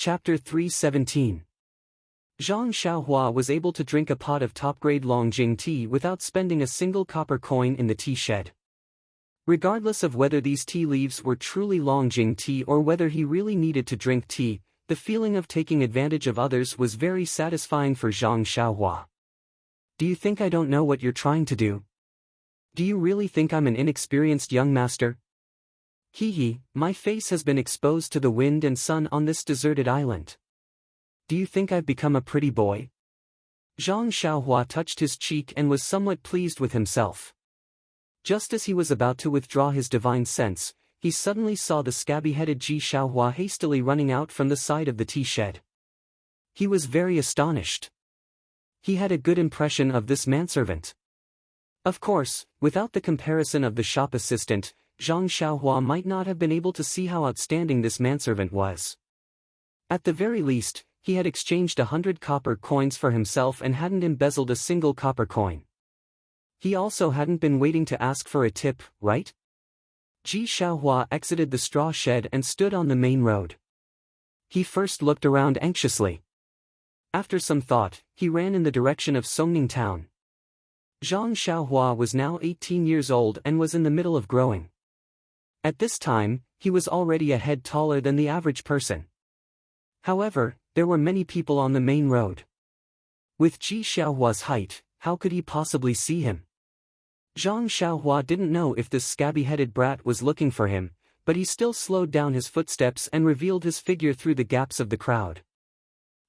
Chapter 317. Zhang Xiaohua was able to drink a pot of top-grade Longjing tea without spending a single copper coin in the tea shed. Regardless of whether these tea leaves were truly Longjing tea or whether he really needed to drink tea, the feeling of taking advantage of others was very satisfying for Zhang Xiaohua. Do you think I don't know what you're trying to do? Do you really think I'm an inexperienced young master? Hee, my face has been exposed to the wind and sun on this deserted island. Do you think I've become a pretty boy? Zhang Xiaohua touched his cheek and was somewhat pleased with himself. Just as he was about to withdraw his divine sense, he suddenly saw the scabby-headed Ji Xiaohua hastily running out from the side of the tea shed. He was very astonished. He had a good impression of this manservant. Of course, without the comparison of the shop assistant, Zhang Xiaohua might not have been able to see how outstanding this manservant was. At the very least, he had exchanged 100 copper coins for himself and hadn't embezzled a single copper coin. He also hadn't been waiting to ask for a tip, right? Ji Xiaohua exited the straw shed and stood on the main road. He first looked around anxiously. After some thought, he ran in the direction of Songning town. Zhang Xiaohua was now 18 years old and was in the middle of growing. At this time, he was already a head taller than the average person. However, there were many people on the main road. With Ji Xiaohua's height, how could he possibly see him? Zhang Xiaohua didn't know if this scabby-headed brat was looking for him, but he still slowed down his footsteps and revealed his figure through the gaps of the crowd.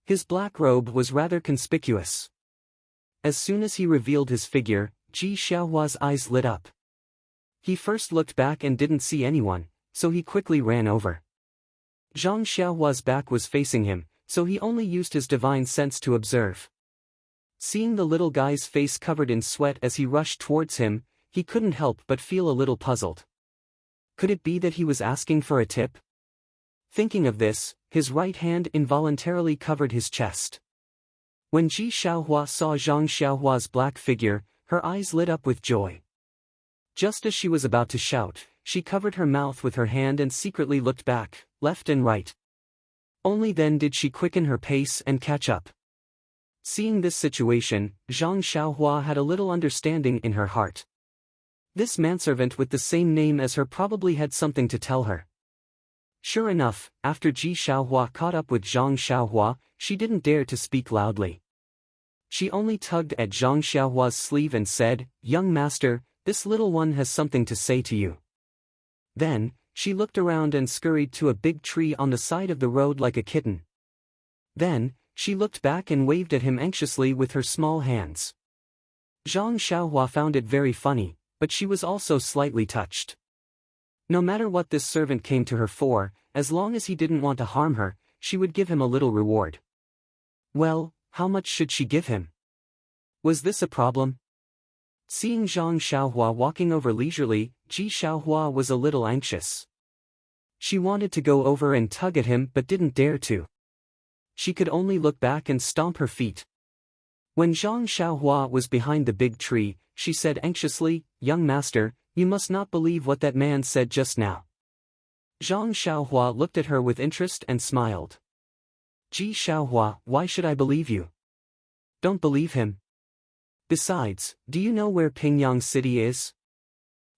His black robe was rather conspicuous. As soon as he revealed his figure, Ji Xiaohua's eyes lit up. He first looked back and didn't see anyone, so he quickly ran over. Zhang Xiaohua's back was facing him, so he only used his divine sense to observe. Seeing the little guy's face covered in sweat as he rushed towards him, he couldn't help but feel a little puzzled. Could it be that he was asking for a tip? Thinking of this, his right hand involuntarily covered his chest. When Ji Xiaohua saw Zhang Xiaohua's black figure, her eyes lit up with joy. Just as she was about to shout, she covered her mouth with her hand and secretly looked back, left and right. Only then did she quicken her pace and catch up. Seeing this situation, Zhang Xiaohua had a little understanding in her heart. This manservant with the same name as her probably had something to tell her. Sure enough, after Ji Xiaohua caught up with Zhang Xiaohua, she didn't dare to speak loudly. She only tugged at Zhang Xiaohua's sleeve and said, "Young master, this little one has something to say to you." Then, she looked around and scurried to a big tree on the side of the road like a kitten. Then, she looked back and waved at him anxiously with her small hands. Zhang Xiaohua found it very funny, but she was also slightly touched. No matter what this servant came to her for, as long as he didn't want to harm her, she would give him a little reward. Well, how much should she give him? Was this a problem? Seeing Zhang Xiaohua walking over leisurely, Ji Xiaohua was a little anxious. She wanted to go over and tug at him but didn't dare to. She could only look back and stomp her feet. When Zhang Xiaohua was behind the big tree, she said anxiously, "Young master, you must not believe what that man said just now." Zhang Xiaohua looked at her with interest and smiled. "Ji Xiaohua, why should I believe you? Don't believe him. Besides, do you know where Pingyang City is?"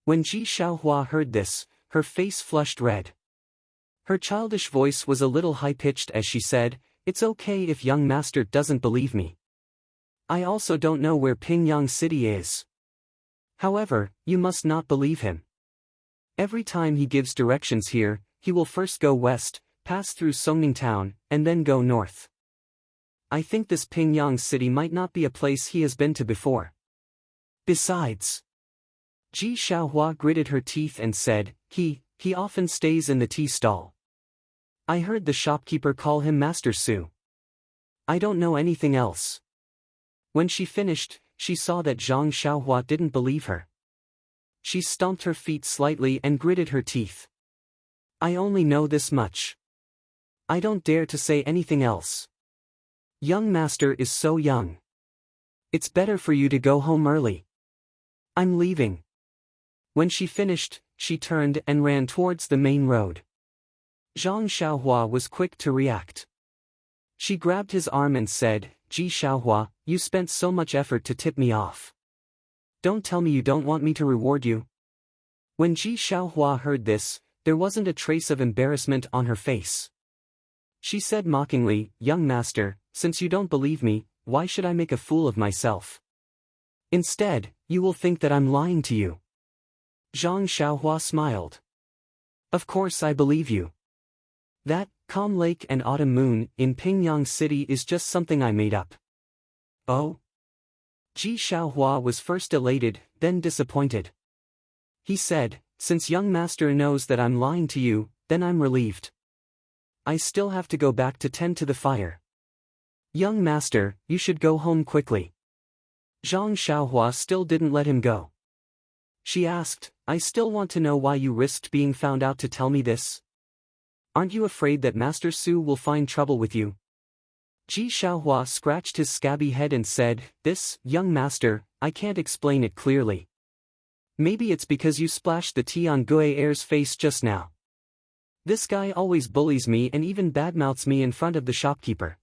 When Ji Xiaohua heard this, her face flushed red. Her childish voice was a little high-pitched as she said, "It's okay if young master doesn't believe me. I also don't know where Pingyang City is. However, you must not believe him. Every time he gives directions here, he will first go west, pass through Songning town, and then go north. I think this Pingyang City might not be a place he has been to before. Besides..." Ji Xiaohua gritted her teeth and said, He often stays in the tea stall. I heard the shopkeeper call him Master Su. I don't know anything else." When she finished, she saw that Zhang Xiaohua didn't believe her. She stomped her feet slightly and gritted her teeth. "I only know this much. I don't dare to say anything else. Young master is so young. It's better for you to go home early. I'm leaving." When she finished, she turned and ran towards the main road. Zhang Xiaohua was quick to react. She grabbed his arm and said, Ji Xiaohua, you spent so much effort to tip me off. Don't tell me you don't want me to reward you. When Ji Xiaohua heard this, there wasn't a trace of embarrassment on her face. She said mockingly, Young master, since you don't believe me, why should I make a fool of myself? Instead, you will think that I'm lying to you. Zhang Xiaohua smiled. Of course I believe you. That, calm lake and autumn moon, in Pingyang City is just something I made up. Oh? Ji Xiaohua was first elated, then disappointed. He said, since young master knows that I'm lying to you, then I'm relieved. I still have to go back to tend to the fire. Young master, you should go home quickly. Zhang Xiaohua still didn't let him go. She asked, I still want to know why you risked being found out to tell me this. Aren't you afraid that Master Su will find trouble with you? Ji Xiaohua scratched his scabby head and said, This, young master, I can't explain it clearly. Maybe it's because you splashed the tea on Gue Air's face just now. This guy always bullies me and even badmouths me in front of the shopkeeper.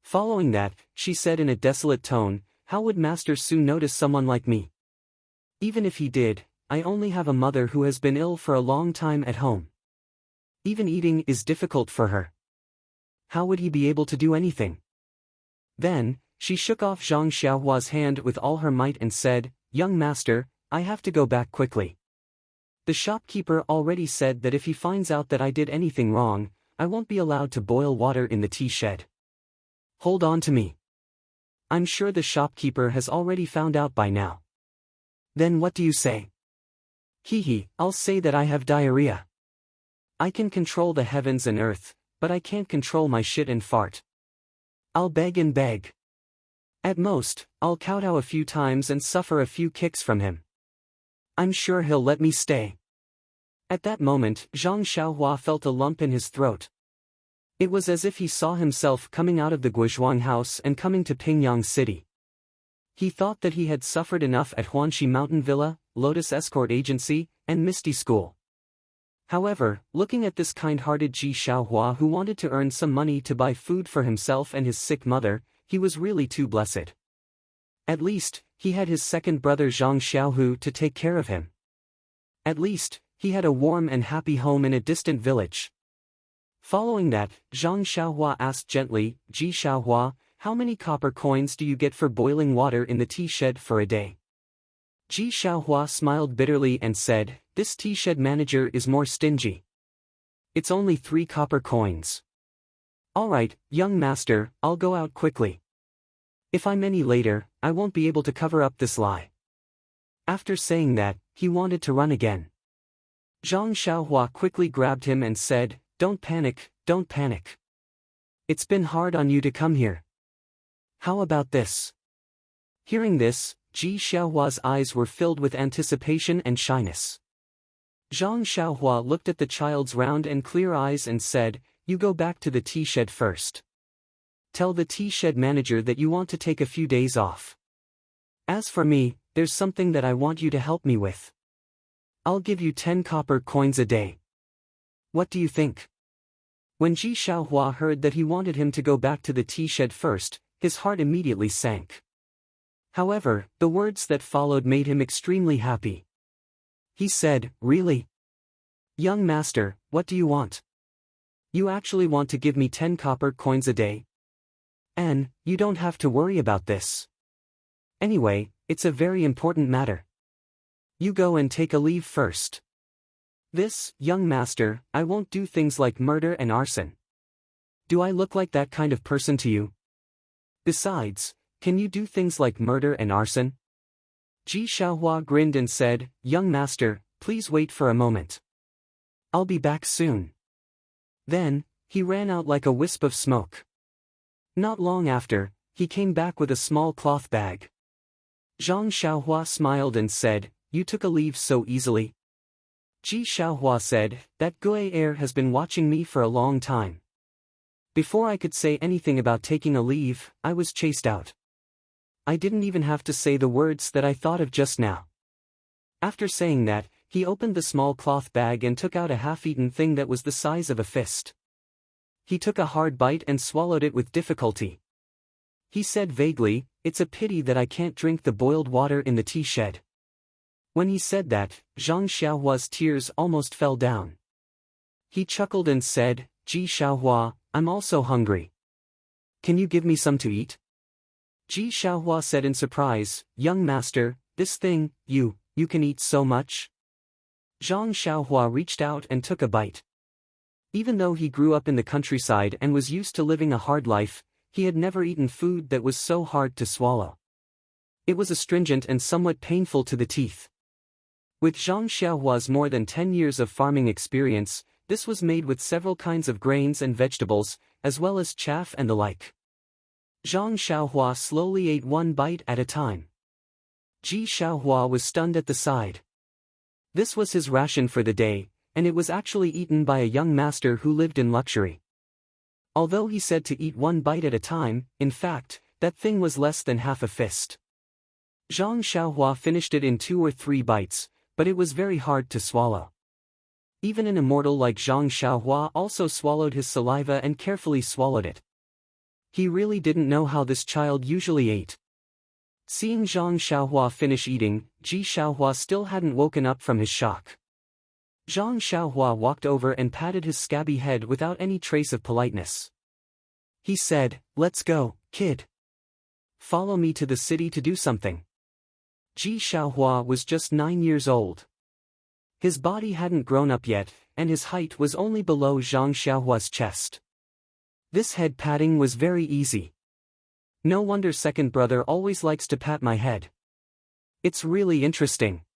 Following that, she said in a desolate tone, How would Master Su notice someone like me? Even if he did, I only have a mother who has been ill for a long time at home. Even eating is difficult for her. How would he be able to do anything? Then, she shook off Zhang Xiaohua's hand with all her might and said, Young master, I have to go back quickly. The shopkeeper already said that if he finds out that I did anything wrong, I won't be allowed to boil water in the tea shed. Hold on to me. I'm sure the shopkeeper has already found out by now. Then what do you say? Hee, I'll say that I have diarrhea. I can control the heavens and earth, but I can't control my shit and fart. I'll beg and beg. At most, I'll kowtow a few times and suffer a few kicks from him. I'm sure he'll let me stay. At that moment, Zhang Xiaohua felt a lump in his throat. It was as if he saw himself coming out of the Guizhuang house and coming to Pingyang City. He thought that he had suffered enough at Huanxi Mountain Villa, Lotus Escort Agency, and Misty School. However, looking at this kind-hearted Ji Xiaohua who wanted to earn some money to buy food for himself and his sick mother, he was really too blessed. At least, he had his second brother Zhang Xiaohu to take care of him. At least, he had a warm and happy home in a distant village. Following that, Zhang Xiaohua asked gently, Ji Xiaohua, how many copper coins do you get for boiling water in the tea shed for a day? Ji Xiaohua smiled bitterly and said, This tea shed manager is more stingy. It's only 3 copper coins. Alright, young master, I'll go out quickly. If I'm any later, I won't be able to cover up this lie. After saying that, he wanted to run again. Zhang Xiaohua quickly grabbed him and said, Don't panic, don't panic. It's been hard on you to come here. How about this? Hearing this, Ji Xiaohua's eyes were filled with anticipation and shyness. Zhang Xiaohua looked at the child's round and clear eyes and said, You go back to the tea shed first. Tell the tea shed manager that you want to take a few days off. As for me, there's something that I want you to help me with. I'll give you 10 copper coins a day. What do you think? When Ji Xiaohua heard that he wanted him to go back to the tea shed first, his heart immediately sank. However, the words that followed made him extremely happy. He said, Really? Young master, what do you want? You actually want to give me 10 copper coins a day? And, you don't have to worry about this. Anyway, it's a very important matter. You go and take a leave first. This, young master, I won't do things like murder and arson. Do I look like that kind of person to you? Besides, can you do things like murder and arson? Ji Xiaohua grinned and said, Young master, please wait for a moment. I'll be back soon. Then, he ran out like a wisp of smoke. Not long after, he came back with a small cloth bag. Zhang Xiaohua smiled and said, You took a leave so easily. Ji Xiaohua said, That Gue Air has been watching me for a long time. Before I could say anything about taking a leave, I was chased out. I didn't even have to say the words that I thought of just now. After saying that, he opened the small cloth bag and took out a half-eaten thing that was the size of a fist. He took a hard bite and swallowed it with difficulty. He said vaguely, "It's a pity that I can't drink the boiled water in the tea shed." When he said that, Zhang Xiaohua's tears almost fell down. He chuckled and said, "Ji Xiaohua, I'm also hungry. Can you give me some to eat?" Ji Xiaohua said in surprise, "Young master, this thing, you can eat so much?" Zhang Xiaohua reached out and took a bite. Even though he grew up in the countryside and was used to living a hard life, he had never eaten food that was so hard to swallow. It was astringent and somewhat painful to the teeth. With Zhang Xiaohua's more than 10 years of farming experience, this was made with several kinds of grains and vegetables, as well as chaff and the like. Zhang Xiaohua slowly ate one bite at a time. Ji Xiaohua was stunned at the sight. This was his ration for the day, and it was actually eaten by a young master who lived in luxury. Although he said to eat one bite at a time, in fact, that thing was less than half a fist. Zhang Xiaohua finished it in 2 or 3 bites, but it was very hard to swallow. Even an immortal like Zhang Xiaohua also swallowed his saliva and carefully swallowed it. He really didn't know how this child usually ate. Seeing Zhang Xiaohua finish eating, Ji Xiaohua still hadn't woken up from his shock. Zhang Xiaohua walked over and patted his scabby head without any trace of politeness. He said, "Let's go, kid. Follow me to the city to do something." Ji Xiaohua was just 9 years old. His body hadn't grown up yet, and his height was only below Zhang Xiaohua's chest. This head patting was very easy. No wonder second brother always likes to pat my head. It's really interesting.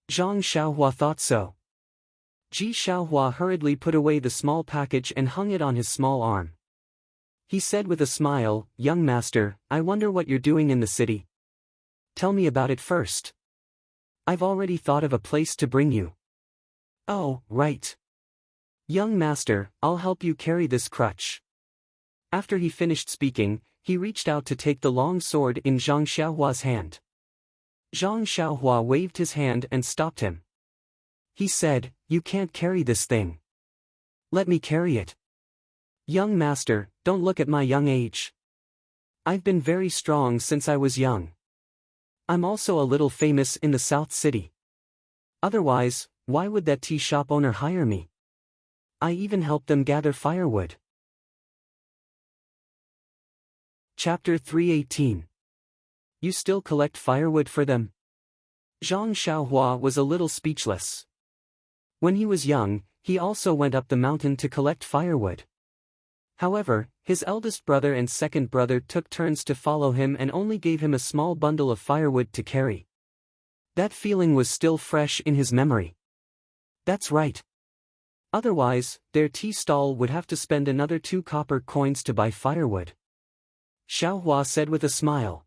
Zhang Xiaohua thought so. Ji Xiaohua hurriedly put away the small package and hung it on his small arm. He said with a smile, "Young master, I wonder what you're doing in the city. Tell me about it first. I've already thought of a place to bring you." "Oh, right. Young master, I'll help you carry this crutch." After he finished speaking, he reached out to take the long sword in Zhang Xiaohua's hand. Zhang Xiaohua waved his hand and stopped him. He said, "You can't carry this thing. Let me carry it." "Young master, don't look at my young age. I've been very strong since I was young. I'm also a little famous in the South City. Otherwise, why would that tea shop owner hire me? I even helped them gather firewood." Chapter 318. You still collect firewood for them? Zhang Xiaohua was a little speechless. When he was young, he also went up the mountain to collect firewood. However, his eldest brother and second brother took turns to follow him and only gave him a small bundle of firewood to carry. That feeling was still fresh in his memory. That's right. Otherwise, their tea stall would have to spend another 2 copper coins to buy firewood. Xiaohua said with a smile.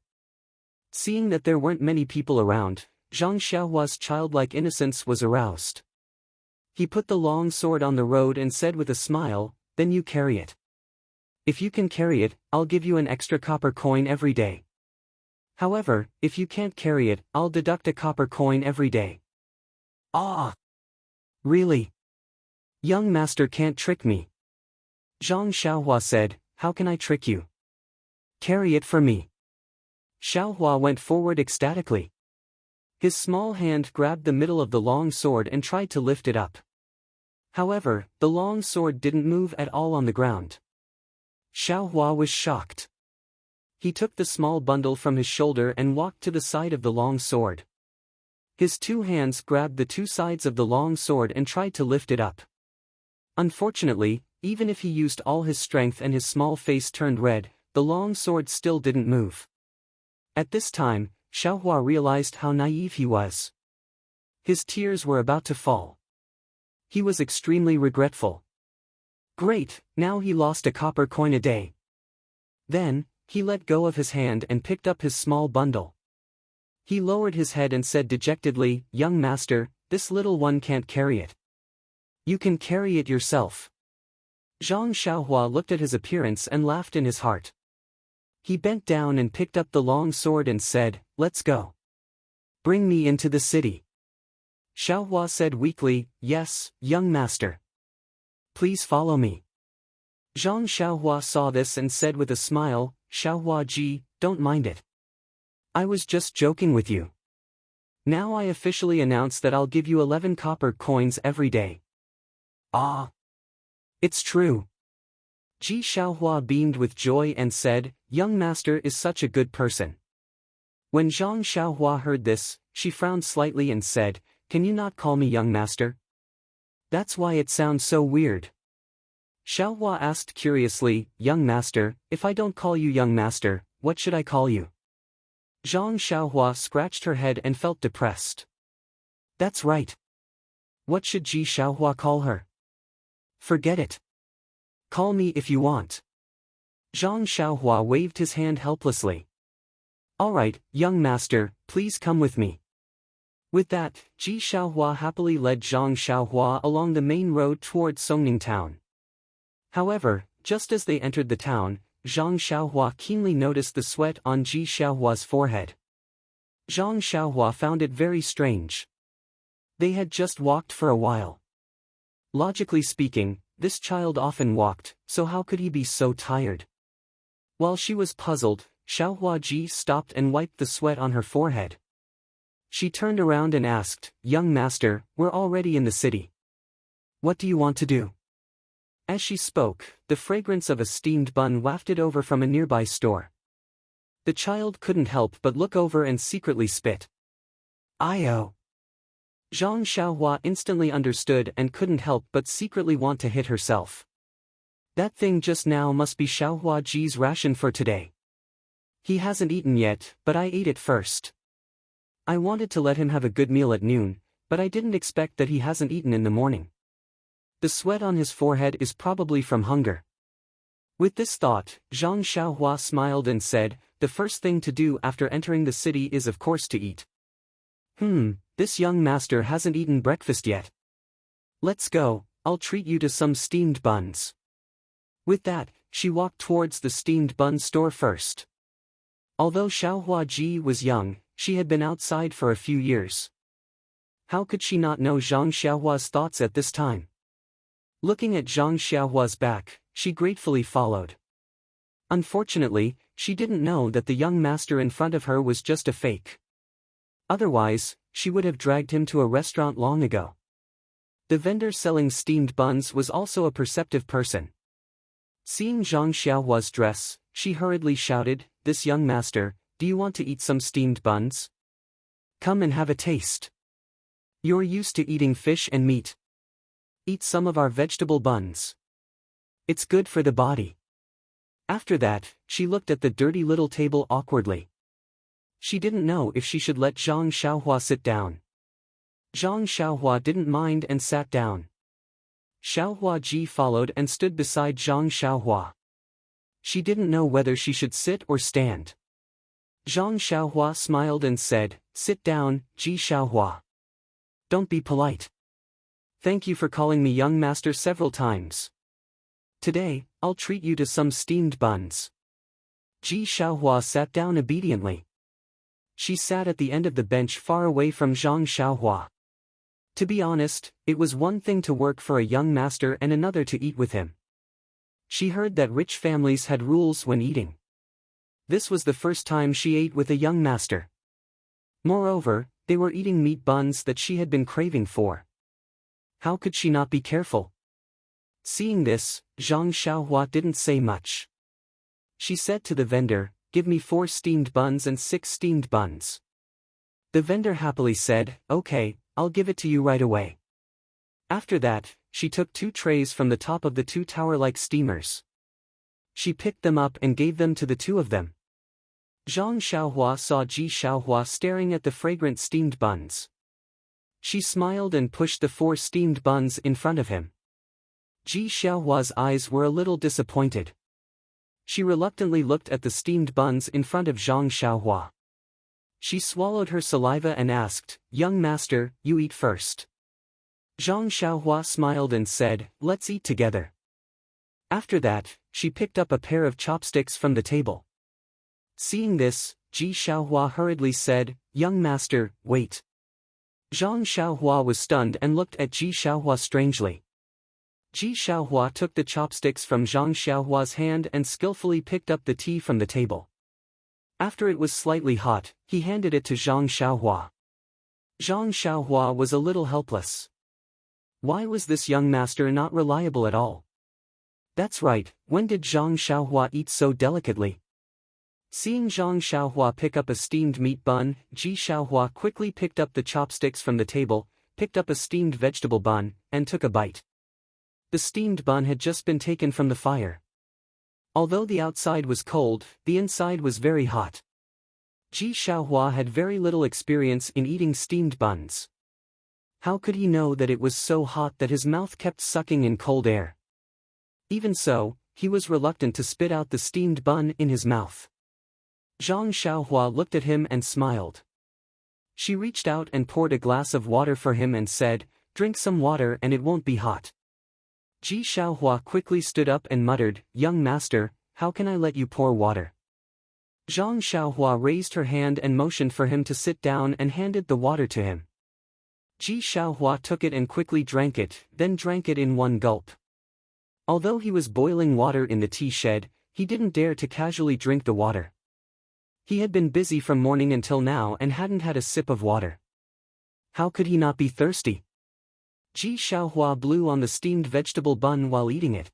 Seeing that there weren't many people around, Zhang Xiaohua's childlike innocence was aroused. He put the long sword on the road and said with a smile, "Then you carry it. If you can carry it, I'll give you an extra copper coin every day. However, if you can't carry it, I'll deduct a copper coin every day." "Ah! Really? Young master can't trick me." Zhang Xiaohua said, "How can I trick you? Carry it for me." Xiaohua went forward ecstatically. His small hand grabbed the middle of the long sword and tried to lift it up. However, the long sword didn't move at all on the ground. Xiaohua was shocked. He took the small bundle from his shoulder and walked to the side of the long sword. His 2 hands grabbed the 2 sides of the long sword and tried to lift it up. Unfortunately, even if he used all his strength and his small face turned red, the long sword still didn't move. At this time, Xiaohua realized how naive he was. His tears were about to fall. He was extremely regretful. Great, now he lost a copper coin a day. Then, he let go of his hand and picked up his small bundle. He lowered his head and said dejectedly, "Young master, this little one can't carry it. You can carry it yourself." Zhang Xiaohua looked at his appearance and laughed in his heart. He bent down and picked up the long sword and said, "Let's go. Bring me into the city." Xiaohua said weakly, "Yes, young master. Please follow me." Zhang Xiaohua saw this and said with a smile, Xiaohua Ji, don't mind it. I was just joking with you. Now I officially announce that I'll give you 11 copper coins every day. Ah! It's true. Ji Xiaohua beamed with joy and said, young master is such a good person. When Zhang Xiaohua heard this, she frowned slightly and said, can you not call me young master? That's why it sounds so weird. Xiaohua asked curiously, young master, if I don't call you young master, what should I call you? Zhang Xiaohua scratched her head and felt depressed. That's right. What should Ji Xiaohua call her? Forget it. Call me if you want. Zhang Xiaohua waved his hand helplessly. Alright, young master, please come with me. With that, Ji Xiaohua happily led Zhang Xiaohua along the main road towards Songning town. However, just as they entered the town, Zhang Xiaohua keenly noticed the sweat on Ji Xiaohua's forehead. Zhang Xiaohua found it very strange. They had just walked for a while. Logically speaking, this child often walked, so how could he be so tired? While she was puzzled, Xiaohua Ji stopped and wiped the sweat on her forehead. She turned around and asked, young master, we're already in the city. What do you want to do? As she spoke, the fragrance of a steamed bun wafted over from a nearby store. The child couldn't help but look over and secretly spit. "Io." Zhang Xiaohua instantly understood and couldn't help but secretly want to hit herself. That thing just now must be Xiaohua Ji's ration for today. He hasn't eaten yet, but I ate it first. I wanted to let him have a good meal at noon, but I didn't expect that he hasn't eaten in the morning. The sweat on his forehead is probably from hunger. With this thought, Zhang Xiaohua smiled and said, the first thing to do after entering the city is of course to eat. This young master hasn't eaten breakfast yet. Let's go, I'll treat you to some steamed buns. With that, she walked towards the steamed bun store first. Although Xiaohua Ji was young, she had been outside for a few years. How could she not know Zhang Xiaohua's thoughts at this time? Looking at Zhang Xiaohua's back, she gratefully followed. Unfortunately, she didn't know that the young master in front of her was just a fake. Otherwise, she would have dragged him to a restaurant long ago. The vendor selling steamed buns was also a perceptive person. Seeing Zhang Xiaohua's dress, she hurriedly shouted, this young master, do you want to eat some steamed buns? Come and have a taste. You're used to eating fish and meat. Eat some of our vegetable buns. It's good for the body. After that, she looked at the dirty little table awkwardly. She didn't know if she should let Zhang Xiaohua sit down. Zhang Xiaohua didn't mind and sat down. Xiaohua Ji followed and stood beside Zhang Xiaohua. She didn't know whether she should sit or stand. Zhang Xiaohua smiled and said, sit down, Ji Xiaohua. Don't be polite. Thank you for calling me young master several times. Today, I'll treat you to some steamed buns. Ji Xiaohua sat down obediently. She sat at the end of the bench far away from Zhang Xiaohua. To be honest, it was one thing to work for a young master and another to eat with him. She heard that rich families had rules when eating. This was the first time she ate with a young master. Moreover, they were eating meat buns that she had been craving for. How could she not be careful? Seeing this, Zhang Xiaohua didn't say much. She said to the vendor, give me 4 steamed buns and 6 steamed buns. The vendor happily said, okay, I'll give it to you right away. After that, she took 2 trays from the top of the 2 tower-like steamers. She picked them up and gave them to the 2 of them. Zhang Xiaohua saw Ji Xiaohua staring at the fragrant steamed buns. She smiled and pushed the 4 steamed buns in front of him. Ji Xiaohua's eyes were a little disappointed. She reluctantly looked at the steamed buns in front of Zhang Xiaohua. She swallowed her saliva and asked, young master, you eat first. Zhang Xiaohua smiled and said, let's eat together. After that, she picked up a pair of chopsticks from the table. Seeing this, Ji Xiaohua hurriedly said, young master, wait. Zhang Xiaohua was stunned and looked at Ji Xiaohua strangely. Ji Xiaohua took the chopsticks from Zhang Xiaohua's hand and skillfully picked up the tea from the table. After it was slightly hot, he handed it to Zhang Xiaohua. Zhang Xiaohua was a little helpless. Why was this young master not reliable at all? That's right, when did Zhang Xiaohua eat so delicately? Seeing Zhang Xiaohua pick up a steamed meat bun, Ji Xiaohua quickly picked up the chopsticks from the table, picked up a steamed vegetable bun, and took a bite. The steamed bun had just been taken from the fire. Although the outside was cold, the inside was very hot. Ji Xiaohua had very little experience in eating steamed buns. How could he know that it was so hot that his mouth kept sucking in cold air? Even so, he was reluctant to spit out the steamed bun in his mouth. Zhang Xiaohua looked at him and smiled. She reached out and poured a glass of water for him and said, "Drink some water and it won't be hot." Ji Xiaohua quickly stood up and muttered, "Young master, how can I let you pour water?" Zhang Xiaohua raised her hand and motioned for him to sit down and handed the water to him. Ji Xiaohua took it and quickly drank it, then drank it in one gulp. Although he was boiling water in the tea shed, he didn't dare to casually drink the water. He had been busy from morning until now and hadn't had a sip of water. How could he not be thirsty? Ji Xiaohua blew on the steamed vegetable bun while eating it.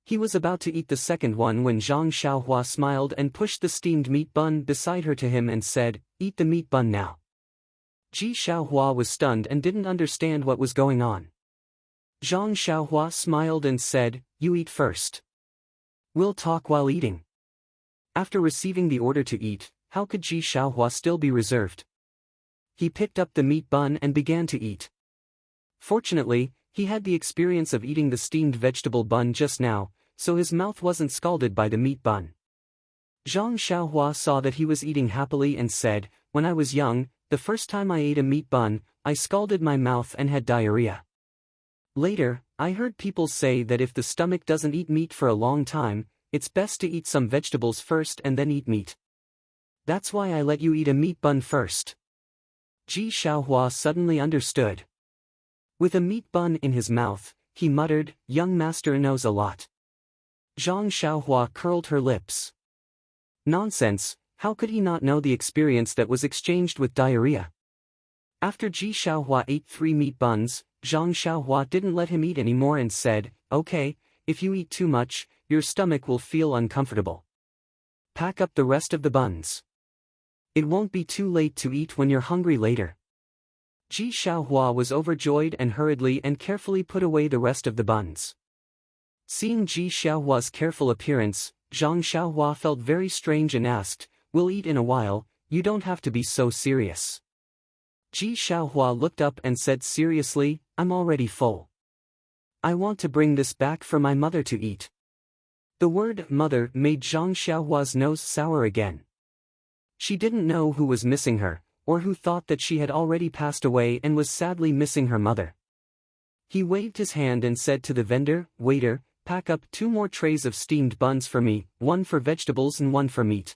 He was about to eat the second one when Zhang Xiaohua smiled and pushed the steamed meat bun beside her to him and said, "Eat the meat bun now." Ji Xiaohua was stunned and didn't understand what was going on. Zhang Xiaohua smiled and said, "You eat first. We'll talk while eating." After receiving the order to eat, how could Ji Xiaohua still be reserved? He picked up the meat bun and began to eat. Fortunately, he had the experience of eating the steamed vegetable bun just now, so his mouth wasn't scalded by the meat bun. Zhang Xiaohua saw that he was eating happily and said, "When I was young, the first time I ate a meat bun, I scalded my mouth and had diarrhea. Later, I heard people say that if the stomach doesn't eat meat for a long time, it's best to eat some vegetables first and then eat meat. That's why I let you eat a meat bun first." Ji Xiaohua suddenly understood. With a meat bun in his mouth, he muttered, "Young master knows a lot." Zhang Xiaohua curled her lips. Nonsense, how could he not know the experience that was exchanged with diarrhea? After Ji Xiaohua ate 3 meat buns, Zhang Xiaohua didn't let him eat anymore and said, "Okay, if you eat too much, your stomach will feel uncomfortable. Pack up the rest of the buns. It won't be too late to eat when you're hungry later." Ji Xiaohua was overjoyed and hurriedly and carefully put away the rest of the buns. Seeing Ji Xiaohua's careful appearance, Zhang Xiaohua felt very strange and asked, "We'll eat in a while, you don't have to be so serious." Ji Xiaohua looked up and said seriously, "I'm already full. I want to bring this back for my mother to eat." The word "mother" made Zhang Xiaohua's nose sour again. She didn't know who was missing her, or who thought that she had already passed away and was sadly missing her mother. He waved his hand and said to the vendor, "Waiter, pack up 2 more trays of steamed buns for me, 1 for vegetables and 1 for meat."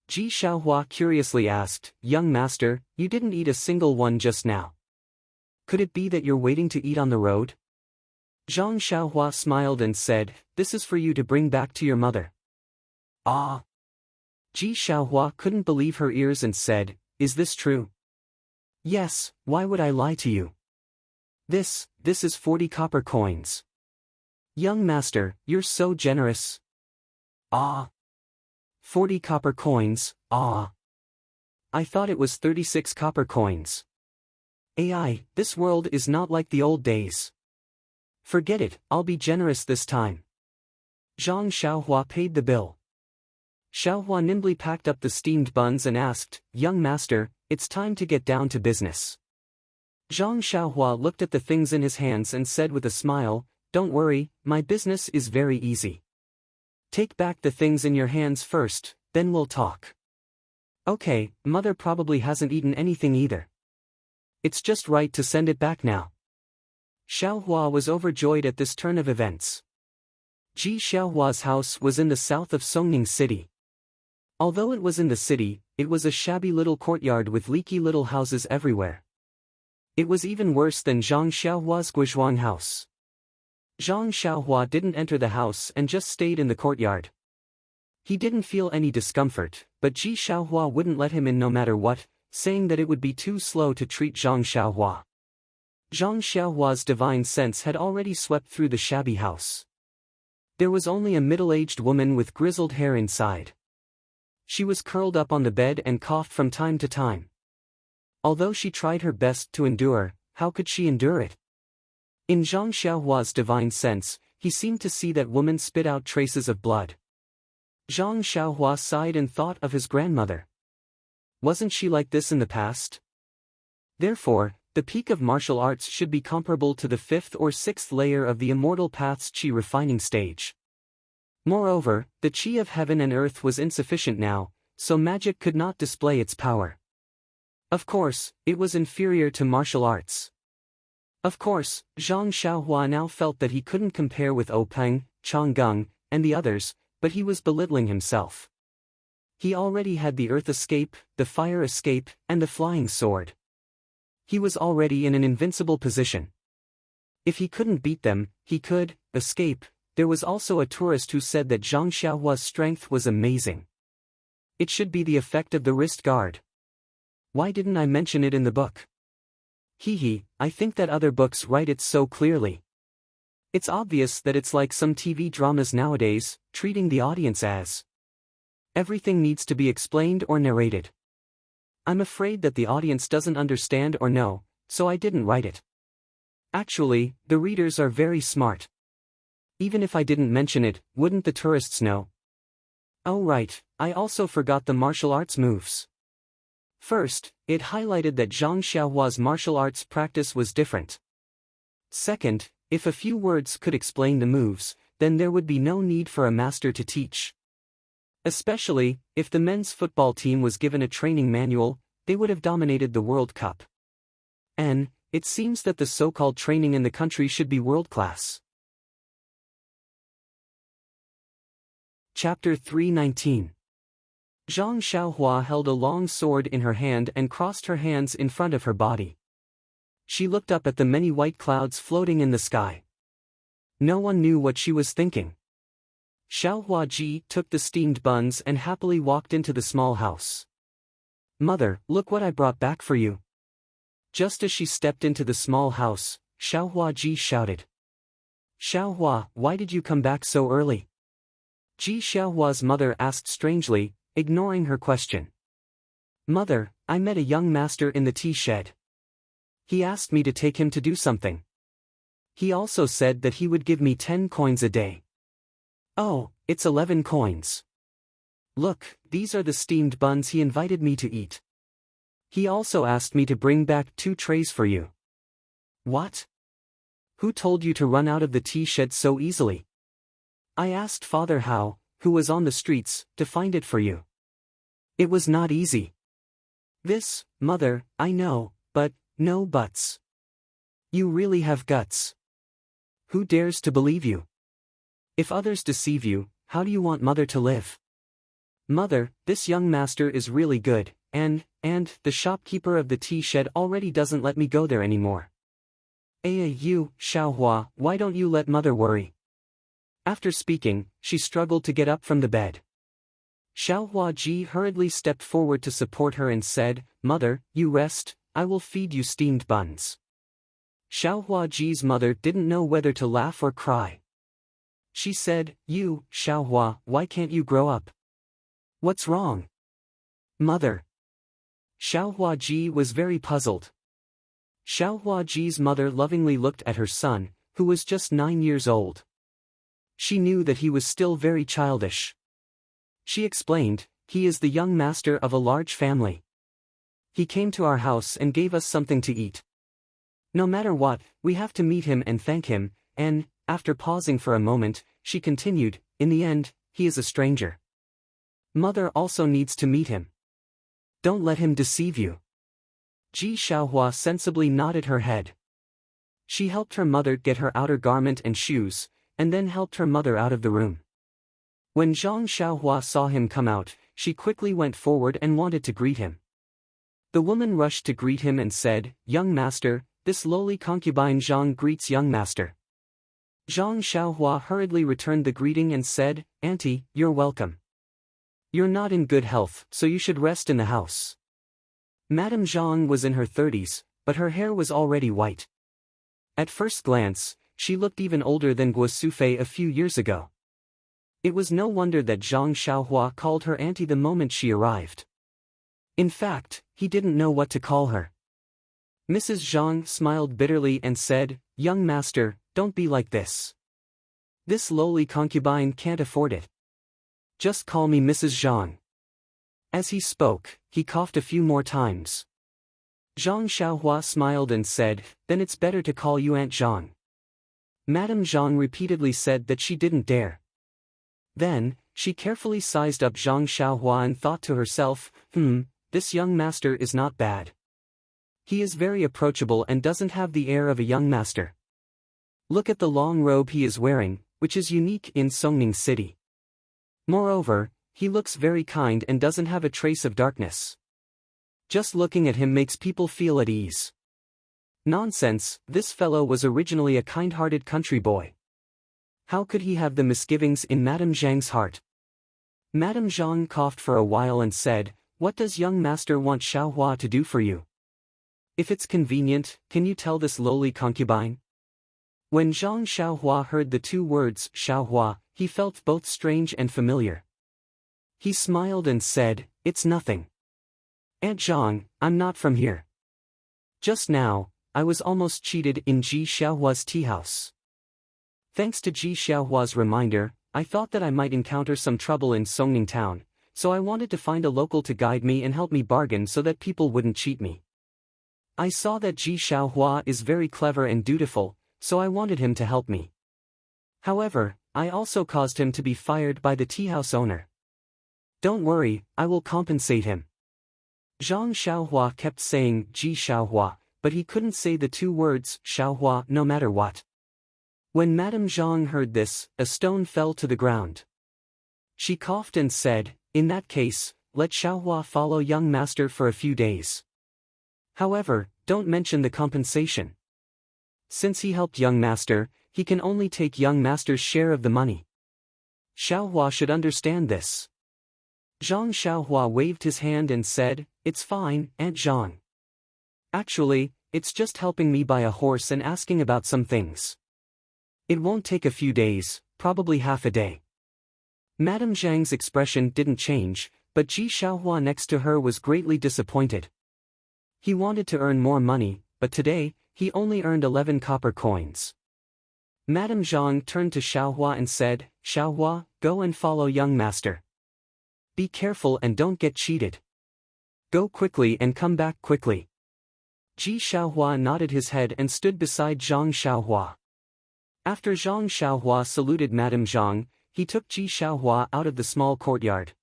Ji Xiaohua curiously asked, "Young master, you didn't eat a single one just now. Could it be that you're waiting to eat on the road?" Zhang Xiaohua smiled and said, "This is for you to bring back to your mother." "Ah!" Ji Xiaohua couldn't believe her ears and said, "Is this true?" "Yes, why would I lie to you? This is 40 copper coins. Young master, you're so generous." "Ah! 40 copper coins, ah! I thought it was 36 copper coins. AI, this world is not like the old days. Forget it, I'll be generous this time." Zhang Xiaohua paid the bill. Xiaohua nimbly packed up the steamed buns and asked, "Young master, it's time to get down to business." Zhang Xiaohua looked at the things in his hands and said with a smile, "Don't worry, my business is very easy. Take back the things in your hands first, then we'll talk." "Okay, mother probably hasn't eaten anything either. It's just right to send it back now." Xiaohua was overjoyed at this turn of events. Ji Xiaohua's house was in the south of Songning City. Although it was in the city, it was a shabby little courtyard with leaky little houses everywhere. It was even worse than Zhang Xiaohua's Guizhuang house. Zhang Xiaohua didn't enter the house and just stayed in the courtyard. He didn't feel any discomfort, but Ji Xiaohua wouldn't let him in no matter what, saying that it would be too slow to treat Zhang Xiaohua. Zhang Xiaohua's divine sense had already swept through the shabby house. There was only a middle-aged woman with grizzled hair inside. She was curled up on the bed and coughed from time to time. Although she tried her best to endure, how could she endure it? In Zhang Xiaohua's divine sense, he seemed to see that woman spit out traces of blood. Zhang Xiaohua sighed and thought of his grandmother. Wasn't she like this in the past? Therefore, the peak of martial arts should be comparable to the 5th or 6th layer of the immortal path's qi refining stage. Moreover, the qi of heaven and earth was insufficient now, so magic could not display its power. Of course, it was inferior to martial arts. Of course, Zhang Xiaohua now felt that he couldn't compare with Peng, Chang Gung, and the others, but he was belittling himself. He already had the earth escape, the fire escape, and the flying sword. He was already in an invincible position. If he couldn't beat them, he could escape. There was also a tourist who said that Zhang Xiaohua's strength was amazing. It should be the effect of the wrist guard. Why didn't I mention it in the book? I think that other books write it so clearly. It's obvious that it's like some TV dramas nowadays, treating the audience as everything needs to be explained or narrated. I'm afraid that the audience doesn't understand or know, so I didn't write it. Actually, the readers are very smart. Even if I didn't mention it, wouldn't the tourists know? Oh right, I also forgot the martial arts moves. First, it highlighted that Zhang Xiaohua's martial arts practice was different. Second, if a few words could explain the moves, then there would be no need for a master to teach. Especially, if the men's football team was given a training manual, they would have dominated the World Cup. And it seems that the so-called training in the country should be world-class. Chapter 319. Zhang Xiaohua held a long sword in her hand and crossed her hands in front of her body. She looked up at the many white clouds floating in the sky. No one knew what she was thinking. Xiaohua Ji took the steamed buns and happily walked into the small house. Mother, look what I brought back for you. Just as she stepped into the small house, Xiaohua Ji shouted. Xiaohua, why did you come back so early? Ji Xiaohua's mother asked strangely, ignoring her question. Mother, I met a young master in the tea shed. He asked me to take him to do something. He also said that he would give me 10 coins a day. Oh, it's 11 coins. Look, these are the steamed buns he invited me to eat. He also asked me to bring back 2 trays for you. What? Who told you to run out of the tea shed so easily? I asked Father Hao, who was on the streets, to find it for you. It was not easy. This, Mother, I know, but, no buts. You really have guts. Who dares to believe you? If others deceive you, how do you want Mother to live? Mother, this young master is really good, and the shopkeeper of the tea shed already doesn't let me go there anymore. You, Xiaohua, why don't you let Mother worry? After speaking, she struggled to get up from the bed. Xiaohua Ji hurriedly stepped forward to support her and said, Mother, you rest, I will feed you steamed buns. Xiaohua Ji's mother didn't know whether to laugh or cry. She said, You, Xiaohua, why can't you grow up? What's wrong? Mother. Xiaohua Ji was very puzzled. Xiaohua Ji's mother lovingly looked at her son, who was just 9 years old. She knew that he was still very childish. She explained, he is the young master of a large family. He came to our house and gave us something to eat. No matter what, we have to meet him and thank him, and, after pausing for a moment, she continued, in the end, he is a stranger. Mother also needs to meet him. Don't let him deceive you. Ji Xiaohua sensibly nodded her head. She helped her mother get her outer garment and shoes, and then helped her mother out of the room. When Zhang Xiaohua saw him come out, she quickly went forward and wanted to greet him. The woman rushed to greet him and said, Young master, this lowly concubine Zhang greets young master. Zhang Xiaohua hurriedly returned the greeting and said, "Auntie, you're welcome. You're not in good health, so you should rest in the house." Madame Zhang was in her 30s, but her hair was already white. At first glance, she looked even older than Guo Sufei a few years ago. It was no wonder that Zhang Xiaohua called her auntie the moment she arrived. In fact, he didn't know what to call her. Mrs. Zhang smiled bitterly and said, "Young master, don't be like this. This lowly concubine can't afford it. Just call me Mrs. Zhang." As he spoke, he coughed a few more times. Zhang Xiaohua smiled and said, "Then it's better to call you Aunt Zhang." Madame Zhang repeatedly said that she didn't dare. Then, she carefully sized up Zhang Xiaohua and thought to herself, this young master is not bad. He is very approachable and doesn't have the air of a young master. Look at the long robe he is wearing, which is unique in Songning City. Moreover, he looks very kind and doesn't have a trace of darkness. Just looking at him makes people feel at ease. Nonsense, this fellow was originally a kind-hearted country boy. How could he have the misgivings in Madame Zhang's heart? Madame Zhang coughed for a while and said, "What does young master want Xiaohua to do for you? If it's convenient, can you tell this lowly concubine?" When Zhang Xiaohua heard the two words, Xiaohua, he felt both strange and familiar. He smiled and said, "It's nothing. Aunt Zhang, I'm not from here. Just now, I was almost cheated in Ji Xiaohua's tea house. Thanks to Ji Xiaohua's reminder, I thought that I might encounter some trouble in Songning town, so I wanted to find a local to guide me and help me bargain so that people wouldn't cheat me. I saw that Ji Xiaohua is very clever and dutiful, so I wanted him to help me. However, I also caused him to be fired by the tea house owner. Don't worry, I will compensate him." Zhang Xiaohua kept saying Ji Xiaohua, but he couldn't say the two words Xiaohua no matter what. When Madame Zhang heard this, a stone fell to the ground. She coughed and said, "In that case, let Xiaohua follow young master for a few days. However, don't mention the compensation. Since he helped young master, he can only take young master's share of the money. Xiaohua should understand this." Zhang Xiaohua waved his hand and said, "It's fine, Aunt Zhang. Actually, it's just helping me buy a horse and asking about some things. It won't take a few days, probably half a day." Madame Zhang's expression didn't change, but Ji Xiaohua next to her was greatly disappointed. He wanted to earn more money, but today, he only earned 11 copper coins. Madame Zhang turned to Xiaohua and said, "Xiaohua, go and follow young master. Be careful and don't get cheated. Go quickly and come back quickly." Ji Xiaohua nodded his head and stood beside Zhang Xiaohua. After Zhang Xiaohua saluted Madame Zhang, he took Ji Xiaohua out of the small courtyard.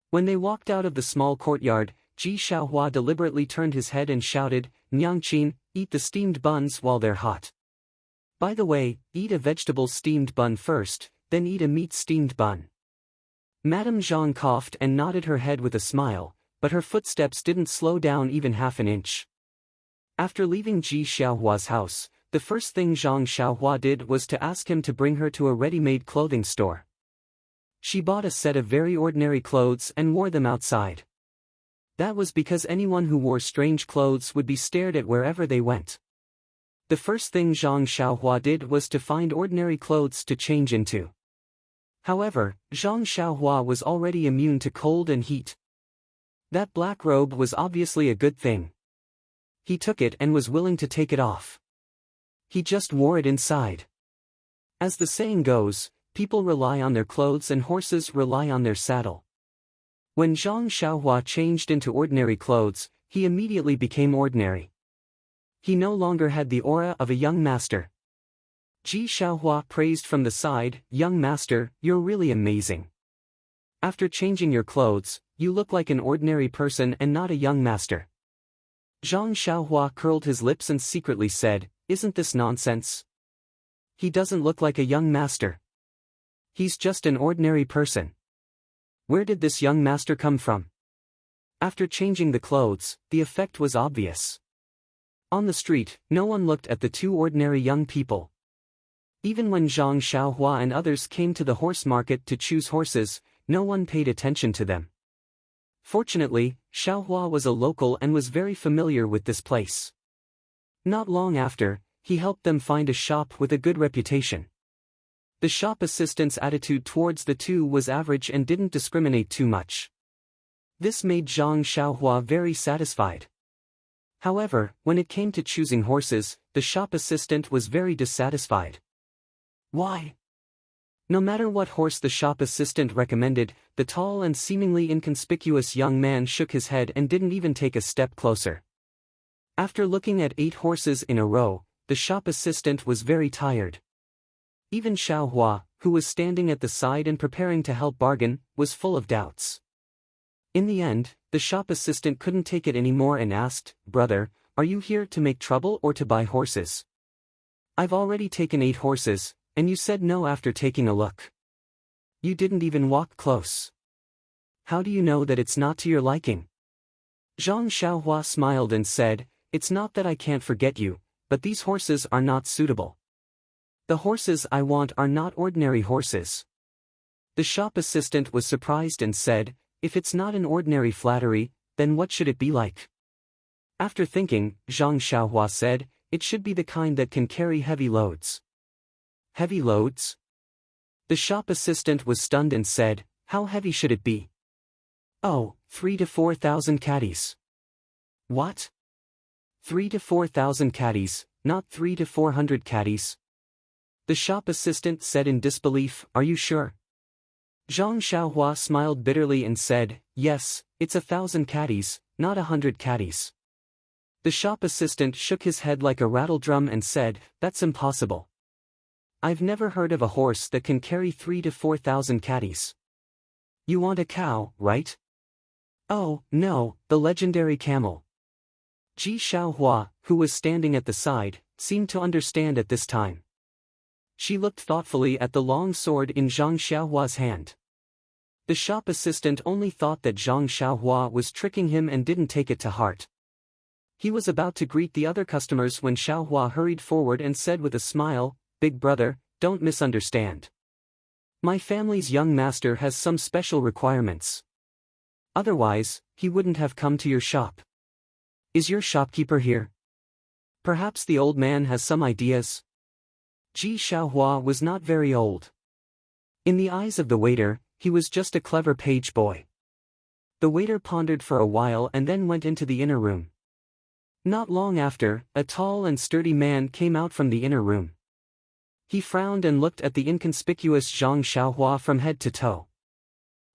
When they walked out of the small courtyard, Ji Xiaohua deliberately turned his head and shouted, "Nyangqin, eat the steamed buns while they're hot. By the way, eat a vegetable steamed bun first, then eat a meat steamed bun." Madame Zhang coughed and nodded her head with a smile, but her footsteps didn't slow down even half an inch. After leaving Ji Xiaohua's house, the first thing Zhang Xiaohua did was to ask him to bring her to a ready-made clothing store. She bought a set of very ordinary clothes and wore them outside. That was because anyone who wore strange clothes would be stared at wherever they went. The first thing Zhang Xiaohua did was to find ordinary clothes to change into. However, Zhang Xiaohua was already immune to cold and heat. That black robe was obviously a good thing. He took it and was willing to take it off. He just wore it inside. As the saying goes, people rely on their clothes and horses rely on their saddle. When Zhang Xiaohua changed into ordinary clothes, he immediately became ordinary. He no longer had the aura of a young master. Ji Xiaohua praised from the side, "Young master, you're really amazing. After changing your clothes, you look like an ordinary person and not a young master." Zhang Xiaohua curled his lips and secretly said, "Isn't this nonsense? He doesn't look like a young master. He's just an ordinary person. Where did this young master come from?" After changing the clothes, the effect was obvious. On the street, no one looked at the two ordinary young people. Even when Zhang Xiaohua and others came to the horse market to choose horses, no one paid attention to them. Fortunately, Xiaohua was a local and was very familiar with this place. Not long after, he helped them find a shop with a good reputation. The shop assistant's attitude towards the two was average and didn't discriminate too much. This made Zhang Xiaohua very satisfied. However, when it came to choosing horses, the shop assistant was very dissatisfied. Why? No matter what horse the shop assistant recommended, the tall and seemingly inconspicuous young man shook his head and didn't even take a step closer. After looking at 8 horses in a row, the shop assistant was very tired. Even Xiaohua, who was standing at the side and preparing to help bargain, was full of doubts. In the end, the shop assistant couldn't take it anymore and asked, "Brother, are you here to make trouble or to buy horses? I've already taken 8 horses, and you said no after taking a look. You didn't even walk close. How do you know that it's not to your liking?" Zhang Xiaohua smiled and said, "It's not that I can't forget you, but these horses are not suitable. The horses I want are not ordinary horses." The shop assistant was surprised and said, "If it's not an ordinary flattery, then what should it be like?" After thinking, Zhang Xiaohua said, "It should be the kind that can carry heavy loads." Heavy loads? The shop assistant was stunned and said, "How heavy should it be?" "Oh, 3 to 4,000 caddies." "What? 3 to 4,000 caddies, not 3 to 400 caddies?" The shop assistant said in disbelief, "Are you sure?" Zhang Xiaohua smiled bitterly and said, "Yes, it's 1,000 caddies, not 100 caddies." The shop assistant shook his head like a rattledrum and said, "That's impossible. I've never heard of a horse that can carry 3 to 4,000 caddies. You want a cow, right?" "Oh, no, the legendary camel." Ji Xiaohua, who was standing at the side, seemed to understand at this time. She looked thoughtfully at the long sword in Zhang Xiaohua's hand. The shop assistant only thought that Zhang Xiaohua was tricking him and didn't take it to heart. He was about to greet the other customers when Xiaohua hurried forward and said with a smile, "Big brother, don't misunderstand. My family's young master has some special requirements. Otherwise, he wouldn't have come to your shop. Is your shopkeeper here? Perhaps the old man has some ideas." Ji Xiaohua was not very old. In the eyes of the waiter, he was just a clever page boy. The waiter pondered for a while and then went into the inner room. Not long after, a tall and sturdy man came out from the inner room. He frowned and looked at the inconspicuous Zhang Xiaohua from head to toe.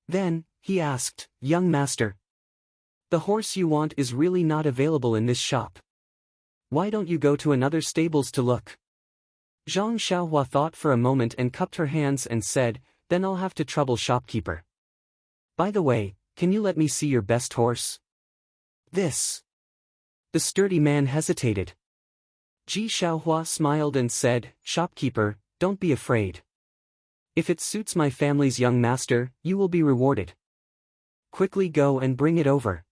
Then, he asked, "Young master, the horse you want is really not available in this shop. Why don't you go to another stables to look?" Zhang Xiaohua thought for a moment and cupped her hands and said, "Then I'll have to trouble shopkeeper. By the way, can you let me see your best horse?" "This." The sturdy man hesitated. Ji Xiaohua smiled and said, "Shopkeeper, don't be afraid. If it suits my family's young master, you will be rewarded. Quickly go and bring it over."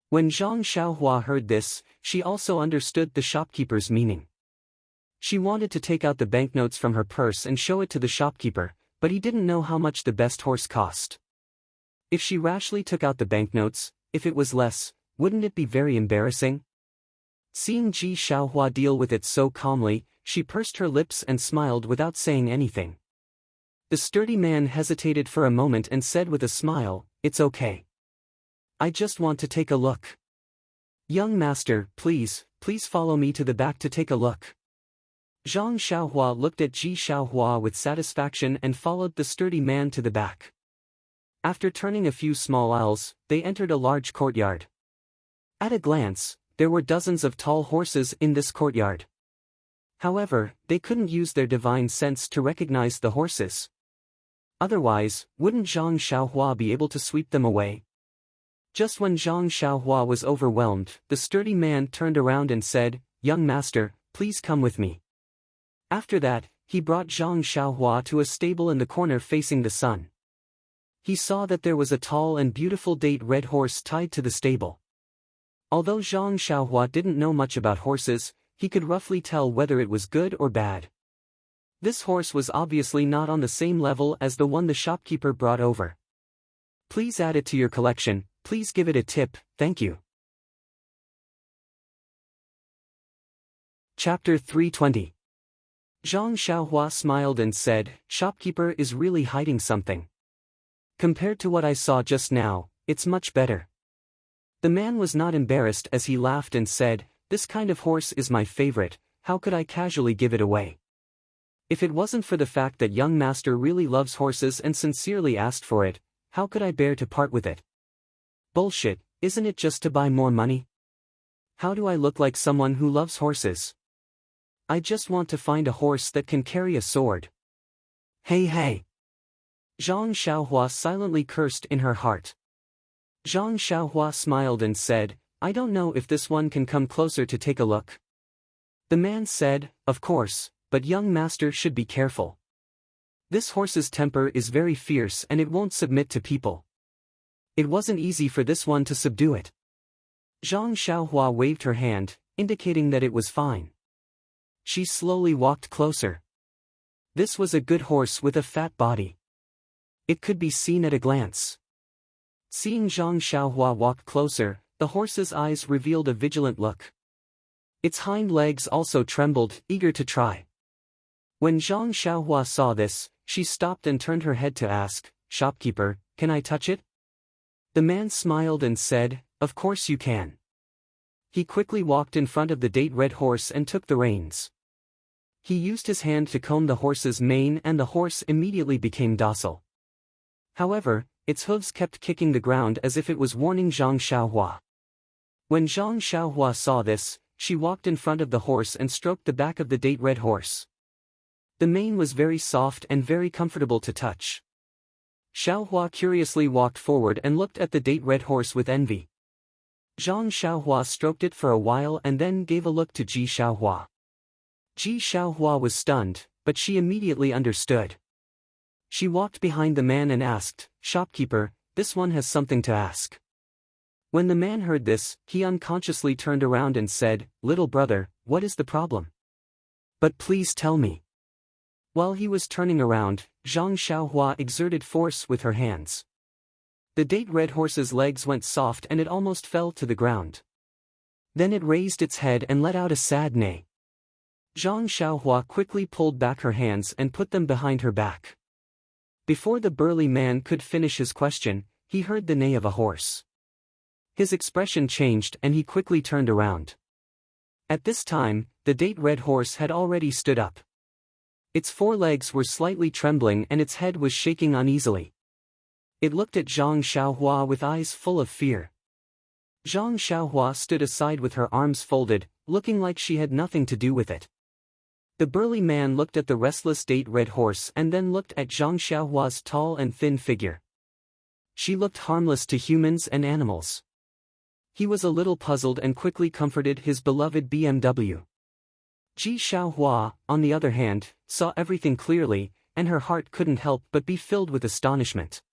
When Zhang Xiaohua heard this, she also understood the shopkeeper's meaning. She wanted to take out the banknotes from her purse and show it to the shopkeeper, but he didn't know how much the best horse cost. If she rashly took out the banknotes, if it was less, wouldn't it be very embarrassing? Seeing Ji Xiaohua deal with it so calmly, she pursed her lips and smiled without saying anything. The sturdy man hesitated for a moment and said with a smile, "It's okay. I just want to take a look. Young master, please follow me to the back to take a look." Zhang Xiaohua looked at Ji Xiaohua with satisfaction and followed the sturdy man to the back. After turning a few small aisles, they entered a large courtyard. At a glance, there were dozens of tall horses in this courtyard. However, they couldn't use their divine sense to recognize the horses. Otherwise, wouldn't Zhang Xiaohua be able to sweep them away? Just when Zhang Xiaohua was overwhelmed, the sturdy man turned around and said, "Young master, please come with me." After that, he brought Zhang Xiaohua to a stable in the corner facing the sun. He saw that there was a tall and beautiful date red horse tied to the stable. Although Zhang Xiaohua didn't know much about horses, he could roughly tell whether it was good or bad. This horse was obviously not on the same level as the one the shopkeeper brought over. Please add it to your collection, please give it a tip, thank you. Chapter 320. Zhang Xiaohua smiled and said, "Shopkeeper is really hiding something. Compared to what I saw just now, it's much better." The man was not embarrassed as he laughed and said, "This kind of horse is my favorite, how could I casually give it away? If it wasn't for the fact that young master really loves horses and sincerely asked for it, how could I bear to part with it? Bullshit, isn't it just to buy more money? How do I look like someone who loves horses? I just want to find a horse that can carry a sword." Hey hey! Zhang Xiaohua silently cursed in her heart. Zhang Xiaohua smiled and said, "I don't know if this one can come closer to take a look." The man said, "Of course, but young master should be careful. This horse's temper is very fierce and it won't submit to people. It wasn't easy for this one to subdue it." Zhang Xiaohua waved her hand, indicating that it was fine. She slowly walked closer. This was a good horse with a fat body. It could be seen at a glance. Seeing Zhang Xiaohua walk closer, the horse's eyes revealed a vigilant look. Its hind legs also trembled, eager to try. When Zhang Xiaohua saw this, she stopped and turned her head to ask, "Shopkeeper, can I touch it?" The man smiled and said, "Of course you can." He quickly walked in front of the date red horse and took the reins. He used his hand to comb the horse's mane and the horse immediately became docile. However, its hooves kept kicking the ground as if it was warning Zhang Xiaohua. When Zhang Xiaohua saw this, she walked in front of the horse and stroked the back of the date red horse. The mane was very soft and very comfortable to touch. Xiaohua curiously walked forward and looked at the date red horse with envy. Zhang Xiaohua stroked it for a while and then gave a look to Ji Xiaohua. Ji Xiaohua was stunned, but she immediately understood. She walked behind the man and asked, "Shopkeeper, this one has something to ask." When the man heard this, he unconsciously turned around and said, "Little brother, what is the problem? But please tell me." While he was turning around, Zhang Xiaohua exerted force with her hands. The date red horse's legs went soft and it almost fell to the ground. Then it raised its head and let out a sad neigh. Zhang Xiaohua quickly pulled back her hands and put them behind her back. Before the burly man could finish his question, he heard the neigh of a horse. His expression changed and he quickly turned around. At this time, the date red horse had already stood up. Its forelegs were slightly trembling and its head was shaking uneasily. It looked at Zhang Xiaohua with eyes full of fear. Zhang Xiaohua stood aside with her arms folded, looking like she had nothing to do with it. The burly man looked at the restless date red horse and then looked at Zhang Xiaohua's tall and thin figure. She looked harmless to humans and animals. He was a little puzzled and quickly comforted his beloved BMW. Ji Xiaohua, on the other hand, saw everything clearly, and her heart couldn't help but be filled with astonishment.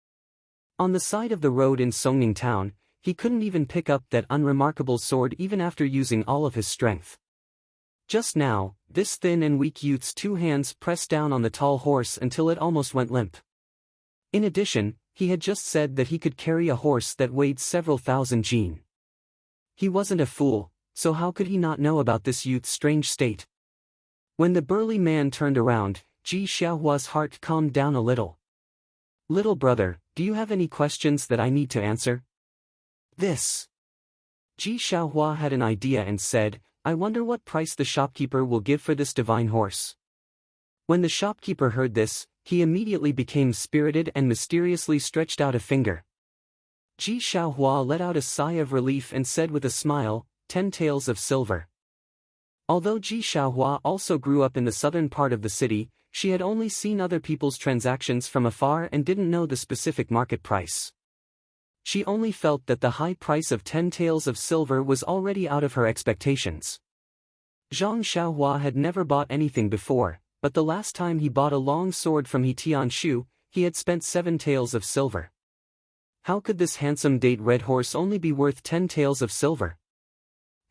On the side of the road in Songning town, he couldn't even pick up that unremarkable sword even after using all of his strength. Just now, this thin and weak youth's two hands pressed down on the tall horse until it almost went limp. In addition, he had just said that he could carry a horse that weighed several thousand jin. He wasn't a fool, so how could he not know about this youth's strange state? When the burly man turned around, Ji Xiaohua's heart calmed down a little. "Little brother, do you have any questions that I need to answer?" This. Ji Xiaohua had an idea and said, "I wonder what price the shopkeeper will give for this divine horse." When the shopkeeper heard this, he immediately became spirited and mysteriously stretched out a finger. Ji Xiaohua let out a sigh of relief and said with a smile, 10 taels of silver. Although Ji Xiaohua also grew up in the southern part of the city, she had only seen other people's transactions from afar and didn't know the specific market price. She only felt that the high price of 10 taels of silver was already out of her expectations. Zhang Xiaohua had never bought anything before, but the last time he bought a long sword from He Tianshu, he had spent 7 taels of silver. How could this handsome date red horse only be worth 10 taels of silver?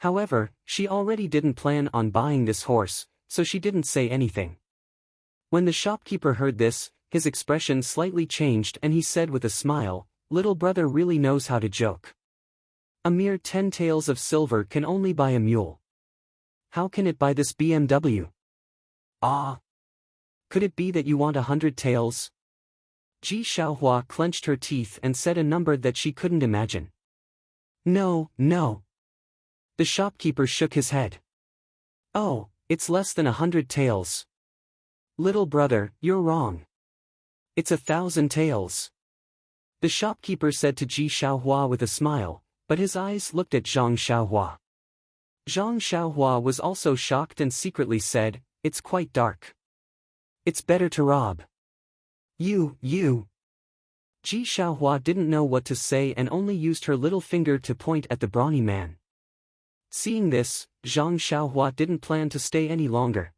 However, she already didn't plan on buying this horse, so she didn't say anything. When the shopkeeper heard this, his expression slightly changed and he said with a smile, "Little brother really knows how to joke. A mere 10 taels of silver can only buy a mule. How can it buy this BMW? Ah! Could it be that you want 100 taels?" Ji Xiaohua clenched her teeth and said a number that she couldn't imagine. "No, no." The shopkeeper shook his head. "Oh, it's less than 100 taels. Little brother, you're wrong. It's 1,000 taels." The shopkeeper said to Ji Xiaohua with a smile, but his eyes looked at Zhang Xiaohua. Zhang Xiaohua was also shocked and secretly said, "It's quite dark. It's better to rob." You. Ji Xiaohua didn't know what to say and only used her little finger to point at the brawny man. Seeing this, Zhang Xiaohua didn't plan to stay any longer.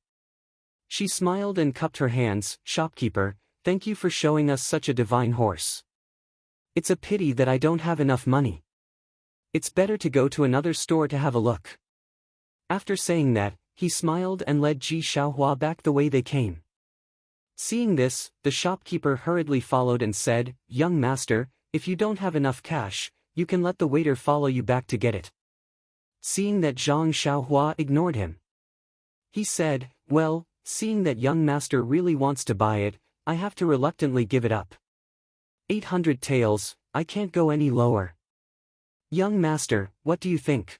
She smiled and cupped her hands. "Shopkeeper, thank you for showing us such a divine horse. It's a pity that I don't have enough money. It's better to go to another store to have a look." After saying that, he smiled and led Ji Xiaohua back the way they came. Seeing this, the shopkeeper hurriedly followed and said, "Young master, if you don't have enough cash, you can let the waiter follow you back to get it." Seeing that Zhang Xiaohua ignored him, he said, "Well, seeing that young master really wants to buy it, I have to reluctantly give it up. 800 taels, I can't go any lower. Young master, what do you think?"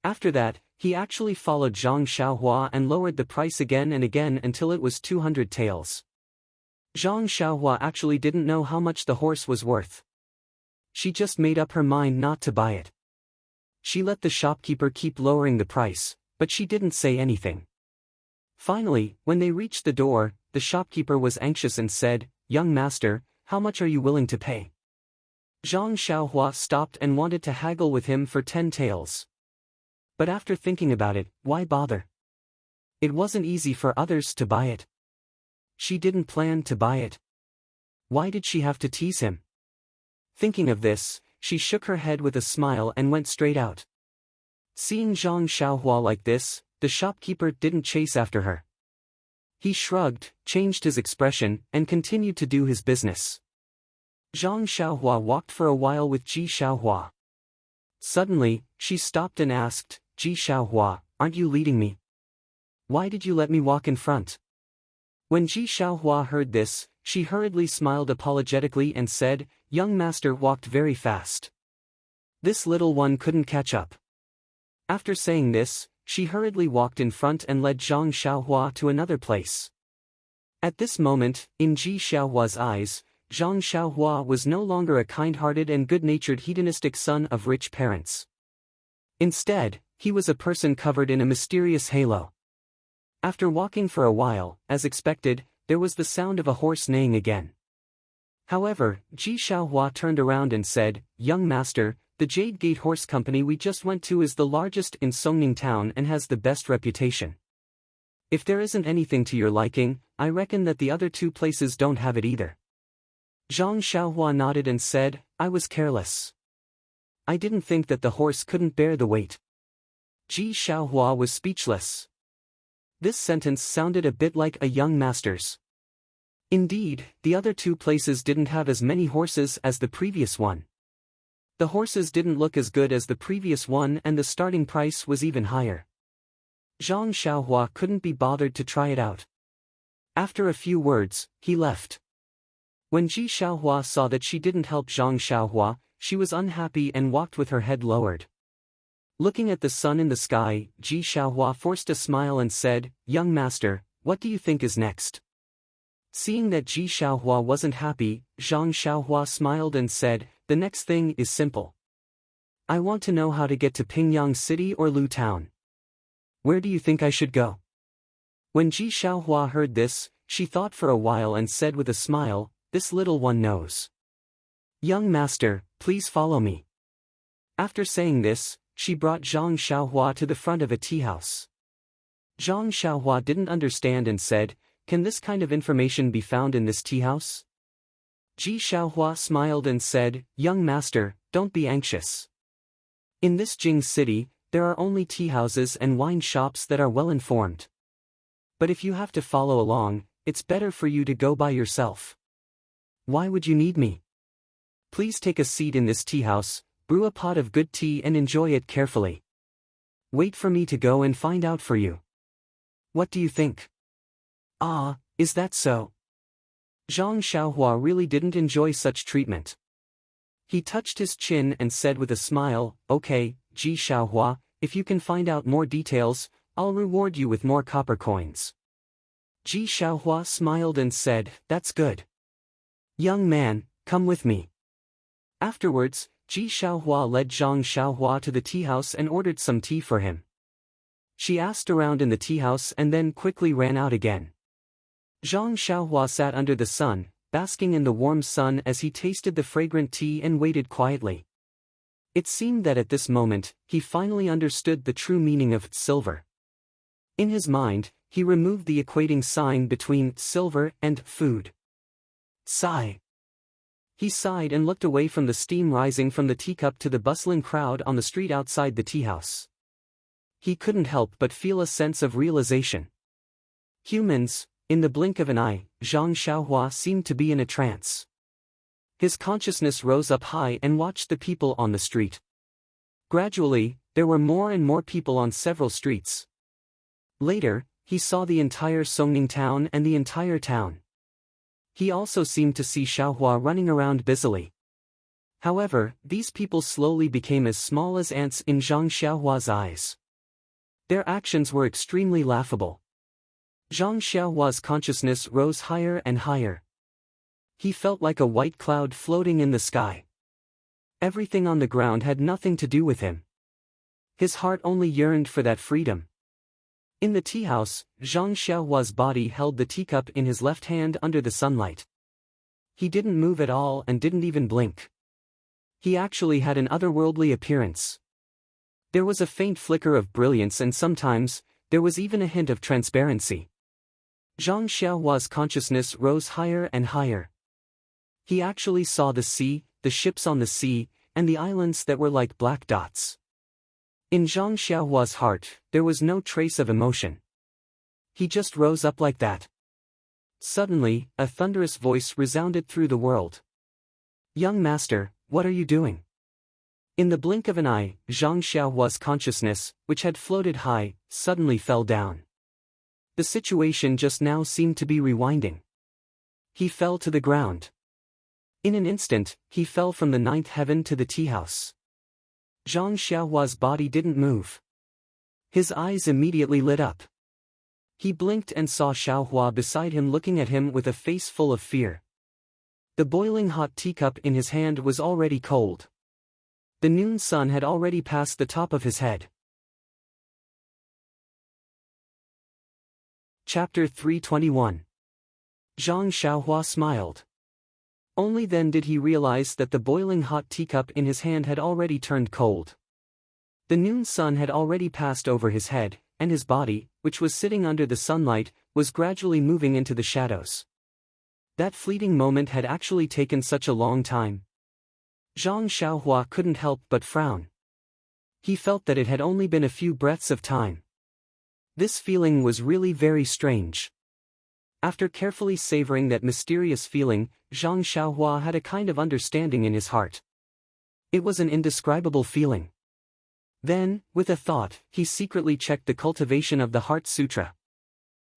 After that, he actually followed Zhang Xiaohua and lowered the price again and again until it was 200 taels. Zhang Xiaohua actually didn't know how much the horse was worth. She just made up her mind not to buy it. She let the shopkeeper keep lowering the price, but she didn't say anything. Finally, when they reached the door, the shopkeeper was anxious and said, "Young master, how much are you willing to pay?" Zhang Xiaohua stopped and wanted to haggle with him for 10 taels. But after thinking about it, why bother? It wasn't easy for others to buy it. She didn't plan to buy it. Why did she have to tease him? Thinking of this, she shook her head with a smile and went straight out. Seeing Zhang Xiaohua like this, the shopkeeper didn't chase after her. He shrugged, changed his expression, and continued to do his business. Zhang Xiaohua walked for a while with Ji Xiaohua. Suddenly, she stopped and asked, "Ji Xiaohua, aren't you leading me? Why did you let me walk in front?" When Ji Xiaohua heard this, she hurriedly smiled apologetically and said, "Young master walked very fast. This little one couldn't catch up." After saying this, she hurriedly walked in front and led Zhang Xiaohua to another place. At this moment, in Ji Xiaohua's eyes, Zhang Xiaohua was no longer a kind-hearted and good-natured hedonistic son of rich parents. Instead, he was a person covered in a mysterious halo. After walking for a while, as expected, there was the sound of a horse neighing again. However, Ji Xiaohua turned around and said, "Young master, the Jade Gate Horse Company we just went to is the largest in Songning town and has the best reputation. If there isn't anything to your liking, I reckon that the other two places don't have it either." Zhang Xiaohua nodded and said, "I was careless. I didn't think that the horse couldn't bear the weight." Ji Xiaohua was speechless. This sentence sounded a bit like a young master's. Indeed, the other two places didn't have as many horses as the previous one. The horses didn't look as good as the previous one and the starting price was even higher. Zhang Xiaohua couldn't be bothered to try it out. After a few words, he left. When Ji Xiaohua saw that she didn't help Zhang Xiaohua, she was unhappy and walked with her head lowered. Looking at the sun in the sky, Ji Xiaohua forced a smile and said, "Young master, what do you think is next?" Seeing that Ji Xiaohua wasn't happy, Zhang Xiaohua smiled and said, "The next thing is simple. I want to know how to get to Pingyang City or Lu Town. Where do you think I should go?" When Ji Xiaohua heard this, she thought for a while and said with a smile, "This little one knows. Young master, please follow me." After saying this, she brought Zhang Xiaohua to the front of a tea house. Zhang Xiaohua didn't understand and said, "Can this kind of information be found in this tea house?" Ji Xiaohua smiled and said, "Young master, don't be anxious. In this Jing city, there are only tea houses and wine shops that are well informed. But if you have to follow along, it's better for you to go by yourself. Why would you need me? Please take a seat in this tea house, brew a pot of good tea and enjoy it carefully. Wait for me to go and find out for you. What do you think? Ah, is that so? Zhang Xiaohua really didn't enjoy such treatment. He touched his chin and said with a smile, "Okay, Ji Xiaohua, if you can find out more details, I'll reward you with more copper coins." Ji Xiaohua smiled and said, "That's good. Young man, come with me." Afterwards, Ji Xiaohua led Zhang Xiaohua to the tea house and ordered some tea for him. She asked around in the tea house and then quickly ran out again. Zhang Xiaohua sat under the sun, basking in the warm sun as he tasted the fragrant tea and waited quietly. It seemed that at this moment, he finally understood the true meaning of silver. In his mind, he removed the equating sign between silver and food. Sigh. He sighed and looked away from the steam rising from the teacup to the bustling crowd on the street outside the tea house. He couldn't help but feel a sense of realization. Humans, in the blink of an eye, Zhang Xiaohua seemed to be in a trance. His consciousness rose up high and watched the people on the street. Gradually, there were more and more people on several streets. Later, he saw the entire Songning town and the entire town. He also seemed to see Xiaohua running around busily. However, these people slowly became as small as ants in Zhang Xiaohua's eyes. Their actions were extremely laughable. Zhang Xiaohua's consciousness rose higher and higher. He felt like a white cloud floating in the sky. Everything on the ground had nothing to do with him. His heart only yearned for that freedom. In the tea house, Zhang Xiaohua's body held the teacup in his left hand under the sunlight. He didn't move at all and didn't even blink. He actually had an otherworldly appearance. There was a faint flicker of brilliance and sometimes, there was even a hint of transparency. Zhang Xiaohua's consciousness rose higher and higher. He actually saw the sea, the ships on the sea, and the islands that were like black dots. In Zhang Xiaohua's heart, there was no trace of emotion. He just rose up like that. Suddenly, a thunderous voice resounded through the world. "Young master, what are you doing?" In the blink of an eye, Zhang Xiaohua's consciousness, which had floated high, suddenly fell down. The situation just now seemed to be rewinding. He fell to the ground. In an instant, he fell from the ninth heaven to the tea house. Zhang Xiaohua's body didn't move. His eyes immediately lit up. He blinked and saw Xiaohua beside him looking at him with a face full of fear. The boiling hot teacup in his hand was already cold. The noon sun had already passed the top of his head. Chapter 321. Zhang Xiaohua smiled. Only then did he realize that the boiling hot teacup in his hand had already turned cold. The noon sun had already passed over his head, and his body, which was sitting under the sunlight, was gradually moving into the shadows. That fleeting moment had actually taken such a long time. Zhang Xiaohua couldn't help but frown. He felt that it had only been a few breaths of time. This feeling was really very strange. After carefully savoring that mysterious feeling, Zhang Xiaohua had a kind of understanding in his heart. It was an indescribable feeling. Then, with a thought, he secretly checked the cultivation of the Heart Sutra.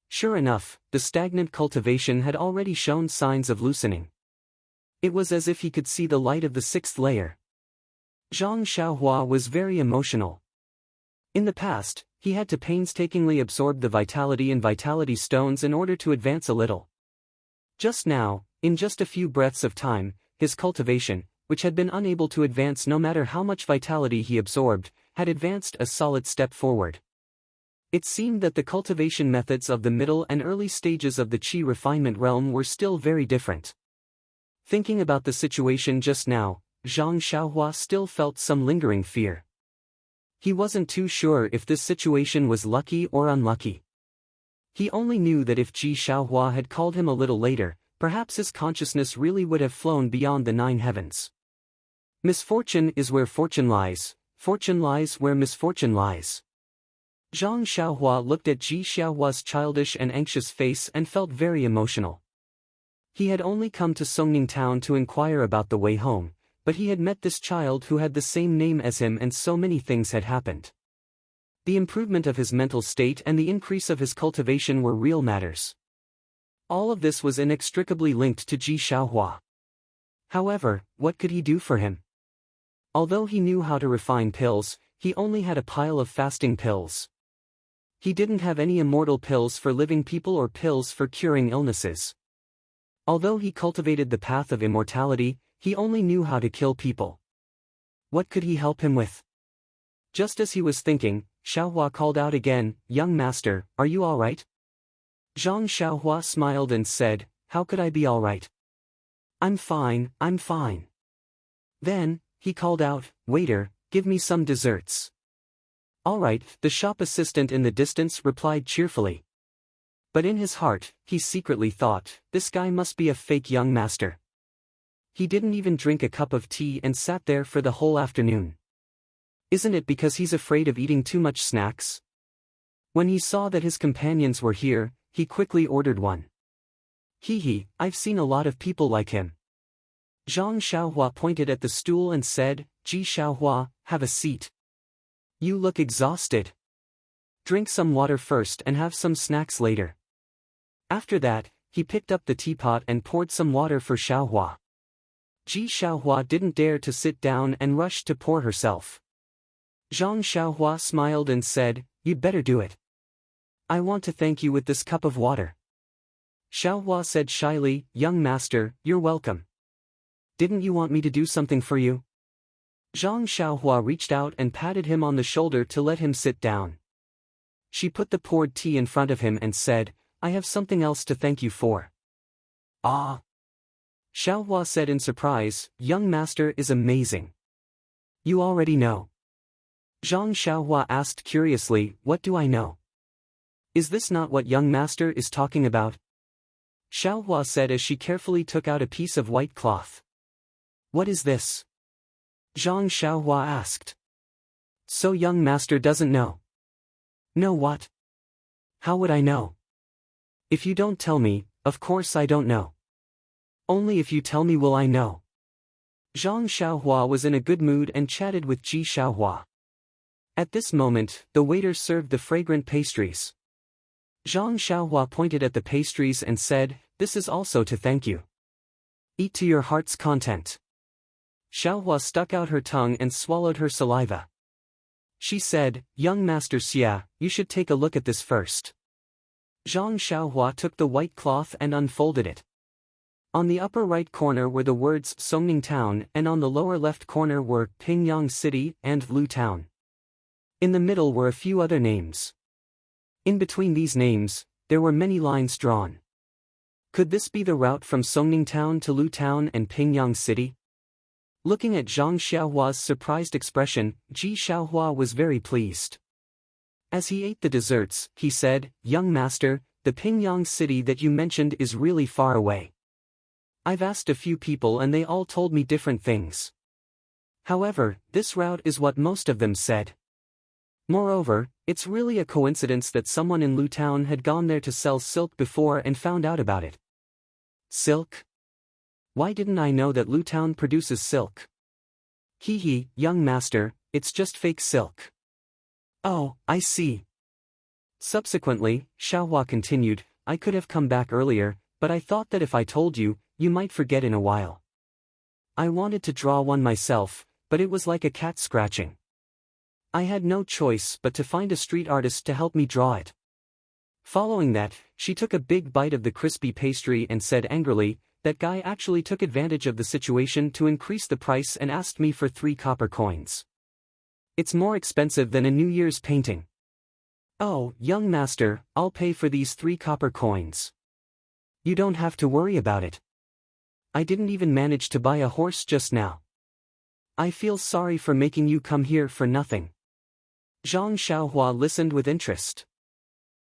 Sure enough, the stagnant cultivation had already shown signs of loosening. It was as if he could see the light of the sixth layer. Zhang Xiaohua was very emotional. In the past, he had to painstakingly absorb the vitality in vitality stones in order to advance a little. Just now, in just a few breaths of time, his cultivation, which had been unable to advance no matter how much vitality he absorbed, had advanced a solid step forward. It seemed that the cultivation methods of the middle and early stages of the qi refinement realm were still very different. Thinking about the situation just now, Zhang Xiaohua still felt some lingering fear. He wasn't too sure if this situation was lucky or unlucky. He only knew that if Ji Xiaohua had called him a little later, perhaps his consciousness really would have flown beyond the 9 heavens. Misfortune is where fortune lies where misfortune lies. Zhang Xiaohua looked at Ji Xiaohua's childish and anxious face and felt very emotional. He had only come to Songning town to inquire about the way home, but he had met this child who had the same name as him and so many things had happened. The improvement of his mental state and the increase of his cultivation were real matters. All of this was inextricably linked to Ji Xiaohua. However, what could he do for him? Although he knew how to refine pills, he only had a pile of fasting pills. He didn't have any immortal pills for living people or pills for curing illnesses. Although he cultivated the path of immortality, he only knew how to kill people. What could he help him with? Just as he was thinking, Xiaohua called out again, "Young master, are you all right?" Zhang Xiaohua smiled and said, "How could I be all right? I'm fine, I'm fine." Then, he called out, "Waiter, give me some desserts." "All right," the shop assistant in the distance replied cheerfully. But in his heart, he secretly thought, this guy must be a fake young master. He didn't even drink a cup of tea and sat there for the whole afternoon. Isn't it because he's afraid of eating too much snacks? When he saw that his companions were here, he quickly ordered one. Hee, I've seen a lot of people like him. Zhang Xiaohua pointed at the stool and said, "Ji Xiaohua, have a seat. You look exhausted. Drink some water first and have some snacks later." After that, he picked up the teapot and poured some water for Xiaohua. Ji Xiaohua didn't dare to sit down and rushed to pour herself. Zhang Xiaohua smiled and said, "You'd better do it. I want to thank you with this cup of water." Xiaohua said shyly, "Young master, you're welcome. Didn't you want me to do something for you?" Zhang Xiaohua reached out and patted him on the shoulder to let him sit down. She put the poured tea in front of him and said, "I have something else to thank you for." "Ah!" Xiaohua said in surprise, "Young master is amazing. You already know." Zhang Xiaohua asked curiously, "What do I know? Is this not what young master is talking about?" Xiaohua said as she carefully took out a piece of white cloth. "What is this?" Zhang Xiaohua asked. "So young master doesn't know." "Know what? How would I know? If you don't tell me, of course I don't know. Only if you tell me will I know." Zhang Xiaohua was in a good mood and chatted with Ji Xiaohua. At this moment, the waiter served the fragrant pastries. Zhang Xiaohua pointed at the pastries and said, "This is also to thank you. Eat to your heart's content." Xiaohua stuck out her tongue and swallowed her saliva. She said, "Young master Xia, you should take a look at this first." Zhang Xiaohua took the white cloth and unfolded it. On the upper right corner were the words Songning Town and on the lower left corner were Pingyang City and Lu Town. In the middle were a few other names. In between these names, there were many lines drawn. Could this be the route from Songning Town to Lu Town and Pingyang City? Looking at Zhang Xiaohua's surprised expression, Ji Xiaohua was very pleased. As he ate the desserts, he said, "Young master, the Pingyang City that you mentioned is really far away. I've asked a few people and they all told me different things. However, this route is what most of them said. Moreover, it's really a coincidence that someone in Lu Town had gone there to sell silk before and found out about it." "Silk? Why didn't I know that Lu Town produces silk?" "Hee, young master, it's just fake silk." "Oh, I see." Subsequently, Xiaohua continued, "I could have come back earlier, but I thought that if I told you, you might forget in a while. I wanted to draw one myself, but it was like a cat scratching. I had no choice but to find a street artist to help me draw it." Following that, she took a big bite of the crispy pastry and said angrily, "That guy actually took advantage of the situation to increase the price and asked me for 3 copper coins. It's more expensive than a New Year's painting." "Oh, young master, I'll pay for these 3 copper coins. You don't have to worry about it. I didn't even manage to buy a horse just now. I feel sorry for making you come here for nothing." Zhang Xiaohua listened with interest.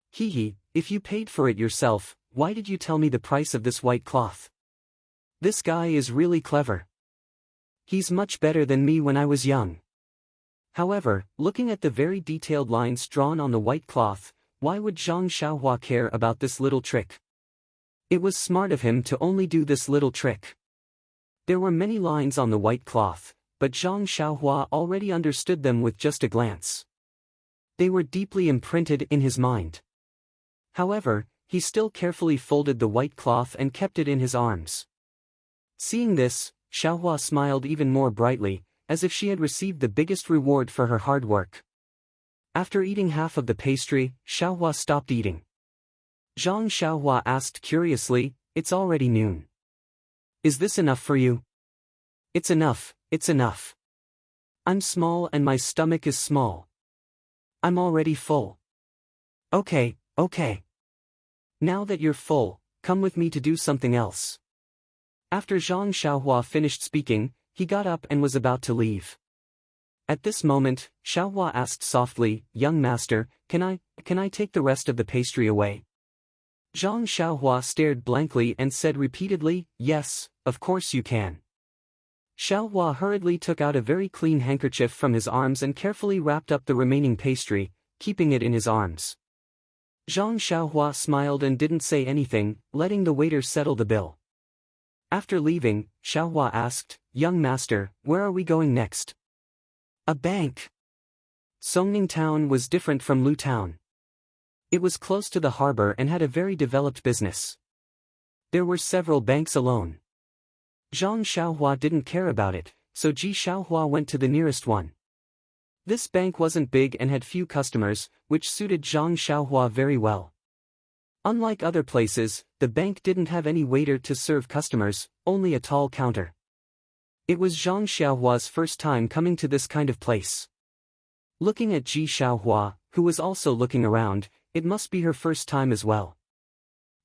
"Hee, if you paid for it yourself, why did you tell me the price of this white cloth? This guy is really clever. He's much better than me when I was young." However, looking at the very detailed lines drawn on the white cloth, why would Zhang Xiaohua care about this little trick? It was smart of him to only do this little trick. There were many lines on the white cloth, but Zhang Xiaohua already understood them with just a glance. They were deeply imprinted in his mind. However, he still carefully folded the white cloth and kept it in his arms. Seeing this, Xiaohua smiled even more brightly, as if she had received the biggest reward for her hard work. After eating half of the pastry, Xiaohua stopped eating. Zhang Xiaohua asked curiously, "It's already noon. Is this enough for you?" "It's enough, it's enough. I'm small and my stomach is small. I'm already full." "Okay, okay. Now that you're full, come with me to do something else." After Zhang Xiaohua finished speaking, he got up and was about to leave. At this moment, Xiaohua asked softly, "Young master, can I take the rest of the pastry away?" Zhang Xiaohua stared blankly and said repeatedly, "Yes, of course you can." Xiaohua hurriedly took out a very clean handkerchief from his arms and carefully wrapped up the remaining pastry, keeping it in his arms. Zhang Xiaohua smiled and didn't say anything, letting the waiter settle the bill. After leaving, Xiaohua asked, "Young master, where are we going next?" "A bank." Songning Town was different from Lu Town. It was close to the harbor and had a very developed business. There were several banks alone. Zhang Xiaohua didn't care about it, so Ji Xiaohua went to the nearest one. This bank wasn't big and had few customers, which suited Zhang Xiaohua very well. Unlike other places, the bank didn't have any waiter to serve customers, only a tall counter. It was Zhang Xiaohua's first time coming to this kind of place. Looking at Ji Xiaohua, who was also looking around, it must be her first time as well.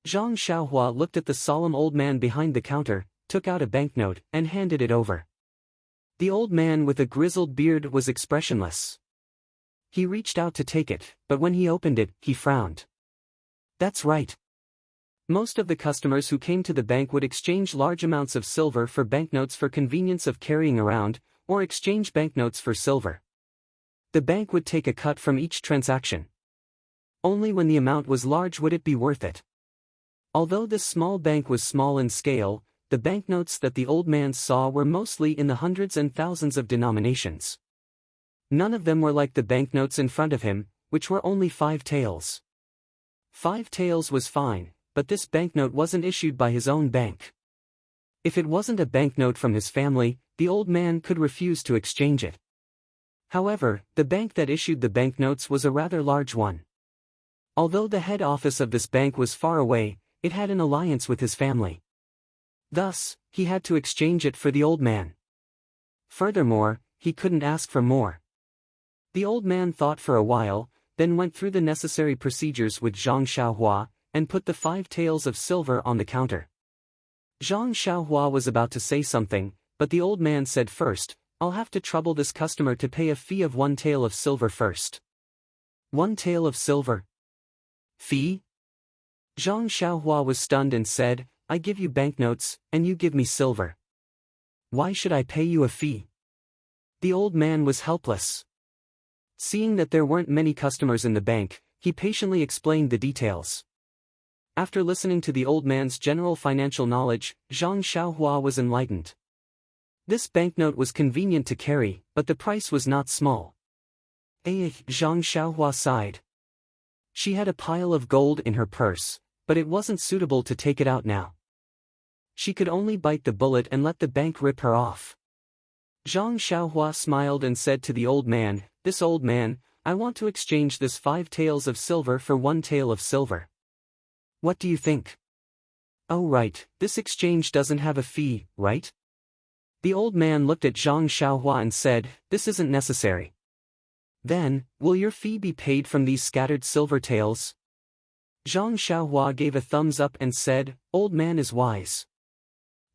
Zhang Xiaohua looked at the solemn old man behind the counter, took out a banknote, and handed it over. The old man with a grizzled beard was expressionless. He reached out to take it, but when he opened it, he frowned. That's right. Most of the customers who came to the bank would exchange large amounts of silver for banknotes for convenience of carrying around, or exchange banknotes for silver. The bank would take a cut from each transaction. Only when the amount was large would it be worth it. Although this small bank was small in scale, the banknotes that the old man saw were mostly in the hundreds and thousands of denominations. None of them were like the banknotes in front of him, which were only 5 taels. 5 taels was fine, but this banknote wasn't issued by his own bank. If it wasn't a banknote from his family, the old man could refuse to exchange it. However, the bank that issued the banknotes was a rather large one. Although the head office of this bank was far away, it had an alliance with his family. Thus, he had to exchange it for the old man. Furthermore, he couldn't ask for more. The old man thought for a while, then went through the necessary procedures with Zhang Xiaohua, and put the 5 taels of silver on the counter. Zhang Xiaohua was about to say something, but the old man said first, "I'll have to trouble this customer to pay a fee of 1 tael of silver first." 1 tael of silver? Fee? Zhang Xiaohua was stunned and said, "I give you banknotes, and you give me silver. Why should I pay you a fee?" The old man was helpless. Seeing that there weren't many customers in the bank, he patiently explained the details. After listening to the old man's general financial knowledge, Zhang Xiaohua was enlightened. This banknote was convenient to carry, but the price was not small. Zhang Xiaohua sighed. She had a pile of gold in her purse, but it wasn't suitable to take it out now. She could only bite the bullet and let the bank rip her off. Zhang Xiaohua smiled and said to the old man, "This old man, I want to exchange this 5 taels of silver for 1 tael of silver. What do you think?" "Oh right, this exchange doesn't have a fee, right?" The old man looked at Zhang Xiaohua and said, "This isn't necessary." "Then, will your fee be paid from these scattered silver taels?" Zhang Xiaohua gave a thumbs up and said, "Old man is wise.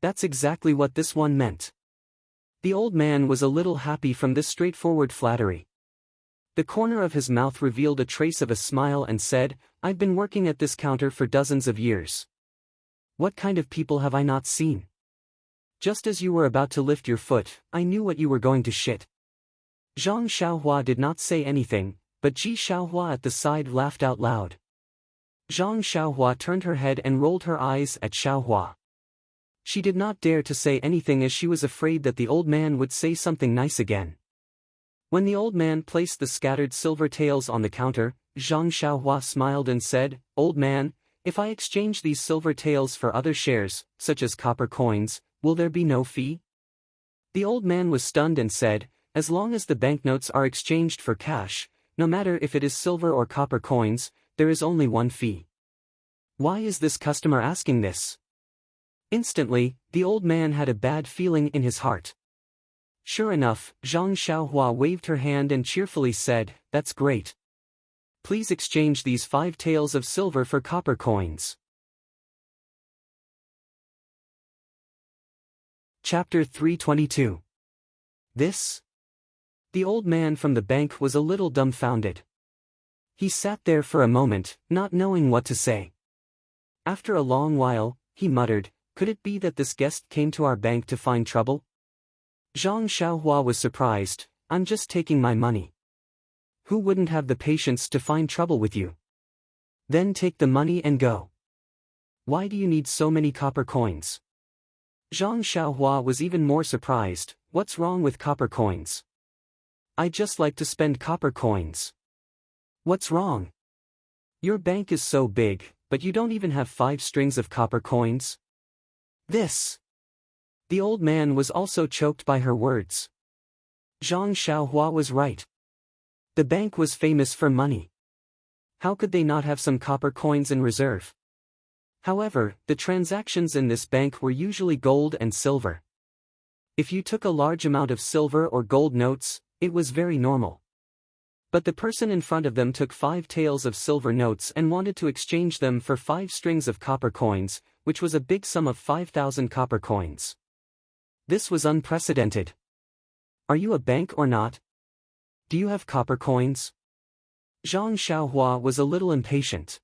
That's exactly what this one meant." The old man was a little happy from this straightforward flattery. The corner of his mouth revealed a trace of a smile and said, "I've been working at this counter for dozens of years. What kind of people have I not seen? Just as you were about to lift your foot, I knew what you were going to shit." Zhang Xiaohua did not say anything, but Ji Xiaohua at the side laughed out loud. Zhang Xiaohua turned her head and rolled her eyes at Xiaohua. She did not dare to say anything as she was afraid that the old man would say something nice again. When the old man placed the scattered silver taels on the counter, Zhang Xiaohua smiled and said, "Old man, if I exchange these silver taels for other shares, such as copper coins, will there be no fee?" The old man was stunned and said, "As long as the banknotes are exchanged for cash, no matter if it is silver or copper coins, there is only one fee." Why is this customer asking this? Instantly, the old man had a bad feeling in his heart. Sure enough, Zhang Xiaohua waved her hand and cheerfully said, "That's great. Please exchange these 5 taels of silver for copper coins." Chapter 322. This? The old man from the bank was a little dumbfounded. He sat there for a moment, not knowing what to say. After a long while, he muttered, "Could it be that this guest came to our bank to find trouble?" Zhang Xiaohua was surprised. "I'm just taking my money. Who wouldn't have the patience to find trouble with you? Then take the money and go. Why do you need so many copper coins?" Zhang Xiaohua was even more surprised. "What's wrong with copper coins? I just like to spend copper coins." "What's wrong? Your bank is so big, but you don't even have 5 strings of copper coins?" This. The old man was also choked by her words. Zhang Xiaohua was right. The bank was famous for money. How could they not have some copper coins in reserve? However, the transactions in this bank were usually gold and silver. If you took a large amount of silver or gold notes, it was very normal. But the person in front of them took 5 taels of silver notes and wanted to exchange them for 5 strings of copper coins, which was a big sum of 5,000 copper coins. This was unprecedented. Are you a bank or not? Do you have copper coins? Zhang Xiaohua was a little impatient.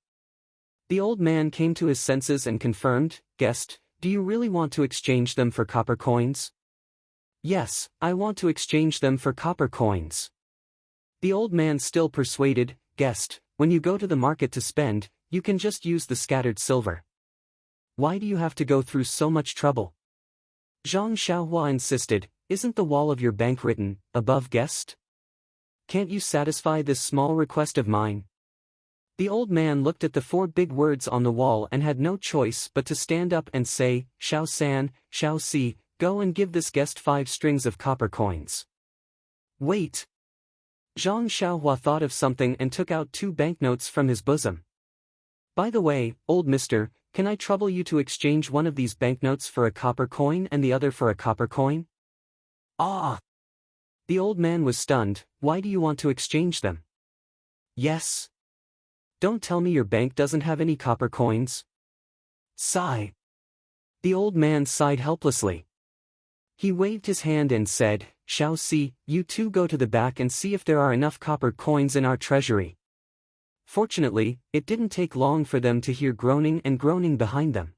The old man came to his senses and confirmed, "Guest, do you really want to exchange them for copper coins?" "Yes, I want to exchange them for copper coins." The old man still persuaded, "Guest, when you go to the market to spend, you can just use the scattered silver. Why do you have to go through so much trouble?" Zhang Xiaohua insisted, "Isn't the wall of your bank written, 'Above Guest'? Can't you satisfy this small request of mine?" The old man looked at the 4 big words on the wall and had no choice but to stand up and say, "Xiao San, Xiao Si, go and give this guest 5 strings of copper coins." "Wait." Zhang Xiaohua thought of something and took out 2 banknotes from his bosom. "By the way, old mister, can I trouble you to exchange one of these banknotes for a copper coin and the other for a copper coin?" "Ah!" The old man was stunned. "Why do you want to exchange them?" "Yes." "Don't tell me your bank doesn't have any copper coins." Sigh. The old man sighed helplessly. He waved his hand and said, "Xiao Si, you 2 go to the back and see if there are enough copper coins in our treasury." Fortunately, it didn't take long for them to hear groaning and groaning behind them.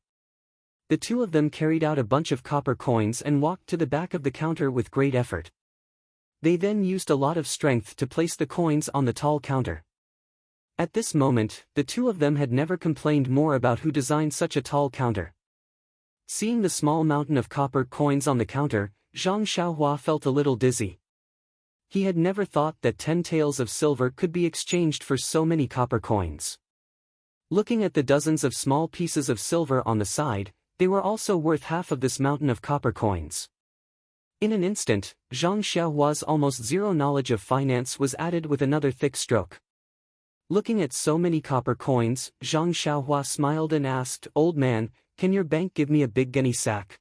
The 2 of them carried out a bunch of copper coins and walked to the back of the counter with great effort. They then used a lot of strength to place the coins on the tall counter. At this moment, the 2 of them had never complained more about who designed such a tall counter. Seeing the small mountain of copper coins on the counter, Zhang Xiaohua felt a little dizzy. He had never thought that 10 taels of silver could be exchanged for so many copper coins. Looking at the dozens of small pieces of silver on the side, they were also worth half of this mountain of copper coins. In an instant, Zhang Xiaohua's almost zero knowledge of finance was added with another thick stroke. Looking at so many copper coins, Zhang Xiaohua smiled and asked, "Old man, can your bank give me a big gunny sack?"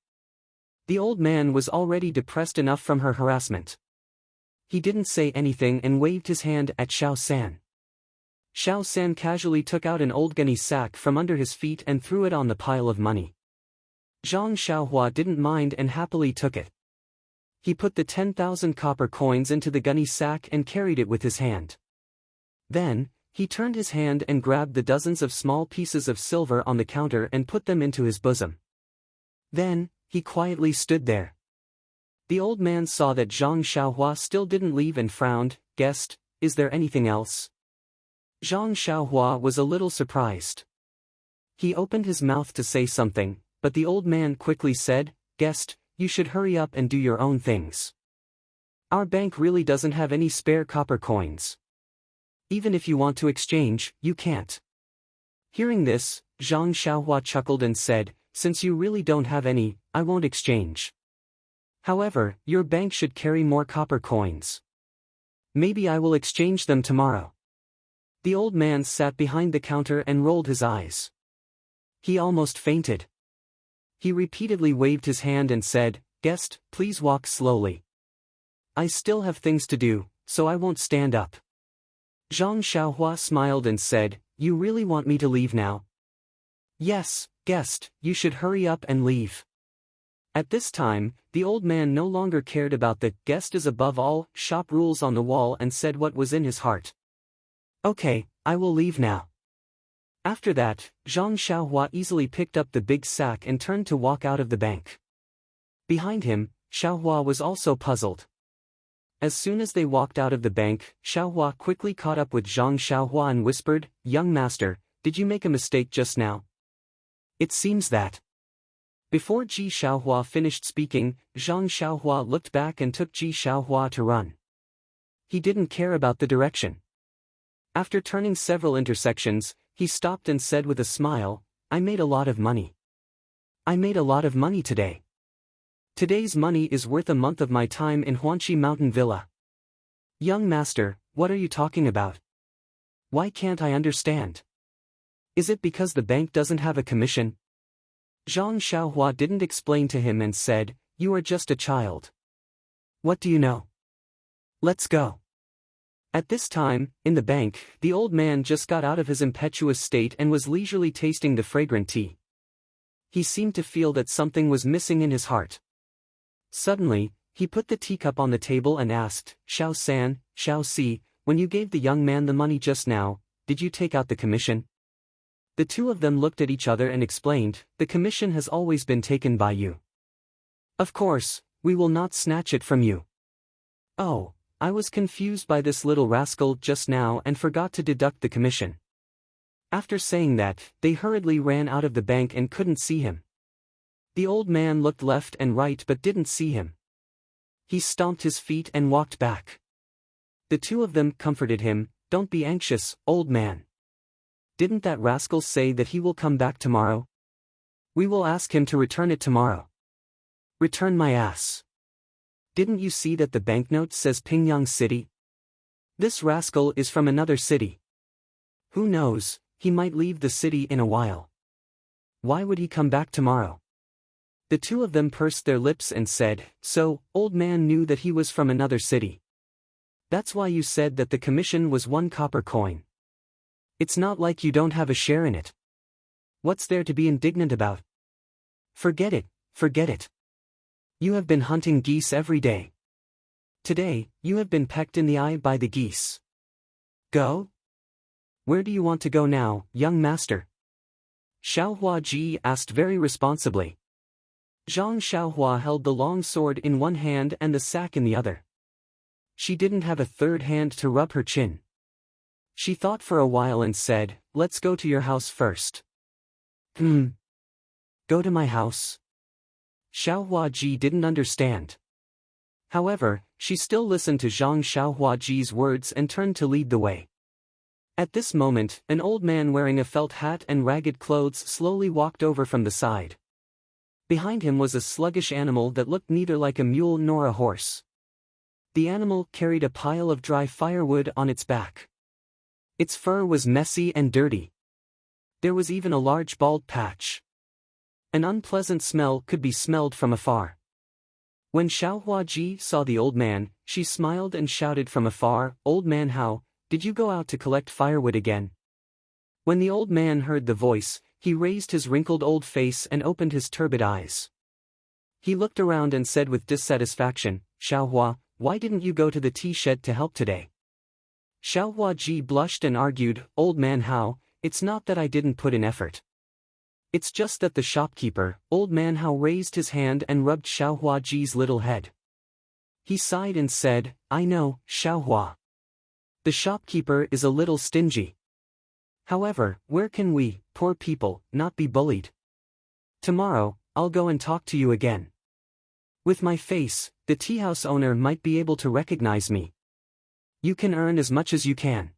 The old man was already depressed enough from her harassment. He didn't say anything and waved his hand at Xiao San. Xiao San casually took out an old gunny sack from under his feet and threw it on the pile of money. Zhang Xiaohua didn't mind and happily took it. He put the 10,000 copper coins into the gunny sack and carried it with his hand. Then, he turned his hand and grabbed the dozens of small pieces of silver on the counter and put them into his bosom. Then, he quietly stood there. The old man saw that Zhang Xiaohua still didn't leave and frowned. Guest, is there anything else? Zhang Xiaohua was a little surprised. He opened his mouth to say something, but the old man quickly said, Guest, you should hurry up and do your own things. Our bank really doesn't have any spare copper coins. Even if you want to exchange, you can't. Hearing this, Zhang Xiaohua chuckled and said, Since you really don't have any, I won't exchange. However, your bank should carry more copper coins. Maybe I will exchange them tomorrow. The old man sat behind the counter and rolled his eyes. He almost fainted. He repeatedly waved his hand and said, Guest, please walk slowly. I still have things to do, so I won't stand up. Zhang Xiaohua smiled and said, You really want me to leave now? Yes, guest, you should hurry up and leave. At this time, the old man no longer cared about the guest is above all shop rules on the wall and said what was in his heart. Okay, I will leave now. After that, Zhang Xiaohua easily picked up the big sack and turned to walk out of the bank. Behind him, Xiaohua was also puzzled. As soon as they walked out of the bank, Xiaohua quickly caught up with Zhang Xiaohua and whispered, Young master, did you make a mistake just now? It seems that. Before Ji Xiaohua finished speaking, Zhang Xiaohua looked back and took Ji Xiaohua to run. He didn't care about the direction. After turning several intersections, he stopped and said with a smile, I made a lot of money. I made a lot of money today. Today's money is worth a month of my time in Huanqi Mountain Villa. Young master, what are you talking about? Why can't I understand? Is it because the bank doesn't have a commission? Zhang Xiaohua didn't explain to him and said, You are just a child. What do you know? Let's go. At this time, in the bank, the old man just got out of his impetuous state and was leisurely tasting the fragrant tea. He seemed to feel that something was missing in his heart. Suddenly, he put the teacup on the table and asked, Xiao San, Xiao Si, when you gave the young man the money just now, did you take out the commission? The two of them looked at each other and explained, The commission has always been taken by you. Of course, we will not snatch it from you. Oh, I was confused by this little rascal just now and forgot to deduct the commission. After saying that, they hurriedly ran out of the bank and couldn't see him. The old man looked left and right but didn't see him. He stomped his feet and walked back. The two of them comforted him, Don't be anxious, old man. Didn't that rascal say that he will come back tomorrow? We will ask him to return it tomorrow. Return my ass. Didn't you see that the banknote says Pingyang City? This rascal is from another city. Who knows, he might leave the city in a while. Why would he come back tomorrow? The two of them pursed their lips and said, So, old man knew that he was from another city. That's why you said that the commission was 1 copper coin. It's not like you don't have a share in it. What's there to be indignant about? Forget it, forget it. You have been hunting geese every day. Today, you have been pecked in the eye by the geese. Go? Where do you want to go now, young master? Xiaohua Ji asked very responsibly. Zhang Xiaohua held the long sword in one hand and the sack in the other. She didn't have a third hand to rub her chin. She thought for a while and said, Let's go to your house first. Go to my house? Xiaohua Ji didn't understand. However, she still listened to Zhang Xiaohua Ji's words and turned to lead the way. At this moment, an old man wearing a felt hat and ragged clothes slowly walked over from the side. Behind him was a sluggish animal that looked neither like a mule nor a horse. The animal carried a pile of dry firewood on its back. Its fur was messy and dirty. There was even a large bald patch. An unpleasant smell could be smelled from afar. When Xiaohua Ji saw the old man, she smiled and shouted from afar, Old man, how, did you go out to collect firewood again? When the old man heard the voice, he raised his wrinkled old face and opened his turbid eyes. He looked around and said with dissatisfaction, Xiaohua, why didn't you go to the tea shed to help today? Xiaohua Ji blushed and argued, Old man, how, it's not that I didn't put in effort. It's just that the shopkeeper, Old man Hao, raised his hand and rubbed Xiaohua Ji's little head. He sighed and said, I know, Xiaohua. The shopkeeper is a little stingy. However, where can we, poor people, not be bullied? Tomorrow, I'll go and talk to you again. With my face, the teahouse owner might be able to recognize me. You can earn as much as you can.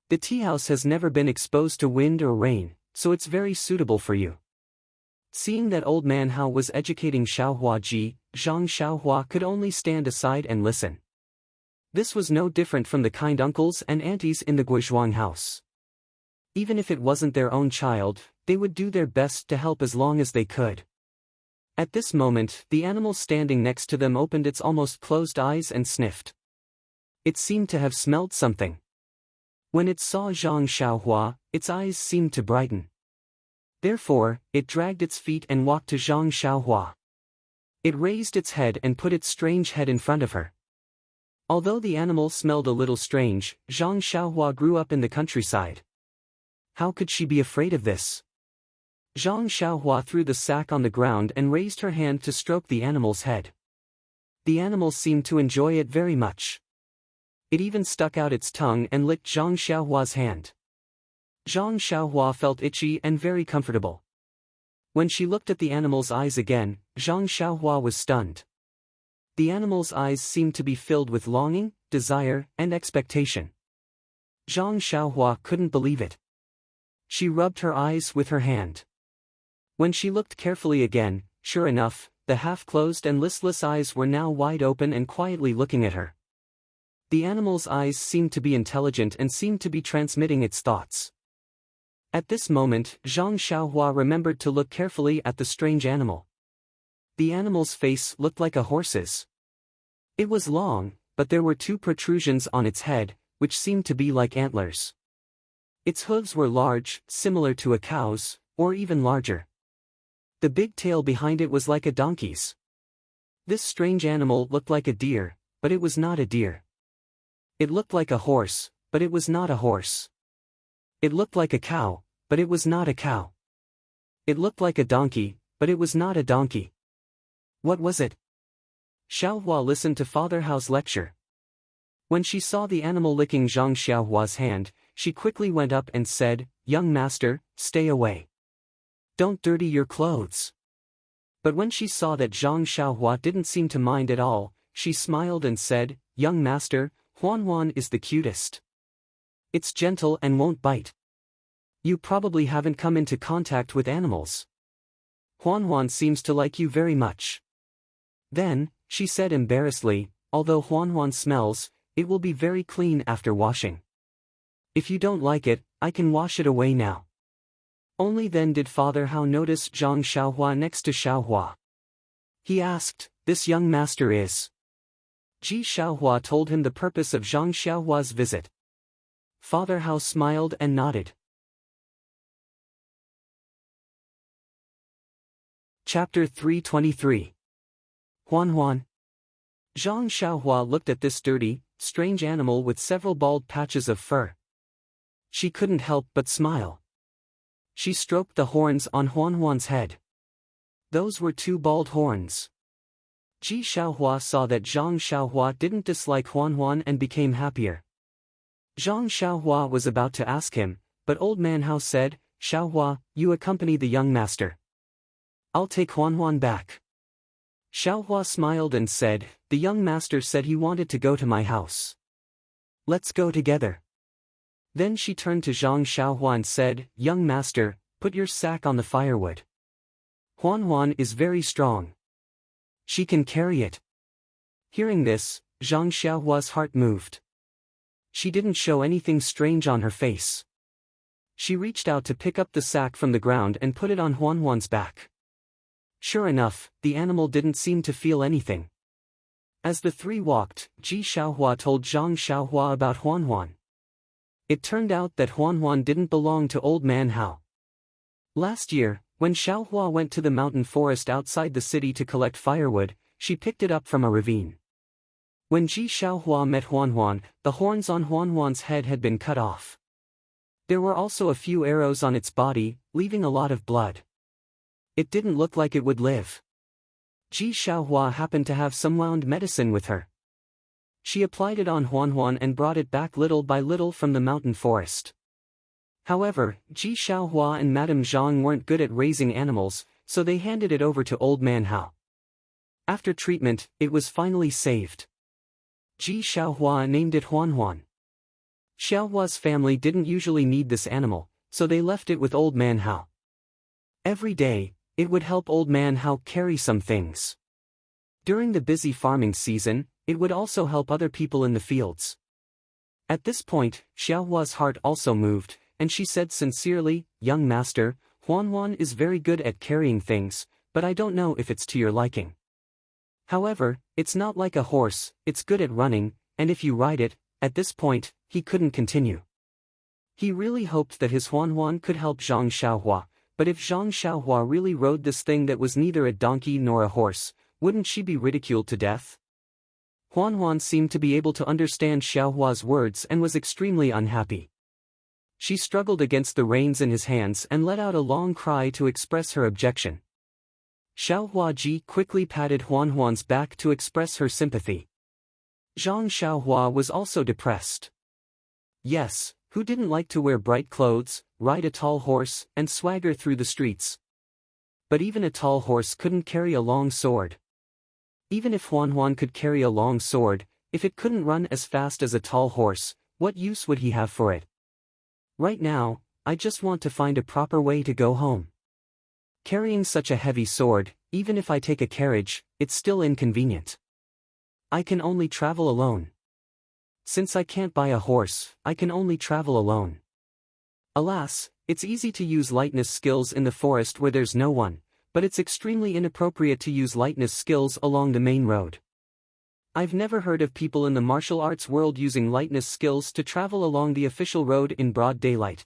The teahouse has never been exposed to wind or rain, so it's very suitable for you. Seeing that old man Hao was educating Xiaohua Ji, Zhang Xiaohua could only stand aside and listen. This was no different from the kind uncles and aunties in the Guizhuang house. Even if it wasn't their own child, they would do their best to help as long as they could. At this moment, the animal standing next to them opened its almost closed eyes and sniffed. It seemed to have smelled something. When it saw Zhang Xiaohua, its eyes seemed to brighten. Therefore, it dragged its feet and walked to Zhang Xiaohua. It raised its head and put its strange head in front of her. Although the animal smelled a little strange, Zhang Xiaohua grew up in the countryside. How could she be afraid of this? Zhang Xiaohua threw the sack on the ground and raised her hand to stroke the animal's head. The animal seemed to enjoy it very much. It even stuck out its tongue and licked Zhang Xiaohua's hand. Zhang Xiaohua felt itchy and very comfortable. When she looked at the animal's eyes again, Zhang Xiaohua was stunned. The animal's eyes seemed to be filled with longing, desire, and expectation. Zhang Xiaohua couldn't believe it. She rubbed her eyes with her hand. When she looked carefully again, sure enough, the half-closed and listless eyes were now wide open and quietly looking at her. The animal's eyes seemed to be intelligent and seemed to be transmitting its thoughts. At this moment, Zhang Xiaohua remembered to look carefully at the strange animal. The animal's face looked like a horse's. It was long, but there were two protrusions on its head, which seemed to be like antlers. Its hooves were large, similar to a cow's, or even larger. The big tail behind it was like a donkey's. This strange animal looked like a deer, but it was not a deer. It looked like a horse, but it was not a horse. It looked like a cow, but it was not a cow. It looked like a donkey, but it was not a donkey. What was it? Xiaohua listened to Father Hao's lecture. When she saw the animal licking Zhang Xiaohua's hand, she quickly went up and said, "Young master, stay away. Don't dirty your clothes." But when she saw that Zhang Xiaohua didn't seem to mind at all, she smiled and said, "Young master, Huan is the cutest. It's gentle and won't bite. You probably haven't come into contact with animals. Huan seems to like you very much." Then, she said embarrassedly, "Although Huan smells, it will be very clean after washing. If you don't like it, I can wash it away now." Only then did Father Hao notice Zhang Xiaohua next to Xiaohua. He asked, "This young master is?" Ji Xiaohua told him the purpose of Zhang Xiaohua's visit. Father Hao smiled and nodded. Chapter 323. Huan. Zhang Xiaohua looked at this dirty, strange animal with several bald patches of fur. She couldn't help but smile. She stroked the horns on Huan's head. Those were two bald horns. Ji Xiaohua saw that Zhang Xiaohua didn't dislike Huan and became happier. Zhang Xiaohua was about to ask him, but old man Hao said, "Xiaohua, you accompany the young master. I'll take Huan back." Xiaohua smiled and said, "The young master said he wanted to go to my house. Let's go together." Then she turned to Zhang Xiaohua and said, "Young master, put your sack on the firewood. Huan is very strong. She can carry it." Hearing this, Zhang Xiaohua's heart moved. She didn't show anything strange on her face. She reached out to pick up the sack from the ground and put it on Huan's back. Sure enough, the animal didn't seem to feel anything. As the three walked, Ji Xiaohua told Zhang Xiaohua about Huan. It turned out that Huan didn't belong to old man Hao. Last year, when Xiaohua went to the mountain forest outside the city to collect firewood, she picked it up from a ravine. When Ji Xiaohua met Huan, the horns on Huan's head had been cut off. There were also a few arrows on its body, leaving a lot of blood. It didn't look like it would live. Ji Xiaohua happened to have some wound medicine with her. She applied it on Huan and brought it back little by little from the mountain forest. However, Ji Xiaohua and Madame Zhang weren't good at raising animals, so they handed it over to Old Man Hao. After treatment, it was finally saved. Ji Xiaohua named it Huan. Xiaohua's family didn't usually need this animal, so they left it with Old Man Hao. Every day, it would help Old Man Hao carry some things. During the busy farming season, it would also help other people in the fields. At this point, Xiaohua's heart also moved, and she said sincerely, "Young master, Huan is very good at carrying things, but I don't know if it's to your liking. However, it's not like a horse, it's good at running, and if you ride it." At this point, he couldn't continue. He really hoped that his Huan could help Zhang Xiaohua, but if Zhang Xiaohua really rode this thing that was neither a donkey nor a horse, wouldn't she be ridiculed to death? Huan seemed to be able to understand Xiaohua's words and was extremely unhappy. She struggled against the reins in his hands and let out a long cry to express her objection. Xiaohua Ji quickly patted Huan's back to express her sympathy. Zhang Xiaohua was also depressed. Yes, who didn't like to wear bright clothes, ride a tall horse, and swagger through the streets? But even a tall horse couldn't carry a long sword. Even if Huan could carry a long sword, if it couldn't run as fast as a tall horse, what use would he have for it? Right now, I just want to find a proper way to go home. Carrying such a heavy sword, even if I take a carriage, it's still inconvenient. I can only travel alone. Since I can't buy a horse, I can only travel alone. Alas, it's easy to use lightness skills in the forest where there's no one, but it's extremely inappropriate to use lightness skills along the main road. I've never heard of people in the martial arts world using lightness skills to travel along the official road in broad daylight.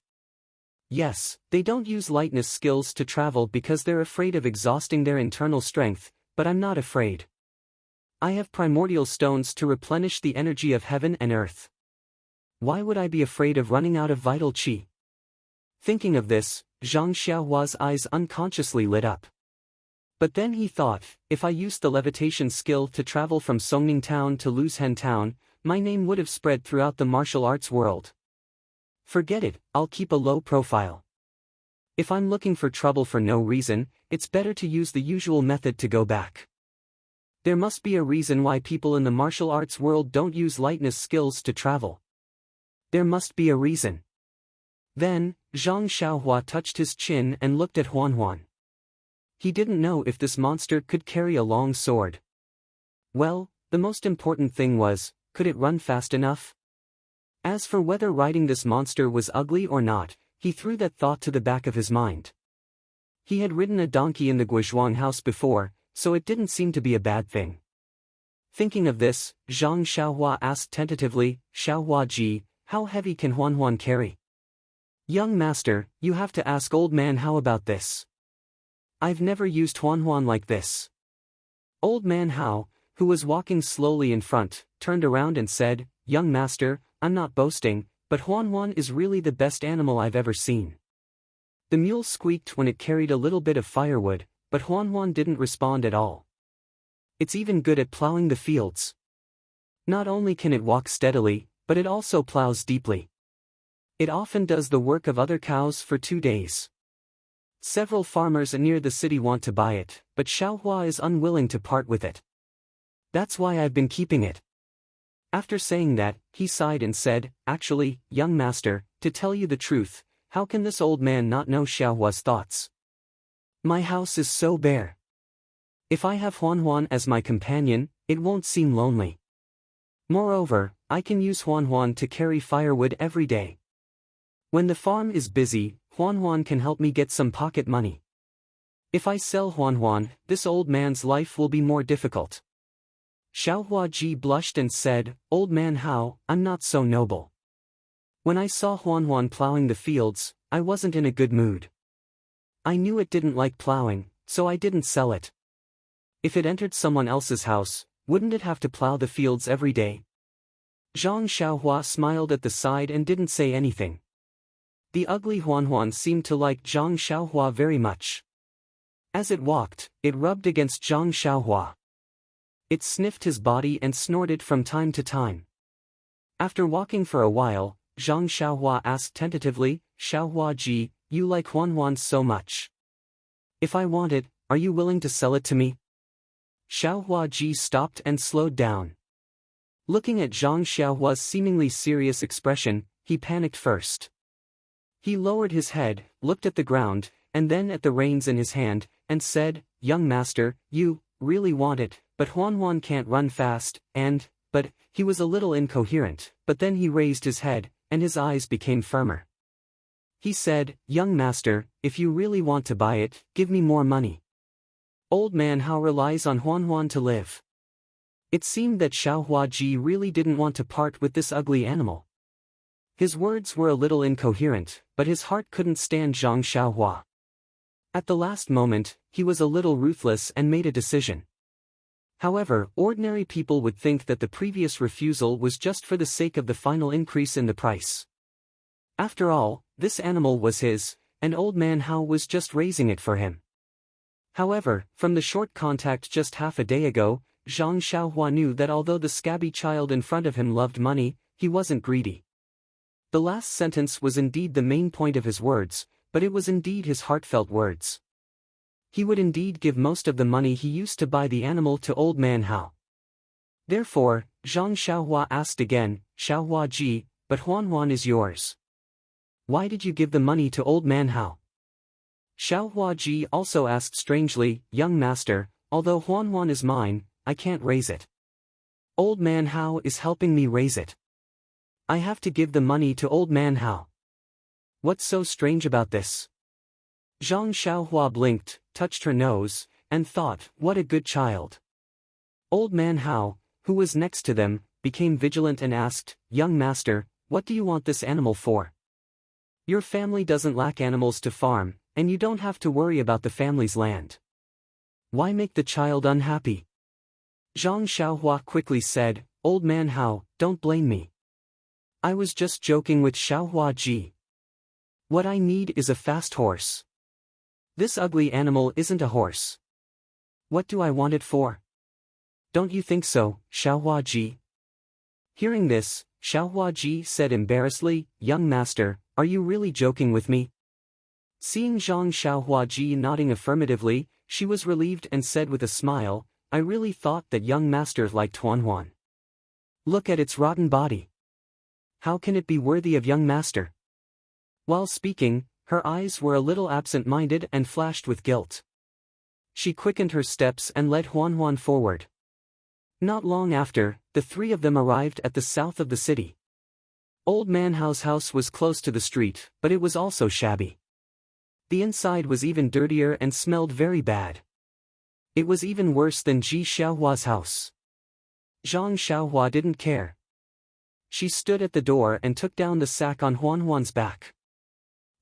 Yes, they don't use lightness skills to travel because they're afraid of exhausting their internal strength, but I'm not afraid. I have primordial stones to replenish the energy of heaven and earth. Why would I be afraid of running out of vital qi? Thinking of this, Zhang Xiaohua's eyes unconsciously lit up. But then he thought, if I used the levitation skill to travel from Songning Town to Luzhen Town, my name would have spread throughout the martial arts world. Forget it, I'll keep a low profile. If I'm looking for trouble for no reason, it's better to use the usual method to go back. There must be a reason why people in the martial arts world don't use lightness skills to travel. There must be a reason. Then, Zhang Xiaohua touched his chin and looked at Huan. He didn't know if this monster could carry a long sword. Well, the most important thing was, could it run fast enough? As for whether riding this monster was ugly or not, he threw that thought to the back of his mind. He had ridden a donkey in the Guizhuang house before, so it didn't seem to be a bad thing. Thinking of this, Zhang Xiaohua asked tentatively, "Xiaohua Ji, how heavy can Huan carry?" "Young master, you have to ask Old Man Hao about this. I've never used Huan like this." Old Man Hao, who was walking slowly in front, turned around and said, "Young master, I'm not boasting, but Huan is really the best animal I've ever seen." The mule squeaked when it carried a little bit of firewood, but Huan didn't respond at all. It's even good at plowing the fields. Not only can it walk steadily, but it also plows deeply. It often does the work of other cows for 2 days. Several farmers near the city want to buy it, but Xiaohua is unwilling to part with it. That's why I've been keeping it. After saying that, he sighed and said, "Actually, young master, to tell you the truth, how can this old man not know Xiaohua's thoughts? My house is so bare. If I have Huan as my companion, it won't seem lonely. Moreover, I can use Huan to carry firewood every day. When the farm is busy, Huan can help me get some pocket money. If I sell Huan, this old man's life will be more difficult." Xiaohua Ji blushed and said, "Old Man Hao, I'm not so noble. When I saw Huan plowing the fields, I wasn't in a good mood. I knew it didn't like plowing, so I didn't sell it. If it entered someone else's house, wouldn't it have to plow the fields every day?" Zhang Xiaohua smiled at the side and didn't say anything. The ugly Huan seemed to like Zhang Xiaohua very much. As it walked, it rubbed against Zhang Xiaohua. It sniffed his body and snorted from time to time. After walking for a while, Zhang Xiaohua asked tentatively, "Xiaohua ji, you like Huan so much. If I want it, are you willing to sell it to me?" Xiaohua ji stopped and slowed down. Looking at Zhang Xiaohua's seemingly serious expression, he panicked first. He lowered his head, looked at the ground, and then at the reins in his hand, and said, "Young master, you really want it, but Huan can't run fast, but he was a little incoherent, but then he raised his head, and his eyes became firmer. He said, "Young master, if you really want to buy it, give me more money. Old man Hao relies on Huan to live." It seemed that Xiaohua ji really didn't want to part with this ugly animal. His words were a little incoherent, but his heart couldn't stand Zhang Xiaohua. At the last moment, he was a little ruthless and made a decision. However, ordinary people would think that the previous refusal was just for the sake of the final increase in the price. After all, this animal was his, and old man Hao was just raising it for him. However, from the short contact just half a day ago, Zhang Xiaohua knew that although the scabby child in front of him loved money, he wasn't greedy. The last sentence was indeed the main point of his words, but it was indeed his heartfelt words. He would indeed give most of the money he used to buy the animal to old man Hao. Therefore, Zhang Xiaohua asked again, "Xiaohua ji, but Huan is yours. Why did you give the money to old man Hao?" Xiaohua ji also asked strangely, "Young master, although Huan is mine, I can't raise it. Old man Hao is helping me raise it. I have to give the money to old man Hao. What's so strange about this?" Zhang Xiaohua blinked, touched her nose, and thought, what a good child. Old man Hao, who was next to them, became vigilant and asked, "Young master, what do you want this animal for? Your family doesn't lack animals to farm, and you don't have to worry about the family's land. Why make the child unhappy?" Zhang Xiaohua quickly said, "Old man Hao, don't blame me. I was just joking with Xiaohua ji. What I need is a fast horse. This ugly animal isn't a horse. What do I want it for? Don't you think so, Xiaohua ji?" Hearing this, Xiaohua ji said embarrassedly, "Young master, are you really joking with me?" Seeing Zhang Xiaohua ji nodding affirmatively, she was relieved and said with a smile, "I really thought that young master liked Huan. Look at its rotten body. How can it be worthy of young master?" While speaking, her eyes were a little absent-minded and flashed with guilt. She quickened her steps and led Huan forward. Not long after, the three of them arrived at the south of the city. Old man Hao's house was close to the street, but it was also shabby. The inside was even dirtier and smelled very bad. It was even worse than Ji Xiaohua's house. Zhang Xiaohua didn't care. She stood at the door and took down the sack on Huan's back.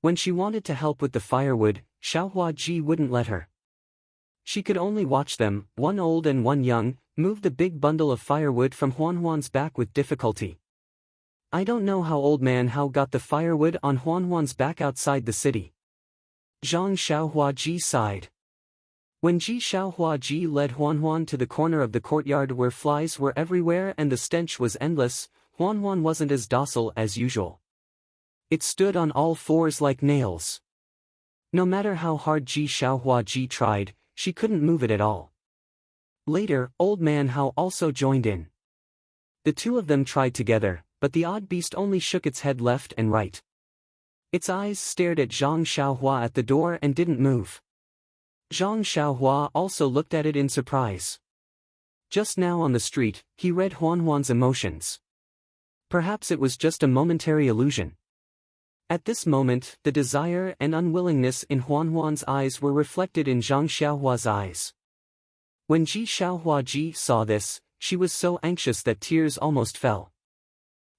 When she wanted to help with the firewood, Xiaohua ji wouldn't let her. She could only watch them, one old and one young, move the big bundle of firewood from Huan's back with difficulty. I don't know how old man Hao got the firewood on Huan's back outside the city. Zhang Xiaohua ji sighed. When Ji Xiaohua ji led Huan to the corner of the courtyard where flies were everywhere and the stench was endless, Huan wasn't as docile as usual. It stood on all fours like nails. No matter how hard Ji Xiaohua ji tried, she couldn't move it at all. Later, old man Hao also joined in. The two of them tried together, but the odd beast only shook its head left and right. Its eyes stared at Zhang Xiaohua at the door and didn't move. Zhang Xiaohua also looked at it in surprise. Just now on the street, he read Huan's emotions. Perhaps it was just a momentary illusion. At this moment, the desire and unwillingness in Huan's eyes were reflected in Zhang Xiaohua's eyes. When Ji Xiaohua ji saw this, she was so anxious that tears almost fell.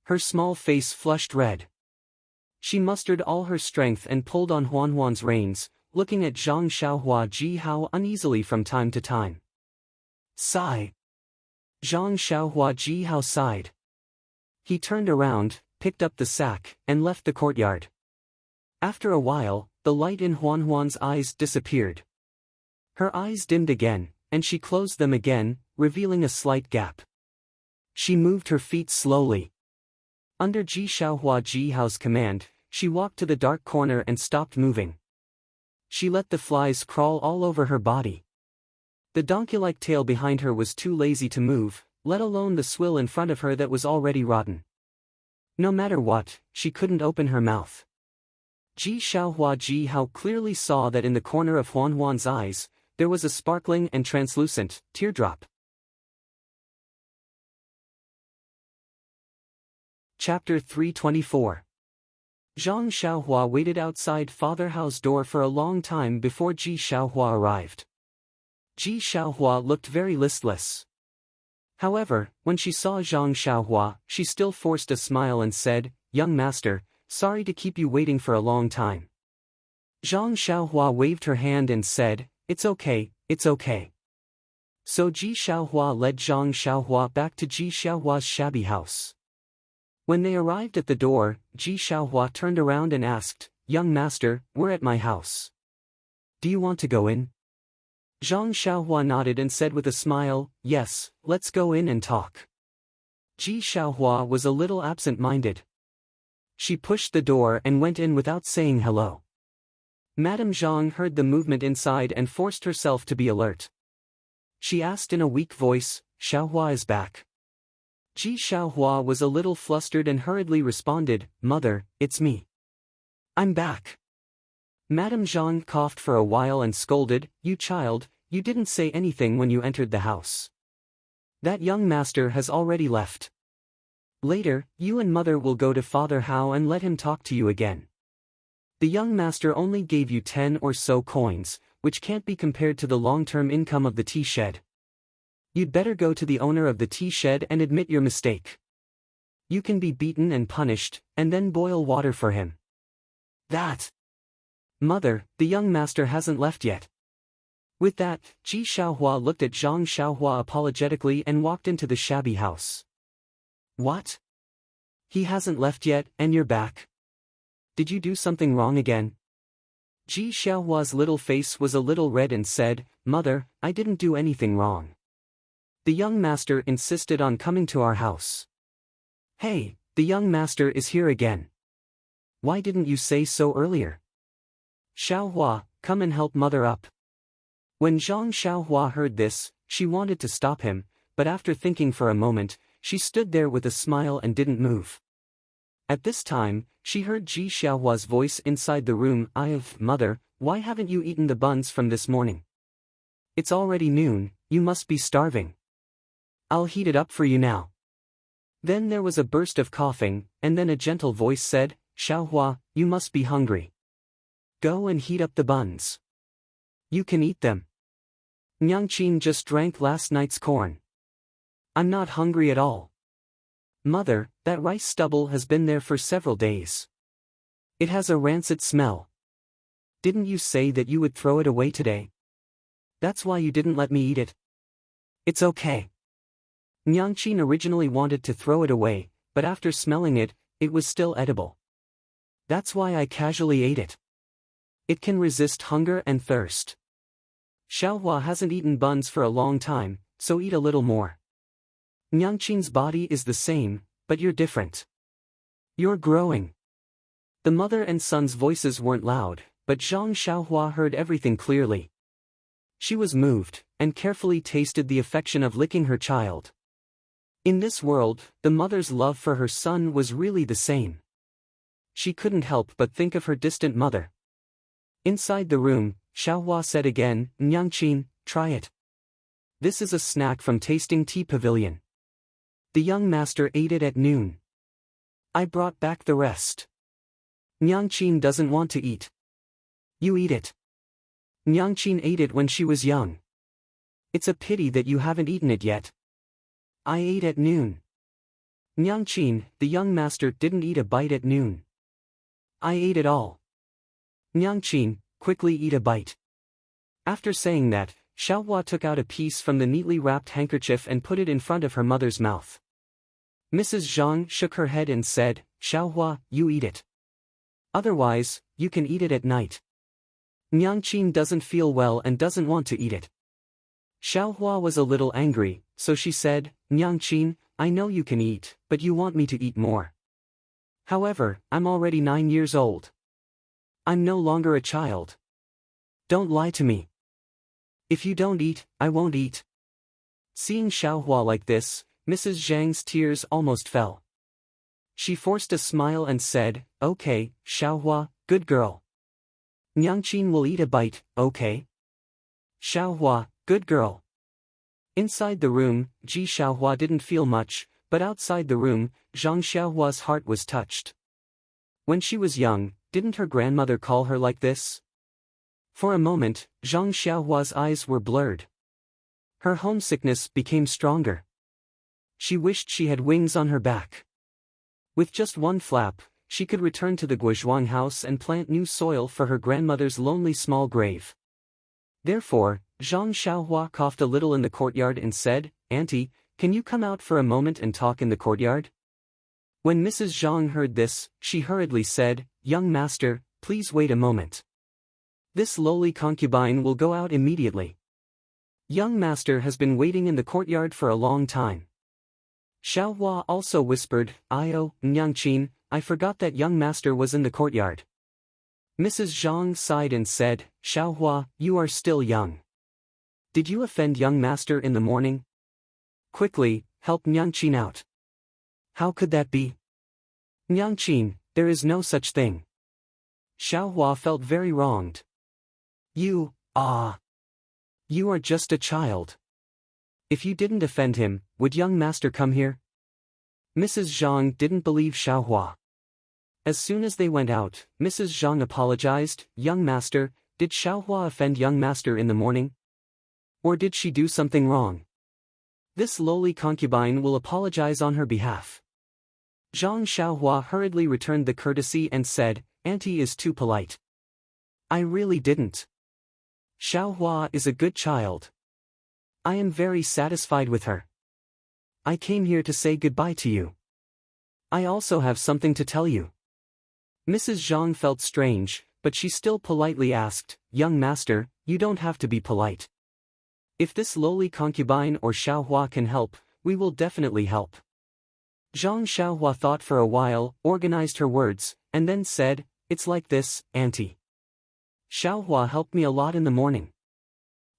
Her small face flushed red. She mustered all her strength and pulled on Huan's reins, looking at Zhang Xiaohua ji Hao uneasily from time to time. Sigh. Zhang Xiaohua ji Hao sighed. He turned around, picked up the sack, and left the courtyard. After a while, the light in Huan's eyes disappeared. Her eyes dimmed again, and she closed them again, revealing a slight gap. She moved her feet slowly. Under Ji Xiaohua Ji Hao's command, she walked to the dark corner and stopped moving. She let the flies crawl all over her body. The donkey-like tail behind her was too lazy to move, let alone the swill in front of her that was already rotten. No matter what, she couldn't open her mouth. Ji Xiaohua Ji Hao clearly saw that in the corner of Huan Huan's eyes, there was a sparkling and translucent teardrop. Chapter 324. Zhang Xiaohua waited outside Father Hao's door for a long time before Ji Xiaohua arrived. Ji Xiaohua looked very listless. However, when she saw Zhang Xiaohua, she still forced a smile and said, "Young master, sorry to keep you waiting for a long time." Zhang Xiaohua waved her hand and said, "It's okay, it's okay." So Ji Xiaohua led Zhang Xiaohua back to Ji Xiaohua's shabby house. When they arrived at the door, Ji Xiaohua turned around and asked, "Young master, we're at my house. Do you want to go in?" Zhang Xiaohua nodded and said with a smile, "Yes, let's go in and talk." Ji Xiaohua was a little absent-minded. She pushed the door and went in without saying hello. Madame Zhang heard the movement inside and forced herself to be alert. She asked in a weak voice, "Xiaohua is back?" Ji Xiaohua was a little flustered and hurriedly responded, "Mother, it's me. I'm back." Madame Zhang coughed for a while and scolded, "You child, you didn't say anything when you entered the house. That young master has already left. Later, you and mother will go to Father Hao and let him talk to you again. The young master only gave you 10 or so coins, which can't be compared to the long-term income of the tea shed. You'd better go to the owner of the tea shed and admit your mistake. You can be beaten and punished, and then boil water for him." "That. Mother, the young master hasn't left yet." With that, Ji Xiaohua looked at Zhang Xiaohua apologetically and walked into the shabby house. "What? He hasn't left yet, and you're back? Did you do something wrong again?" Ji Xiaohua's little face was a little red and said, "Mother, I didn't do anything wrong. The young master insisted on coming to our house." "Hey, the young master is here again. Why didn't you say so earlier? Xiaohua, come and help mother up." When Zhang Xiaohua heard this, she wanted to stop him, but after thinking for a moment, she stood there with a smile and didn't move. At this time, she heard Ji Xiaohua's voice inside the room, Mother, why haven't you eaten the buns from this morning? It's already noon, you must be starving. I'll heat it up for you now." Then there was a burst of coughing, and then a gentle voice said, "Xiaohua, you must be hungry. Go and heat up the buns. You can eat them. Nyangqin just drank last night's corn. I'm not hungry at all. Mother, that rice stubble has been there for several days. It has a rancid smell. Didn't you say that you would throw it away today? That's why you didn't let me eat it." "It's okay." Nyangqin originally wanted to throw it away, but after smelling it, it was still edible. "That's why I casually ate it. It can resist hunger and thirst. Xiaohua hasn't eaten buns for a long time, so eat a little more. Nyangqin's body is the same, but you're different. You're growing." The mother and son's voices weren't loud, but Zhang Xiaohua heard everything clearly. She was moved, and carefully tasted the affection of licking her child. In this world, the mother's love for her son was really the same. She couldn't help but think of her distant mother. Inside the room, Xiaohua said again, "Nyangqin, try it. This is a snack from Tasting Tea Pavilion. The young master ate it at noon. I brought back the rest. Nyangqin doesn't want to eat. You eat it. Nyangqin ate it when she was young. It's a pity that you haven't eaten it yet. I ate at noon. Nyangqin, the young master didn't eat a bite at noon. I ate it all. Nyangqin, quickly eat a bite." After saying that, Xiaohua took out a piece from the neatly wrapped handkerchief and put it in front of her mother's mouth. Mrs. Zhang shook her head and said, "Xiaohua, you eat it. Otherwise, you can eat it at night." Nyangqin doesn't feel well and doesn't want to eat it. Xiaohua was a little angry, so she said, Nyangqin, I know you can eat, but you want me to eat more. However, I'm already 9 years old. I'm no longer a child. Don't lie to me. If you don't eat, I won't eat. Seeing Xiaohua like this, Mrs. Zhang's tears almost fell. She forced a smile and said, Okay, Xiaohua, good girl. Nyangqin will eat a bite, okay? Xiaohua, good girl. Inside the room, Ji Xiaohua didn't feel much, but outside the room, Zhang Xiaohua's heart was touched. When she was young, didn't her grandmother call her like this? For a moment, Zhang Xiaohua's eyes were blurred. Her homesickness became stronger. She wished she had wings on her back. With just one flap, she could return to the Guozhuang house and plant new soil for her grandmother's lonely small grave. Therefore, Zhang Xiaohua coughed a little in the courtyard and said, Auntie, can you come out for a moment and talk in the courtyard? When Mrs. Zhang heard this, she hurriedly said, Young master, please wait a moment. This lowly concubine will go out immediately. Young master has been waiting in the courtyard for a long time. Xiaohua also whispered, Io, Nyangqin, I forgot that young master was in the courtyard. Mrs. Zhang sighed and said, Xiaohua, you are still young. Did you offend young master in the morning? Quickly, help Nyangqin out. How could that be? Nyangqin, there is no such thing. Xiaohua felt very wronged. You are just a child. If you didn't offend him, would young master come here? Mrs. Zhang didn't believe Xiaohua. As soon as they went out, Mrs. Zhang apologized, Young master, did Xiaohua offend young master in the morning? Or did she do something wrong? This lowly concubine will apologize on her behalf. Zhang Xiaohua hurriedly returned the courtesy and said, Auntie is too polite. I really didn't. Xiaohua is a good child. I am very satisfied with her. I came here to say goodbye to you. I also have something to tell you. Mrs. Zhang felt strange, but she still politely asked, Young master, you don't have to be polite. If this lowly concubine or Xiaohua can help, we will definitely help. Zhang Xiaohua thought for a while, organized her words, and then said, It's like this, Auntie. Xiaohua helped me a lot in the morning.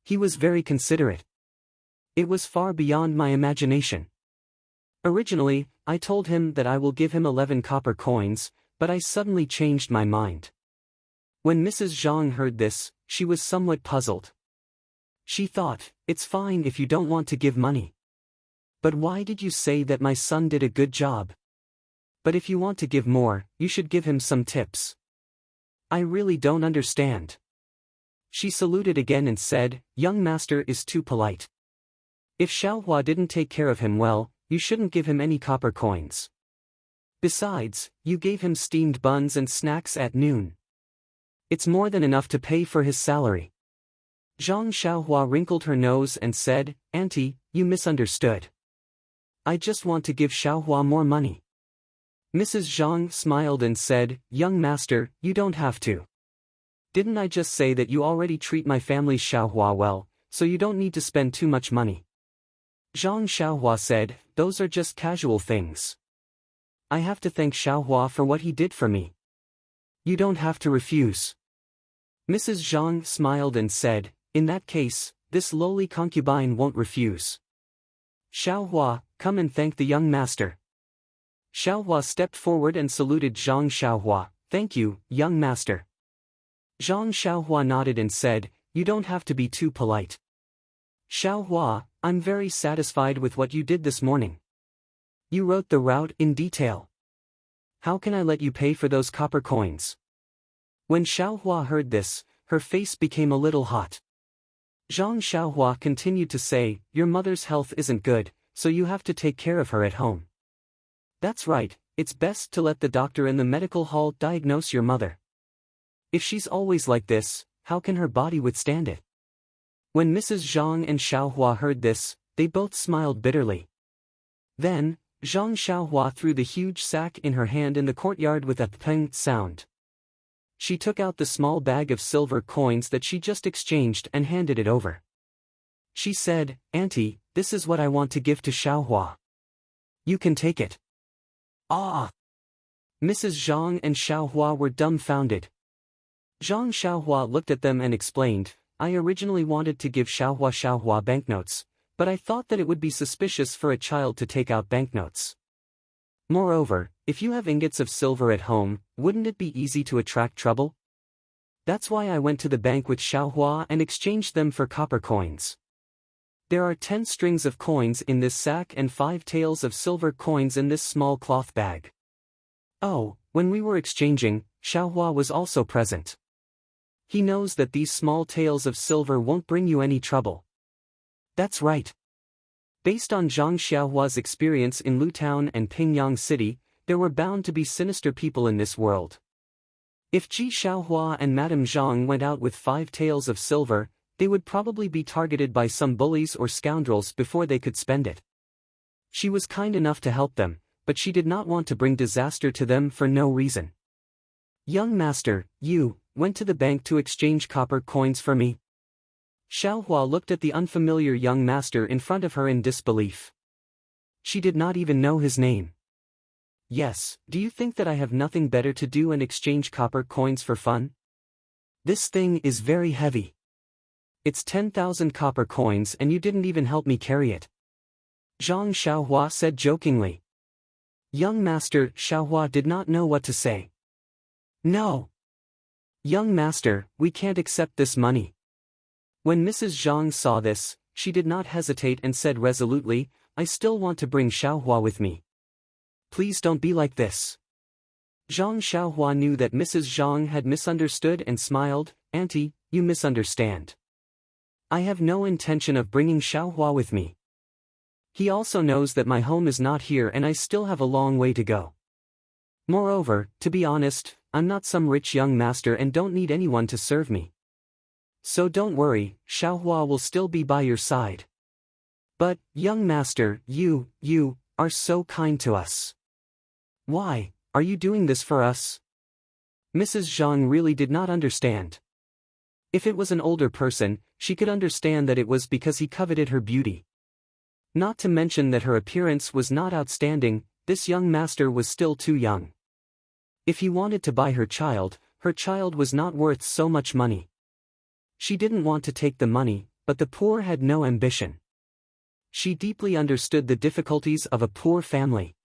He was very considerate. It was far beyond my imagination. Originally, I told him that I will give him 11 copper coins, but I suddenly changed my mind. When Mrs. Zhang heard this, she was somewhat puzzled. She thought, it's fine if you don't want to give money. But why did you say that my son did a good job? But if you want to give more, you should give him some tips. I really don't understand. She saluted again and said, Young master is too polite. If Xiaohua didn't take care of him well, you shouldn't give him any copper coins. Besides, you gave him steamed buns and snacks at noon. It's more than enough to pay for his salary. Zhang Xiaohua wrinkled her nose and said, Auntie, you misunderstood. I just want to give Xiaohua more money. Mrs. Zhang smiled and said, Young master, you don't have to. Didn't I just say that you already treat my family's Xiaohua well, so you don't need to spend too much money? Zhang Xiaohua said, Those are just casual things. I have to thank Xiaohua for what he did for me. You don't have to refuse. Mrs. Zhang smiled and said, In that case, this lowly concubine won't refuse. Xiaohua, come and thank the young master. Xiaohua stepped forward and saluted Zhang Xiaohua, Thank you, young master. Zhang Xiaohua nodded and said, You don't have to be too polite. Xiaohua, I'm very satisfied with what you did this morning. You wrote the route in detail. How can I let you pay for those copper coins? When Xiaohua heard this, her face became a little hot. Zhang Xiaohua continued to say, Your mother's health isn't good, so you have to take care of her at home. That's right, it's best to let the doctor in the medical hall diagnose your mother. If she's always like this, how can her body withstand it? When Mrs. Zhang and Xiaohua heard this, they both smiled bitterly. Then, Zhang Xiaohua threw the huge sack in her hand in the courtyard with a peng sound. She took out the small bag of silver coins that she just exchanged and handed it over. She said, "Auntie, this is what I want to give to Xiaohua. You can take it." Ah! Mrs. Zhang and Xiaohua were dumbfounded. Zhang Xiaohua looked at them and explained, "I originally wanted to give Xiaohua banknotes, but I thought that it would be suspicious for a child to take out banknotes. Moreover, if you have ingots of silver at home, wouldn't it be easy to attract trouble? That's why I went to the bank with Xiaohua and exchanged them for copper coins. There are 10 strings of coins in this sack and 5 taels of silver coins in this small cloth bag." Oh, when we were exchanging, Xiaohua was also present. He knows that these small taels of silver won't bring you any trouble. That's right. Based on Zhang Xiaohua's experience in Lutown and Pingyang City, there were bound to be sinister people in this world. If Ji Xiaohua and Madame Zhang went out with 5 taels of silver, they would probably be targeted by some bullies or scoundrels before they could spend it. She was kind enough to help them, but she did not want to bring disaster to them for no reason. "Young master, you went to the bank to exchange copper coins for me?" Xiaohua looked at the unfamiliar young master in front of her in disbelief. She did not even know his name. "Yes, do you think that I have nothing better to do and exchange copper coins for fun? This thing is very heavy. It's 10,000 copper coins and you didn't even help me carry it," Zhang Xiaohua said jokingly. Young master Xiaohua did not know what to say. "No. Young master, we can't accept this money." When Mrs. Zhang saw this, she did not hesitate and said resolutely, "I still want to bring Xiaohua with me. Please don't be like this." Zhang Xiaohua knew that Mrs. Zhang had misunderstood and smiled, "Auntie, you misunderstand. I have no intention of bringing Xiaohua with me. He also knows that my home is not here and I still have a long way to go. Moreover, to be honest, I'm not some rich young master and don't need anyone to serve me. So don't worry, Xiaohua will still be by your side. But, young master, you are so kind to us. Why, are you doing this for us?" Mrs. Zhang really did not understand. If it was an older person, she could understand that it was because he coveted her beauty. Not to mention that her appearance was not outstanding, this young master was still too young. If he wanted to buy her child was not worth so much money. She didn't want to take the money, but the poor had no ambition. She deeply understood the difficulties of a poor family.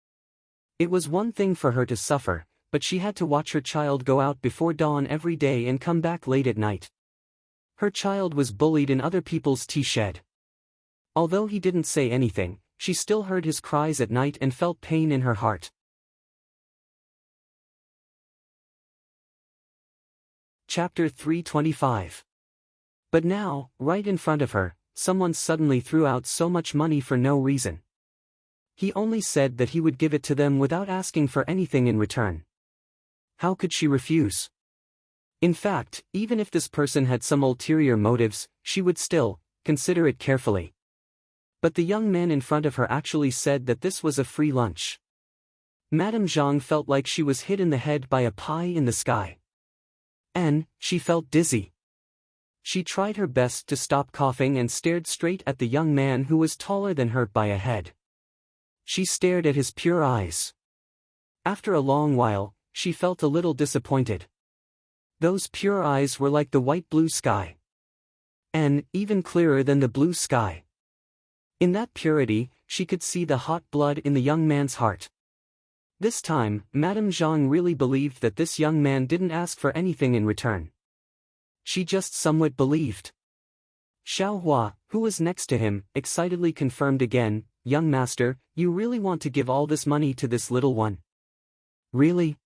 It was one thing for her to suffer, but she had to watch her child go out before dawn every day and come back late at night. Her child was bullied in other people's tea shed. Although he didn't say anything, she still heard his cries at night and felt pain in her heart. Chapter 325. But now, right in front of her, someone suddenly threw out so much money for no reason. He only said that he would give it to them without asking for anything in return. How could she refuse? In fact, even if this person had some ulterior motives, she would still consider it carefully. But the young man in front of her actually said that this was a free lunch. Madame Zhang felt like she was hit in the head by a pie in the sky. And she felt dizzy. She tried her best to stop coughing and stared straight at the young man who was taller than her by a head. She stared at his pure eyes. After a long while, she felt a little disappointed. Those pure eyes were like the white blue sky. And even clearer than the blue sky. In that purity, she could see the hot blood in the young man's heart. This time, Madame Zhang really believed that this young man didn't ask for anything in return. She just somewhat believed. Xiaohua, who was next to him, excitedly confirmed again, "Young master, you really want to give all this money to this little one? Really?"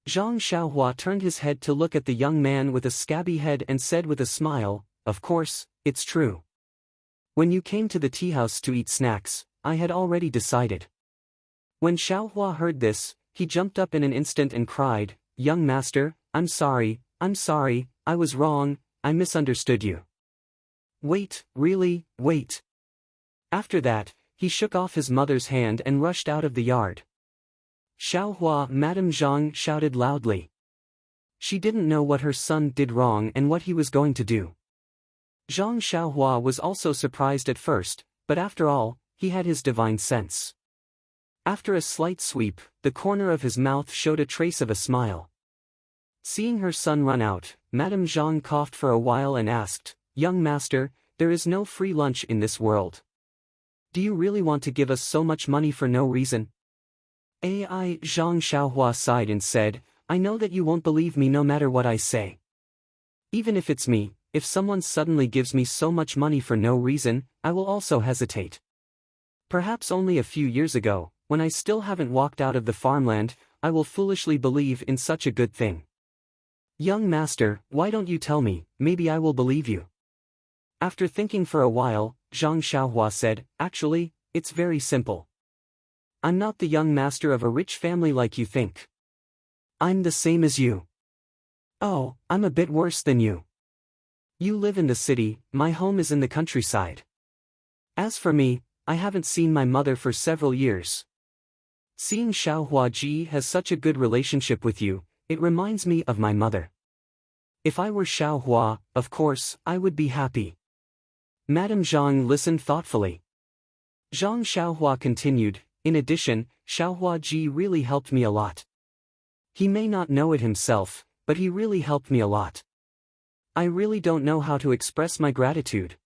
Zhang Xiaohua turned his head to look at the young man with a scabby head and said with a smile, "Of course, it's true. When you came to the tea house to eat snacks, I had already decided." When Xiaohua heard this, he jumped up in an instant and cried, "Young master, I'm sorry, I was wrong, I misunderstood you. Wait, really, wait." After that, he shook off his mother's hand and rushed out of the yard. "Xiaohua!" Madame Zhang shouted loudly. She didn't know what her son did wrong and what he was going to do. Zhang Xiaohua was also surprised at first, but after all, he had his divine sense. After a slight sweep, the corner of his mouth showed a trace of a smile. Seeing her son run out, Madame Zhang coughed for a while and asked, "Young master, there is no free lunch in this world. Do you really want to give us so much money for no reason?" Zhang Xiaohua sighed and said, "I know that you won't believe me no matter what I say. Even if it's me, if someone suddenly gives me so much money for no reason, I will also hesitate. Perhaps only a few years ago, when I still haven't walked out of the farmland, I will foolishly believe in such a good thing. Young master, why don't you tell me, maybe I will believe you." After thinking for a while, Zhang Xiaohua said, "Actually, it's very simple. I'm not the young master of a rich family like you think. I'm the same as you. Oh, I'm a bit worse than you. You live in the city, my home is in the countryside. As for me, I haven't seen my mother for several years. Seeing Xiaohua Ji has such a good relationship with you, it reminds me of my mother. If I were Xiaohua, of course, I would be happy." Madame Zhang listened thoughtfully. Zhang Xiaohua continued, "In addition, Xiaohua Ji really helped me a lot. He may not know it himself, but he really helped me a lot. I really don't know how to express my gratitude.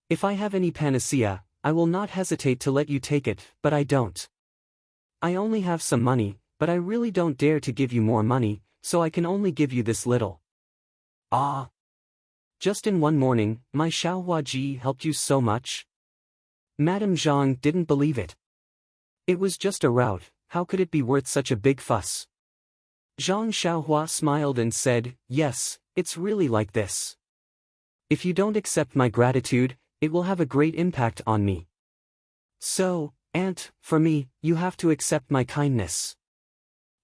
If I have any panacea, I will not hesitate to let you take it, but I don't. I only have some money, but I really don't dare to give you more money, so I can only give you this little. Ah! Just in one morning, my Xiaohua Ji helped you so much?" Madame Zhang didn't believe it. It was just a rout, how could it be worth such a big fuss? Zhang Xiaohua smiled and said, "Yes, it's really like this. If you don't accept my gratitude, it will have a great impact on me. So, aunt, for me, you have to accept my kindness."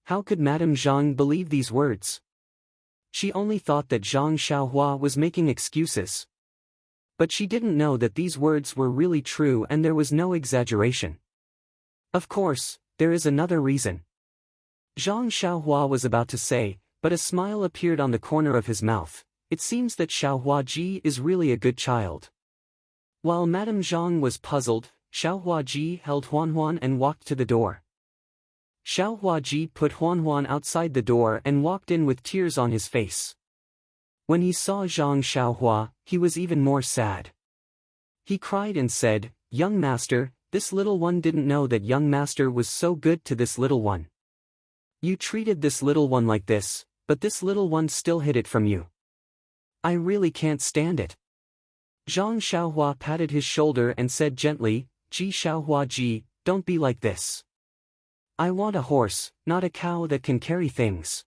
How could Madame Zhang believe these words? She only thought that Zhang Xiaohua was making excuses. But she didn't know that these words were really true and there was no exaggeration. Of course, there is another reason. Zhang Xiaohua was about to say, but a smile appeared on the corner of his mouth. It seems that Xiaohua Ji is really a good child. While Madame Zhang was puzzled, Xiaohua Ji held Huan and walked to the door. Xiaohua Ji put Huan outside the door and walked in with tears on his face. When he saw Zhang Xiaohua, he was even more sad. He cried and said, "Young master, this little one didn't know that young master was so good to this little one. You treated this little one like this, but this little one still hid it from you. I really can't stand it." Zhang Xiaohua patted his shoulder and said gently, "Ji Xiaohua Ji, don't be like this. I want a horse, not a cow that can carry things.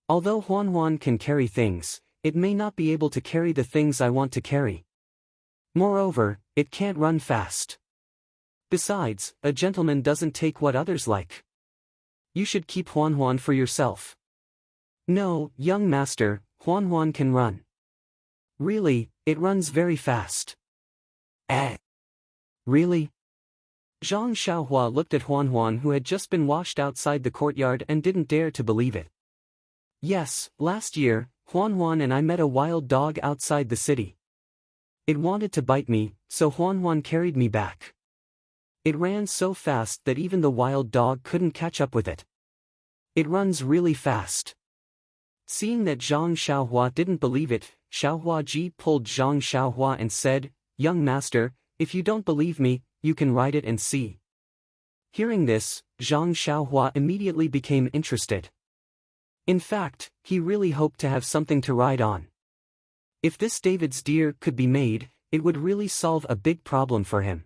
Although Huan can carry things, it may not be able to carry the things I want to carry. Moreover, it can't run fast. Besides, a gentleman doesn't take what others like. You should keep Huan for yourself." "No, young master, Huan can run. Really, it runs very fast." Really? Zhang Xiaohua looked at Huan who had just been washed outside the courtyard and didn't dare to believe it. "Yes, last year, Huan and I met a wild dog outside the city. It wanted to bite me, so Huan carried me back. It ran so fast that even the wild dog couldn't catch up with it. It runs really fast." Seeing that Zhang Xiaohua didn't believe it, Xiaohua Ji pulled Zhang Xiaohua and said, "Young master, if you don't believe me, you can ride it and see." Hearing this, Zhang Xiaohua immediately became interested. In fact, he really hoped to have something to ride on. If this David's deer could be made, it would really solve a big problem for him.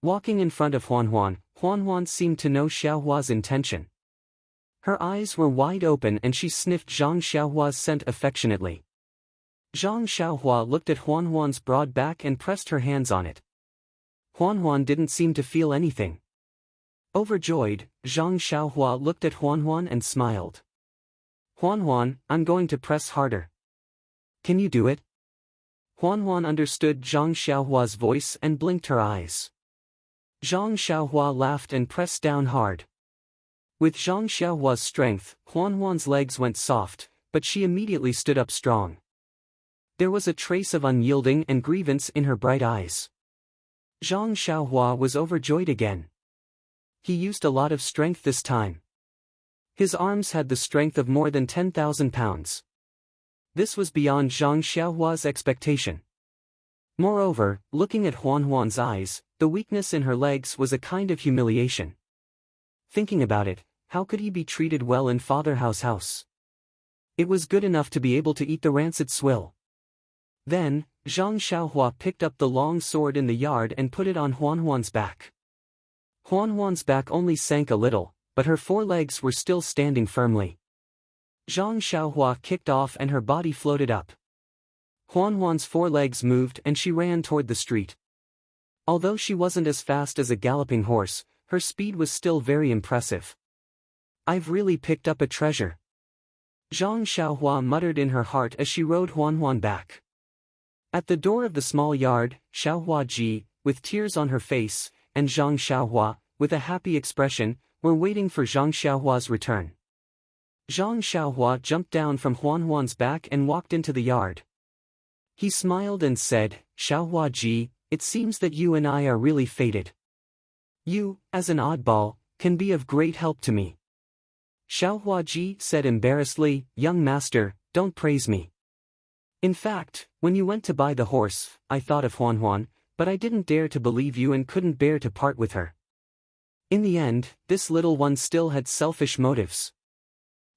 Walking in front of Huan seemed to know Xiaohua's intention. Her eyes were wide open and she sniffed Zhang Xiaohua's scent affectionately. Zhang Xiaohua looked at Huan's broad back and pressed her hands on it. Huan didn't seem to feel anything. Overjoyed, Zhang Xiaohua looked at Huan and smiled. "Huan, I'm going to press harder. Can you do it?" Huan understood Zhang Xiaohua's voice and blinked her eyes. Zhang Xiaohua laughed and pressed down hard. With Zhang Xiaohua's strength, Huan's legs went soft, but she immediately stood up strong. There was a trace of unyielding and grievance in her bright eyes. Zhang Xiaohua was overjoyed again. He used a lot of strength this time. His arms had the strength of more than 10,000 pounds. This was beyond Zhang Xiaohua's expectation. Moreover, looking at Huan's eyes, the weakness in her legs was a kind of humiliation. Thinking about it, how could he be treated well in Father Hao's house? It was good enough to be able to eat the rancid swill. Then, Zhang Xiaohua picked up the long sword in the yard and put it on Huan's back. Huan's back only sank a little, but her forelegs were still standing firmly. Zhang Xiaohua kicked off and her body floated up. Huan's forelegs moved and she ran toward the street. Although she wasn't as fast as a galloping horse, her speed was still very impressive. "I've really picked up a treasure," Zhang Xiaohua muttered in her heart as she rode Huan back. At the door of the small yard, Xiaohua Ji, with tears on her face, and Zhang Xiaohua, with a happy expression, were waiting for Zhang Xiaohua's return. Zhang Xiaohua jumped down from Huan's back and walked into the yard. He smiled and said, "Xiaohua Ji, it seems that you and I are really fated. You, as an oddball, can be of great help to me." Xiaohua Ji said embarrassedly, "Young master, don't praise me. In fact, when you went to buy the horse, I thought of Huan, but I didn't dare to believe you and couldn't bear to part with her. In the end, this little one still had selfish motives.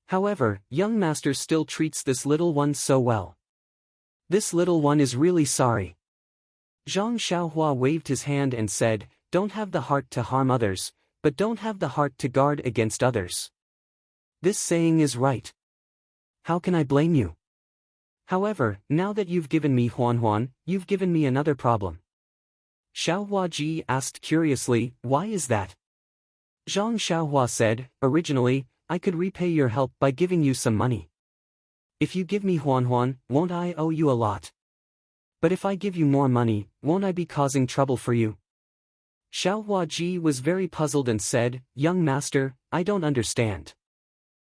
However, young master still treats this little one so well. This little one is really sorry." Zhang Xiaohua waved his hand and said, "Don't have the heart to harm others, but don't have the heart to guard against others. This saying is right. How can I blame you? However, now that you've given me Huan, you've given me another problem." Xiaohua Ji asked curiously, "Why is that?" Zhang Xiaohua said, "Originally, I could repay your help by giving you some money. If you give me Huan, won't I owe you a lot? But if I give you more money, won't I be causing trouble for you?" Xiaohua Ji was very puzzled and said, "Young master, I don't understand.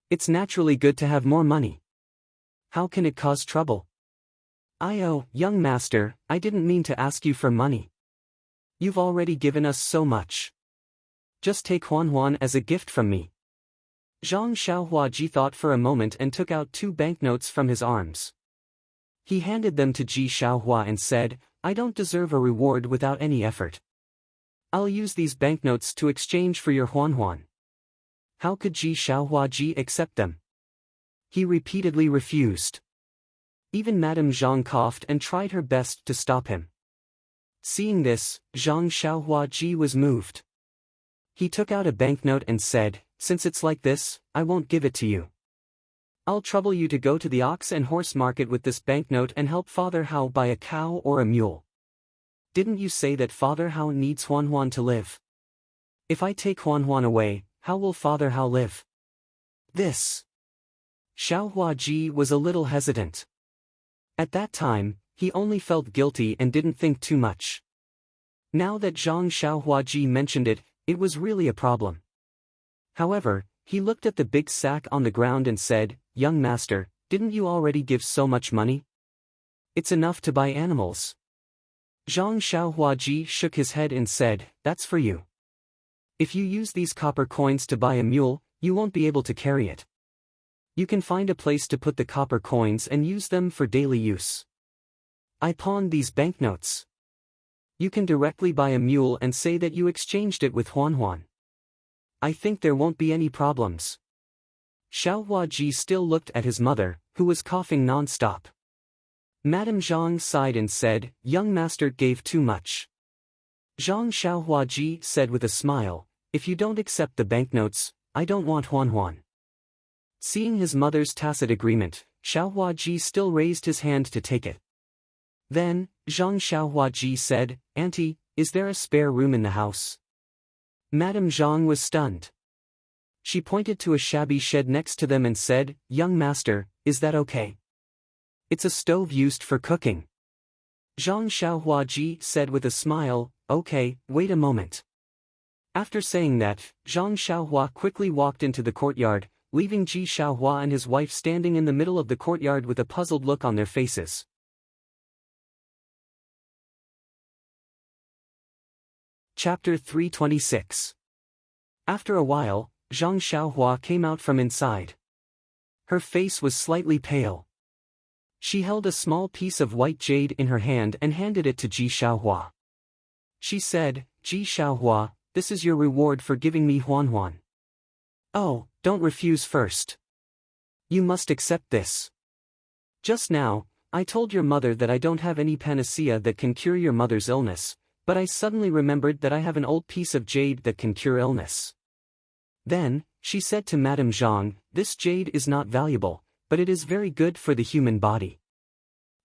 It's naturally good to have more money. How can it cause trouble?" Young master, I didn't mean to ask you for money. You've already given us so much. Just take Huan as a gift from me." Zhang Xiaohua Ji thought for a moment and took out 2 banknotes from his arms. He handed them to Ji Xiaohua and said, "I don't deserve a reward without any effort. I'll use these banknotes to exchange for your Huan." How could Ji Xiaohua Ji accept them? He repeatedly refused. Even Madame Zhang coughed and tried her best to stop him. Seeing this, Zhang Xiaohua Ji was moved. He took out a banknote and said, "Since it's like this, I won't give it to you. I'll trouble you to go to the ox and horse market with this banknote and help Father Hao buy a cow or a mule. Didn't you say that Father Hao needs Huan to live? If I take Huan away, how will Father Hao live?" This. Xiaohua Ji was a little hesitant. At that time, he only felt guilty and didn't think too much. Now that Zhang Xiaohua Ji mentioned it, it was really a problem. However, he looked at the big sack on the ground and said, "Young master, didn't you already give so much money? It's enough to buy animals." Zhang Xiaohua Ji shook his head and said, "That's for you. If you use these copper coins to buy a mule, you won't be able to carry it. You can find a place to put the copper coins and use them for daily use. I pawned these banknotes. You can directly buy a mule and say that you exchanged it with Huan. I think there won't be any problems." Xiaohua Ji still looked at his mother, who was coughing non-stop. Madame Zhang sighed and said, "Young master gave too much." Zhang Xiaohua Ji said with a smile, "If you don't accept the banknotes, I don't want Huan." Seeing his mother's tacit agreement, Xiaohua Ji still raised his hand to take it. Then, Zhang Xiaohua Ji said, "Auntie, is there a spare room in the house?" Madame Zhang was stunned. She pointed to a shabby shed next to them and said, "Young master, is that okay? It's a stove used for cooking." Zhang Xiaohua Ji said with a smile, "Okay, wait a moment." After saying that, Zhang Xiaohua quickly walked into the courtyard, leaving Ji Xiaohua and his wife standing in the middle of the courtyard with a puzzled look on their faces. Chapter 326. After a while, Zhang Xiaohua came out from inside. Her face was slightly pale. She held a small piece of white jade in her hand and handed it to Ji Xiaohua. She said, "Ji Xiaohua, this is your reward for giving me Huan. Oh, don't refuse first. You must accept this. Just now, I told your mother that I don't have any panacea that can cure your mother's illness, but I suddenly remembered that I have an old piece of jade that can cure illness." Then, she said to Madame Zhang, "This jade is not valuable, but it is very good for the human body.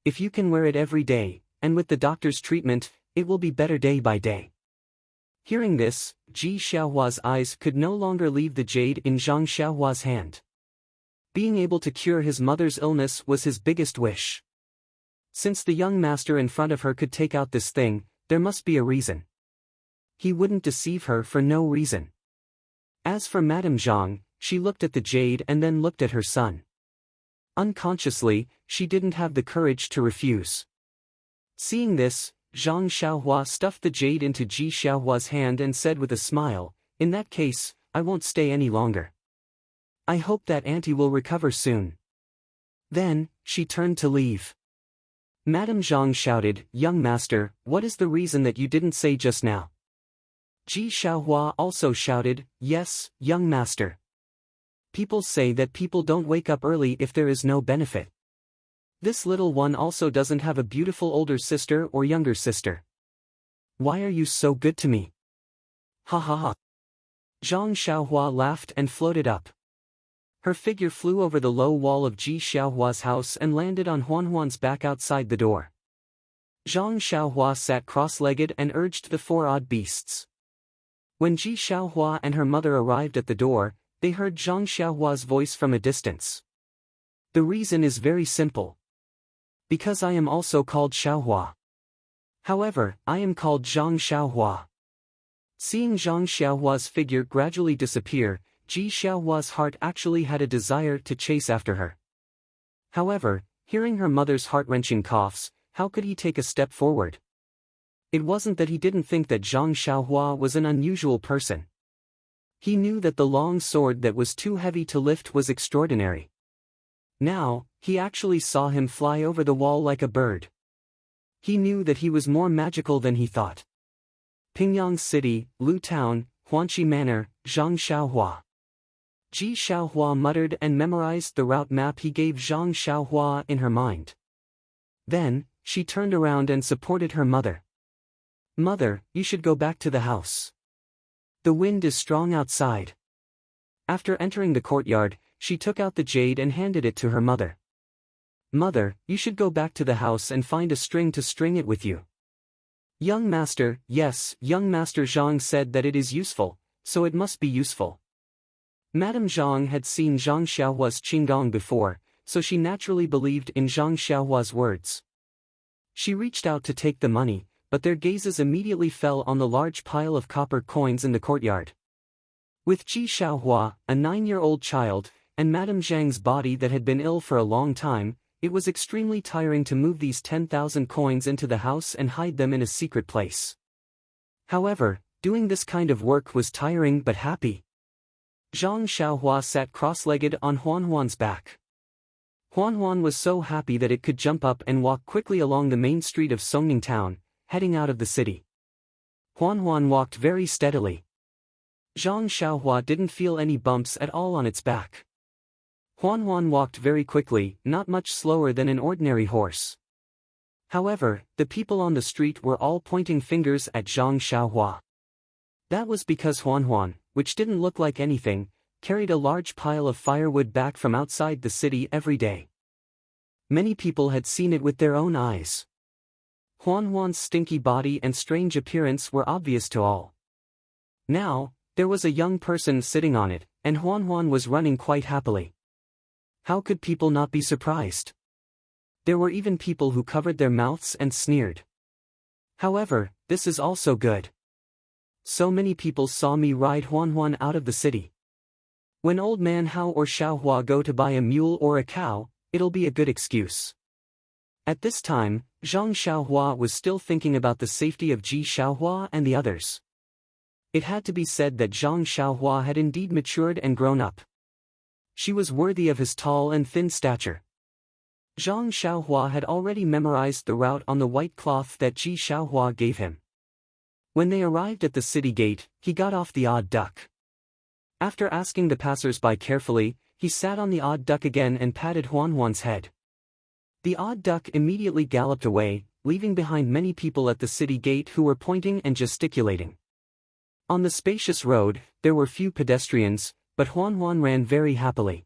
If you can wear it every day, and with the doctor's treatment, it will be better day by day." Hearing this, Ji Xiaohua's eyes could no longer leave the jade in Zhang Xiaohua's hand. Being able to cure his mother's illness was his biggest wish. Since the young master in front of her could take out this thing, there must be a reason. He wouldn't deceive her for no reason. As for Madame Zhang, she looked at the jade and then looked at her son. Unconsciously, she didn't have the courage to refuse. Seeing this, Zhang Xiaohua stuffed the jade into Ji Xiaohua's hand and said with a smile, "In that case, I won't stay any longer. I hope that auntie will recover soon." Then, she turned to leave. Madame Zhang shouted, "Young master, what is the reason that you didn't say just now?" Ji Xiaohua also shouted, "Yes, young master. People say that people don't wake up early if there is no benefit. This little one also doesn't have a beautiful older sister or younger sister. Why are you so good to me?" Ha ha ha. Zhang Xiaohua laughed and floated up. Her figure flew over the low wall of Ji Xiaohua's house and landed on Huan's back outside the door. Zhang Xiaohua sat cross-legged and urged the four odd beasts. When Ji Xiaohua and her mother arrived at the door, they heard Zhang Xiaohua's voice from a distance. "The reason is very simple. Because I am also called Xiaohua. However, I am called Zhang Xiaohua." Seeing Zhang Xiaohua's figure gradually disappear, Ji Xiaohua's heart actually had a desire to chase after her. However, hearing her mother's heart-wrenching coughs, how could he take a step forward? It wasn't that he didn't think that Zhang Xiaohua was an unusual person. He knew that the long sword that was too heavy to lift was extraordinary. Now, he actually saw him fly over the wall like a bird. He knew that he was more magical than he thought. Pingyang City, Lu Town, Huanqi Manor, Zhang Xiaohua. Ji Xiaohua muttered and memorized the route map he gave Zhang Xiaohua in her mind. Then, she turned around and supported her mother. "Mother, you should go back to the house. The wind is strong outside." After entering the courtyard, she took out the jade and handed it to her mother. "Mother, you should go back to the house and find a string to string it with you." "Young master, yes, young master." Zhang said that it is useful, so it must be useful. Madame Zhang had seen Zhang Xiaohua's qinggong before, so she naturally believed in Zhang Xiaohua's words. She reached out to take the money, but their gazes immediately fell on the large pile of copper coins in the courtyard. With Ji Xiaohua, a 9-year-old child, and Madame Zhang's body that had been ill for a long time, it was extremely tiring to move these 10,000 coins into the house and hide them in a secret place. However, doing this kind of work was tiring but happy. Zhang Xiaohua sat cross-legged on Huan's back. Huan was so happy that it could jump up and walk quickly along the main street of Songning Town, heading out of the city. Huan walked very steadily. Zhang Xiaohua didn't feel any bumps at all on its back. Huan walked very quickly, not much slower than an ordinary horse. However, the people on the street were all pointing fingers at Zhang Xiaohua. That was because Huan, which didn't look like anything, carried a large pile of firewood back from outside the city every day. Many people had seen it with their own eyes. Huan's stinky body and strange appearance were obvious to all. Now, there was a young person sitting on it, and Huan was running quite happily. How could people not be surprised? There were even people who covered their mouths and sneered. However, this is also good. So many people saw me ride Huan Huan out of the city. When old man Hao or Xiaohua go to buy a mule or a cow, it'll be a good excuse. At this time, Zhang Xiaohua was still thinking about the safety of Ji Xiaohua and the others. It had to be said that Zhang Xiaohua had indeed matured and grown up. She was worthy of his tall and thin stature. Zhang Xiaohua had already memorized the route on the white cloth that Ji Xiaohua gave him. When they arrived at the city gate, he got off the odd duck. After asking the passers-by carefully, he sat on the odd duck again and patted Huan Huan's head. The odd duck immediately galloped away, leaving behind many people at the city gate who were pointing and gesticulating. On the spacious road, there were few pedestrians, but Huan Huan ran very happily.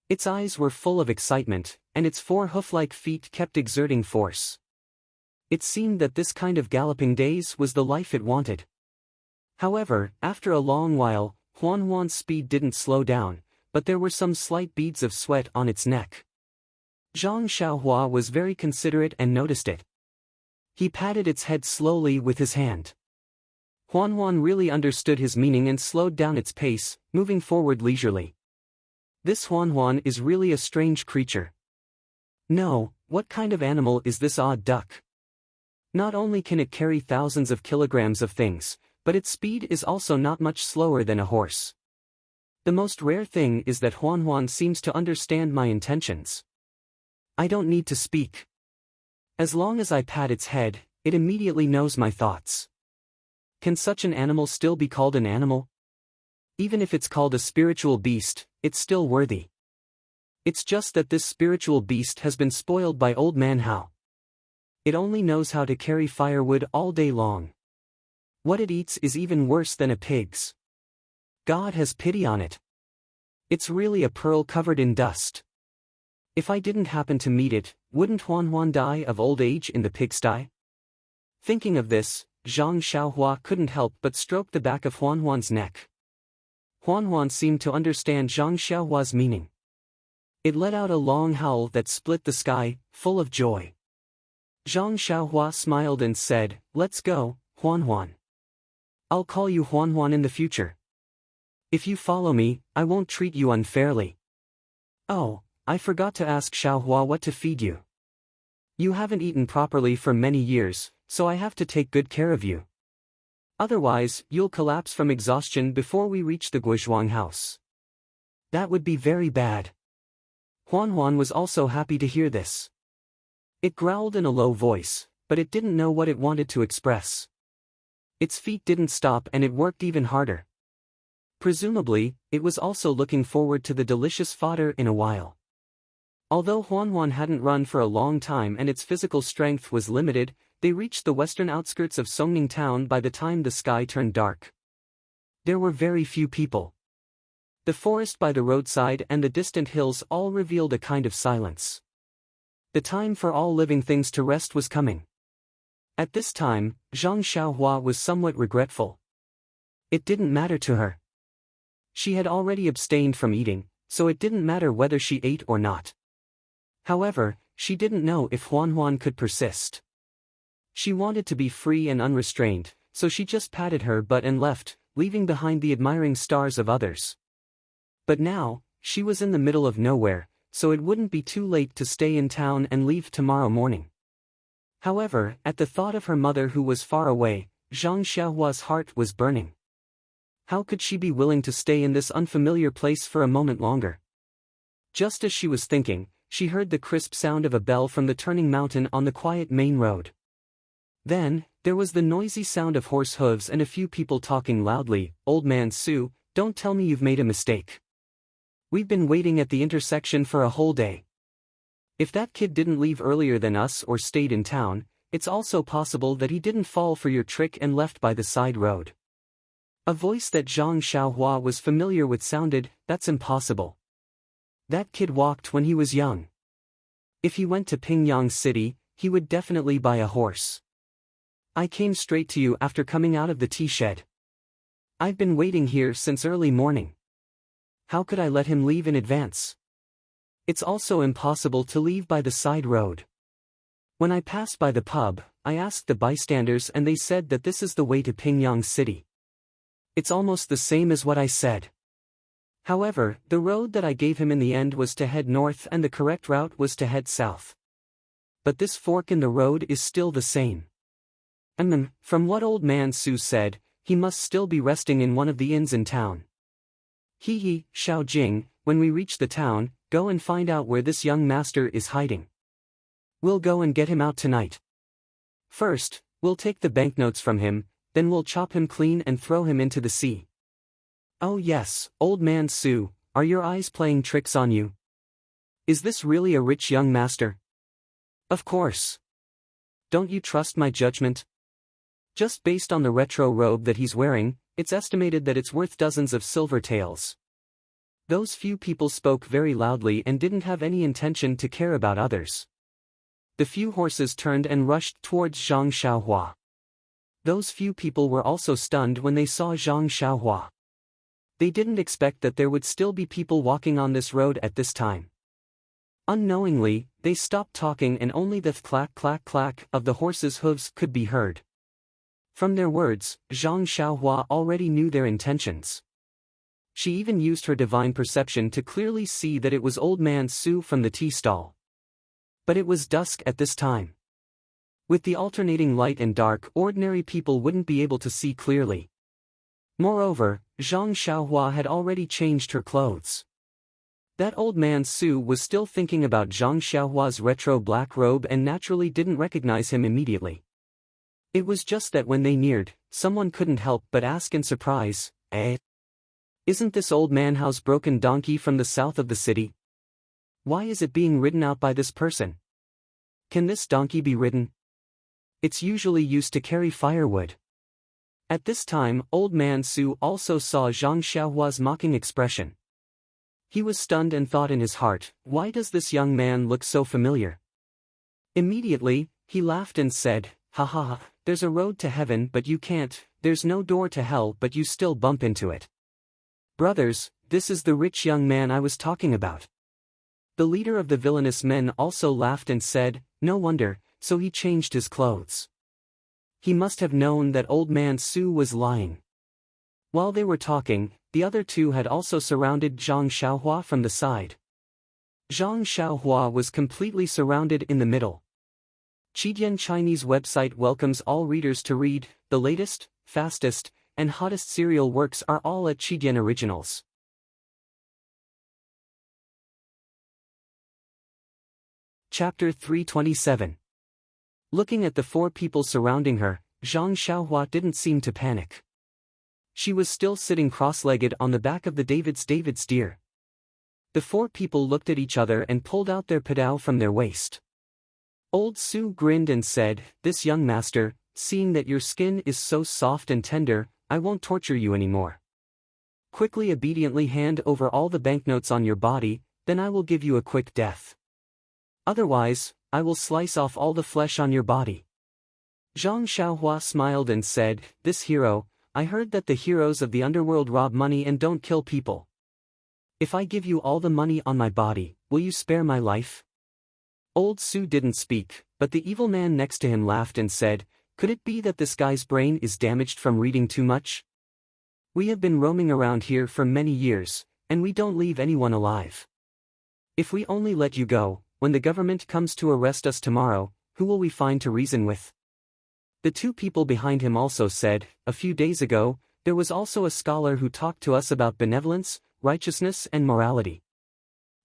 Its eyes were full of excitement, and its 4 hoof-like feet kept exerting force. It seemed that this kind of galloping days was the life it wanted. However, after a long while, Huan Huan's speed didn't slow down, but there were some slight beads of sweat on its neck. Zhang Xiaohua was very considerate and noticed it. He patted its head slowly with his hand. Huan Huan really understood his meaning and slowed down its pace, moving forward leisurely. This Huan Huan is really a strange creature. No, what kind of animal is this odd duck? Not only can it carry thousands of kilograms of things, but its speed is also not much slower than a horse. The most rare thing is that Huan Huan seems to understand my intentions. I don't need to speak. As long as I pat its head, it immediately knows my thoughts. Can such an animal still be called an animal? Even if it's called a spiritual beast, it's still worthy. It's just that this spiritual beast has been spoiled by old man Hao. It only knows how to carry firewood all day long. What it eats is even worse than a pig's. God has pity on it. It's really a pearl covered in dust. If I didn't happen to meet it, wouldn't Huan Huan die of old age in the pigsty? Thinking of this, Zhang Xiaohua couldn't help but stroke the back of Huan Huan's neck. Huan Huan seemed to understand Zhang Xiaohua's meaning. It let out a long howl that split the sky, full of joy. Zhang Xiaohua smiled and said, "Let's go, Huan Huan. I'll call you Huan Huan in the future. If you follow me, I won't treat you unfairly. Oh, I forgot to ask Xiaohua what to feed you. You haven't eaten properly for many years, so I have to take good care of you. Otherwise, you'll collapse from exhaustion before we reach the Guizhuang house. That would be very bad." Huan Huan was also happy to hear this. It growled in a low voice, but it didn't know what it wanted to express. Its feet didn't stop and it worked even harder. Presumably, it was also looking forward to the delicious fodder in a while. Although Huan Huan hadn't run for a long time and its physical strength was limited, they reached the western outskirts of Songning town by the time the sky turned dark. There were very few people. The forest by the roadside and the distant hills all revealed a kind of silence. The time for all living things to rest was coming. At this time, Zhang Xiaohua was somewhat regretful. It didn't matter to her. She had already abstained from eating, so it didn't matter whether she ate or not. However, she didn't know if Huan Huan could persist. She wanted to be free and unrestrained, so she just patted her butt and left, leaving behind the admiring stars of others. But now, she was in the middle of nowhere, so it wouldn't be too late to stay in town and leave tomorrow morning. However, at the thought of her mother who was far away, Zhang Xiaohua's heart was burning. How could she be willing to stay in this unfamiliar place for a moment longer? Just as she was thinking, she heard the crisp sound of a bell from the turning mountain on the quiet main road. Then, there was the noisy sound of horse hooves and a few people talking loudly. "Old man Su, don't tell me you've made a mistake. We've been waiting at the intersection for a whole day. If that kid didn't leave earlier than us or stayed in town, it's also possible that he didn't fall for your trick and left by the side road." A voice that Zhang Xiaohua was familiar with sounded, "That's impossible. That kid walked when he was young. If he went to Pingyang City, he would definitely buy a horse. I came straight to you after coming out of the tea shed. I've been waiting here since early morning. How could I let him leave in advance? It's also impossible to leave by the side road. When I passed by the pub, I asked the bystanders and they said that this is the way to Pingyang City. It's almost the same as what I said. However, the road that I gave him in the end was to head north and the correct route was to head south. But this fork in the road is still the same. And then, from what old man Su said, he must still be resting in one of the inns in town. Hee, Xiao Jing, when we reach the town, go and find out where this young master is hiding. We'll go and get him out tonight. First, we'll take the banknotes from him, then we'll chop him clean and throw him into the sea. Oh yes, old man Su, are your eyes playing tricks on you? Is this really a rich young master? Of course. Don't you trust my judgment? Just based on the retro robe that he's wearing, it's estimated that it's worth dozens of silver taels. Those few people spoke very loudly and didn't have any intention to care about others. The few horses turned and rushed towards Zhang Xiaohua. Those few people were also stunned when they saw Zhang Xiaohua. They didn't expect that there would still be people walking on this road at this time. Unknowingly, they stopped talking and only the clack clack clack of the horses' hooves could be heard. From their words, Zhang Xiaohua already knew their intentions. She even used her divine perception to clearly see that it was old man Su from the tea stall. But it was dusk at this time. With the alternating light and dark, ordinary people wouldn't be able to see clearly. Moreover, Zhang Xiaohua had already changed her clothes. That old man Su was still thinking about Zhang Xiaohua's retro black robe and naturally didn't recognize him immediately. It was just that when they neared, someone couldn't help but ask in surprise, "Eh? Isn't this old man Hao's broken donkey from the south of the city? Why is it being ridden out by this person? Can this donkey be ridden? It's usually used to carry firewood." At this time, old man Su also saw Zhang Xiaohua's mocking expression. He was stunned and thought in his heart, why does this young man look so familiar? Immediately, he laughed and said, "Ha ha ha, there's a road to heaven but you can't, there's no door to hell but you still bump into it. Brothers, this is the rich young man I was talking about." The leader of the villainous men also laughed and said, "No wonder, so he changed his clothes. He must have known that old man Su was lying." While they were talking, the other two had also surrounded Zhang Xiaohua from the side. Zhang Xiaohua was completely surrounded in the middle. Chidian Chinese website welcomes all readers to read. The latest, fastest, and hottest serial works are all at Chidian Originals. Chapter 327. Looking at the four people surrounding her, Zhang Xiaohua didn't seem to panic. She was still sitting cross-legged on the back of the David's deer. The four people looked at each other and pulled out their padao from their waist. Old Su grinned and said, "This young master, seeing that your skin is so soft and tender, I won't torture you anymore. Quickly obediently hand over all the banknotes on your body, then I will give you a quick death. Otherwise, I will slice off all the flesh on your body." Zhang Xiaohua smiled and said, "This hero, I heard that the heroes of the underworld rob money and don't kill people. If I give you all the money on my body, will you spare my life?" Old Su didn't speak, but the evil man next to him laughed and said, "Could it be that this guy's brain is damaged from reading too much? We have been roaming around here for many years, and we don't leave anyone alive. If we only let you go, when the government comes to arrest us tomorrow, who will we find to reason with?" The two people behind him also said, "A few days ago, there was also a scholar who talked to us about benevolence, righteousness and morality.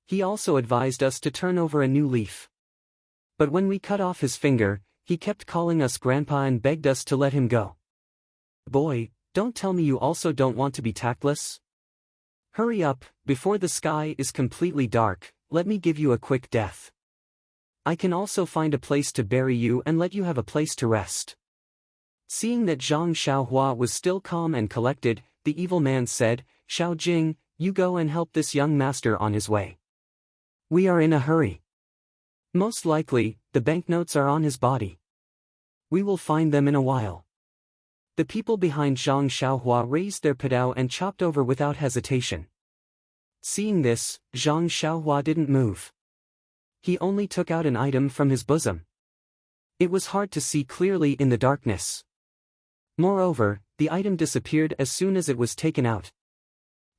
He also advised us to turn over a new leaf. But when we cut off his finger, he kept calling us grandpa and begged us to let him go. Boy, don't tell me you also don't want to be tactless? Hurry up, before the sky is completely dark, let me give you a quick death. I can also find a place to bury you and let you have a place to rest." Seeing that Zhang Xiaohua was still calm and collected, the evil man said, "Xiao Jing, you go and help this young master on his way. We are in a hurry. Most likely, the banknotes are on his body. We will find them in a while." The people behind Zhang Xiaohua raised their padao and chopped over without hesitation. Seeing this, Zhang Xiaohua didn't move. He only took out an item from his bosom. It was hard to see clearly in the darkness. Moreover, the item disappeared as soon as it was taken out.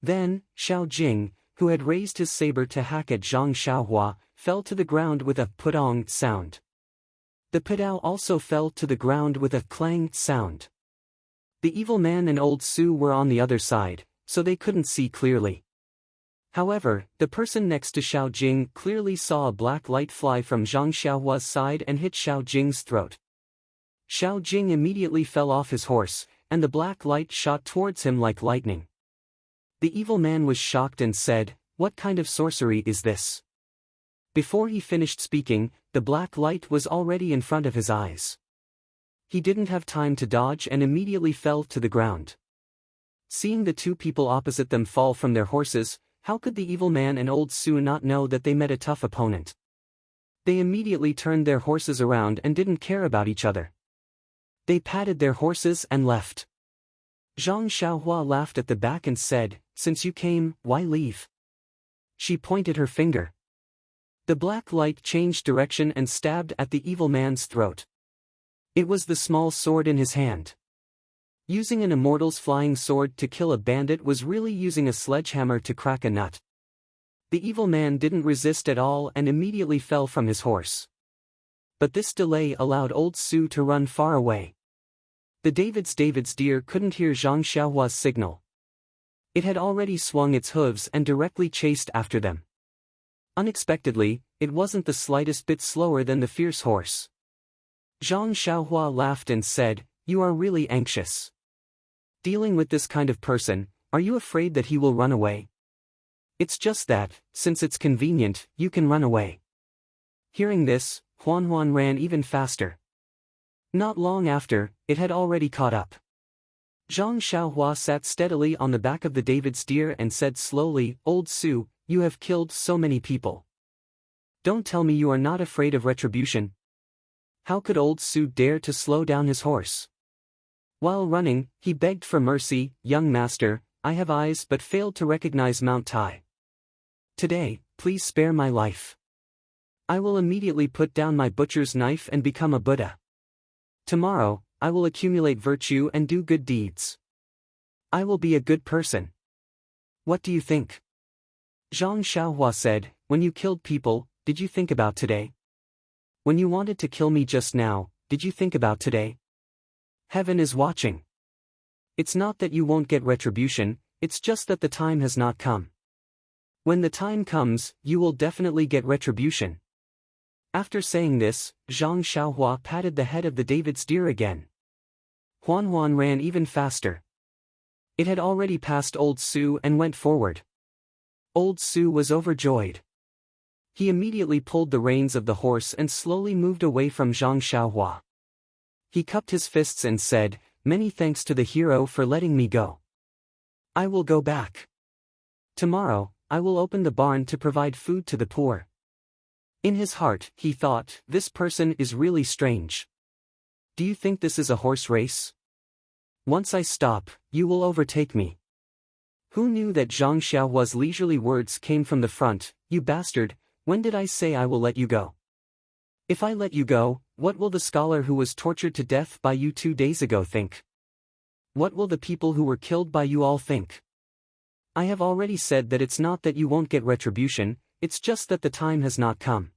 Then, Xiao Jing, who had raised his saber to hack at Zhang Xiaohua, fell to the ground with a pudong sound. The pedao also fell to the ground with a clang sound. The evil man and old Su were on the other side, so they couldn't see clearly. However, the person next to Xiao Jing clearly saw a black light fly from Zhang Xiaohua's side and hit Xiao Jing's throat. Xiao Jing immediately fell off his horse, and the black light shot towards him like lightning. The evil man was shocked and said, "What kind of sorcery is this?" Before he finished speaking, the black light was already in front of his eyes. He didn't have time to dodge and immediately fell to the ground. Seeing the two people opposite them fall from their horses, how could the evil man and old Su not know that they met a tough opponent? They immediately turned their horses around and didn't care about each other. They patted their horses and left. Zhang Xiaohua laughed at the back and said, "Since you came, why leave?" She pointed her finger. The black light changed direction and stabbed at the evil man's throat. It was the small sword in his hand. Using an immortal's flying sword to kill a bandit was really using a sledgehammer to crack a nut. The evil man didn't resist at all and immediately fell from his horse. But this delay allowed old Su to run far away. The David's deer couldn't hear Zhang Xiaohua's signal. It had already swung its hooves and directly chased after them. Unexpectedly, it wasn't the slightest bit slower than the fierce horse. Zhang Xiaohua laughed and said, "You are really anxious. Dealing with this kind of person, are you afraid that he will run away? It's just that, since it's convenient, you can run away." Hearing this, Huan ran even faster. Not long after, it had already caught up. Zhang Xiaohua sat steadily on the back of the David's deer and said slowly, "Old Su, you have killed so many people. Don't tell me you are not afraid of retribution." How could old Su dare to slow down his horse? While running, he begged for mercy, "Young master, I have eyes but failed to recognize Mount Tai. Today, please spare my life. I will immediately put down my butcher's knife and become a Buddha. Tomorrow, I will accumulate virtue and do good deeds. I will be a good person. What do you think?" Zhang Xiaohua said, "When you killed people, did you think about today? When you wanted to kill me just now, did you think about today? Heaven is watching. It's not that you won't get retribution, it's just that the time has not come. When the time comes, you will definitely get retribution." After saying this, Zhang Xiaohua patted the head of the David's deer again. Huan ran even faster. It had already passed old Su and went forward. Old Su was overjoyed. He immediately pulled the reins of the horse and slowly moved away from Zhang Xiaohua. He cupped his fists and said, "Many thanks to the hero for letting me go. I will go back. Tomorrow, I will open the barn to provide food to the poor." In his heart, he thought, "This person is really strange. Do you think this is a horse race? Once I stop, you will overtake me." Who knew that Zhang Xiaohua's leisurely words came from the front, "You bastard, when did I say I will let you go? If I let you go, what will the scholar who was tortured to death by you 2 days ago think? What will the people who were killed by you all think? I have already said that it's not that you won't get retribution, it's just that the time has not come.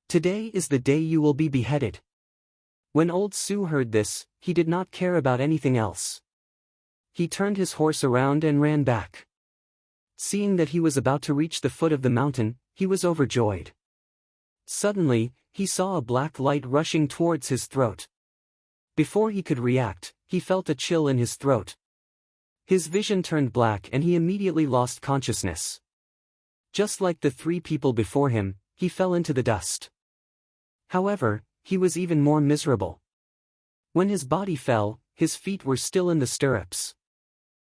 Today is the day you will be beheaded." When old Su heard this, he did not care about anything else. He turned his horse around and ran back. Seeing that he was about to reach the foot of the mountain, he was overjoyed. Suddenly, he saw a black light rushing towards his throat. Before he could react, he felt a chill in his throat. His vision turned black and he immediately lost consciousness. Just like the 3 people before him, he fell into the dust. However, he was even more miserable. When his body fell, his feet were still in the stirrups.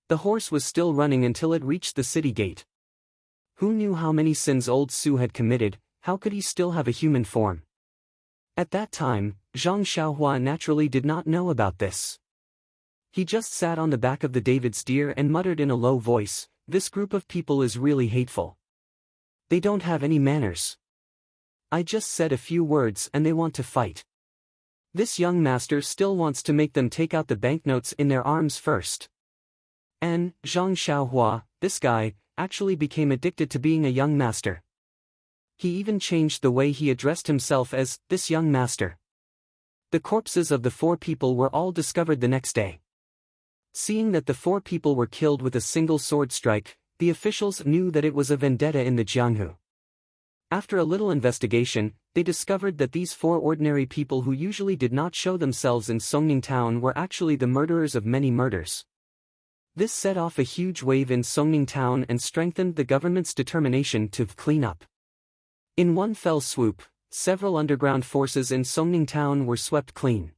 The horse was still running until it reached the city gate. Who knew how many sins old Su had committed? How could he still have a human form? At that time, Zhang Xiaohua naturally did not know about this. He just sat on the back of the David's deer and muttered in a low voice, "This group of people is really hateful. They don't have any manners. I just said a few words and they want to fight. This young master still wants to make them take out the banknotes in their arms first. And Zhang Xiaohua, this guy, actually became addicted to being a young master. He even changed the way he addressed himself as this young master. The corpses of the 4 people were all discovered the next day. Seeing that the 4 people were killed with a single sword strike, the officials knew that it was a vendetta in the Jianghu. After a little investigation, they discovered that these 4 ordinary people who usually did not show themselves in Songning town were actually the murderers of many murders. This set off a huge wave in Songning town and strengthened the government's determination to clean up. In one fell swoop, several underground forces in Songning town were swept clean.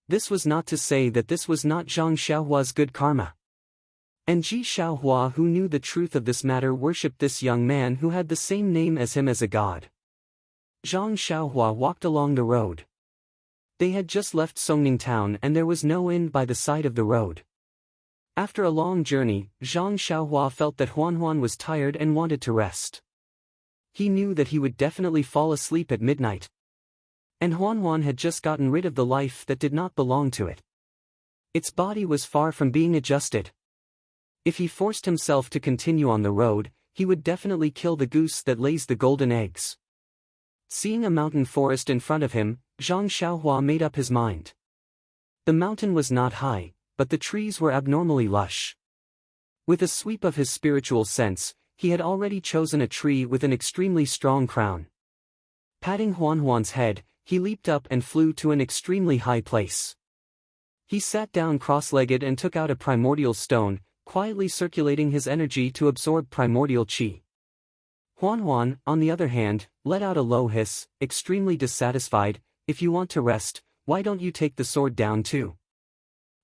This was not to say that this was not Zhang Xiaohua's good karma. And Ji Xiaohua, who knew the truth of this matter, worshipped this young man who had the same name as him as a god. Zhang Xiaohua walked along the road. They had just left Songning town and there was no inn by the side of the road. After a long journey, Zhang Xiaohua felt that Huan was tired and wanted to rest. He knew that he would definitely fall asleep at midnight. And Huan had just gotten rid of the life that did not belong to it. Its body was far from being adjusted. If he forced himself to continue on the road, he would definitely kill the goose that lays the golden eggs. Seeing a mountain forest in front of him, Zhang Xiaohua made up his mind. The mountain was not high, but the trees were abnormally lush. With a sweep of his spiritual sense, he had already chosen a tree with an extremely strong crown. Patting Huan's head, he leaped up and flew to an extremely high place. He sat down cross-legged and took out a primordial stone, quietly circulating his energy to absorb primordial qi. Huan, on the other hand, let out a low hiss, extremely dissatisfied. If you want to rest, why don't you take the sword down too?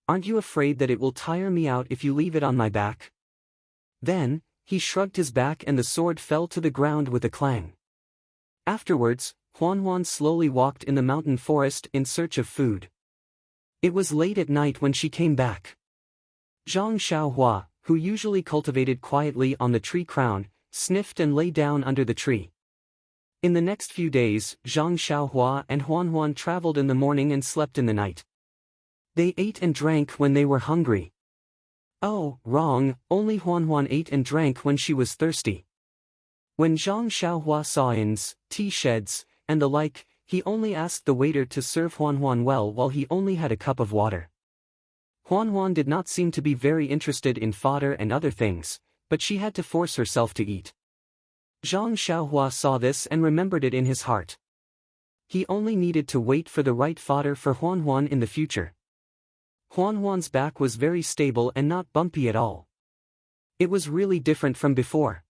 Aren't you afraid that it will tire me out if you leave it on my back? Then, he shrugged his back and the sword fell to the ground with a clang. Afterwards, Huan slowly walked in the mountain forest in search of food. It was late at night when she came back. Zhang Xiaohua, who usually cultivated quietly on the tree crown, sniffed and lay down under the tree. In the next few days, Zhang Xiaohua and Huan traveled in the morning and slept in the night. They ate and drank when they were hungry. Oh, wrong, only Huan ate and drank when she was thirsty. When Zhang Xiaohua saw inns, tea sheds, and the like, he only asked the waiter to serve Huan well while he only had a cup of water. Huan did not seem to be very interested in fodder and other things, but she had to force herself to eat. Zhang Xiaohua saw this and remembered it in his heart. He only needed to wait for the right fodder for Huan in the future. Huan's back was very stable and not bumpy at all. It was really different from before.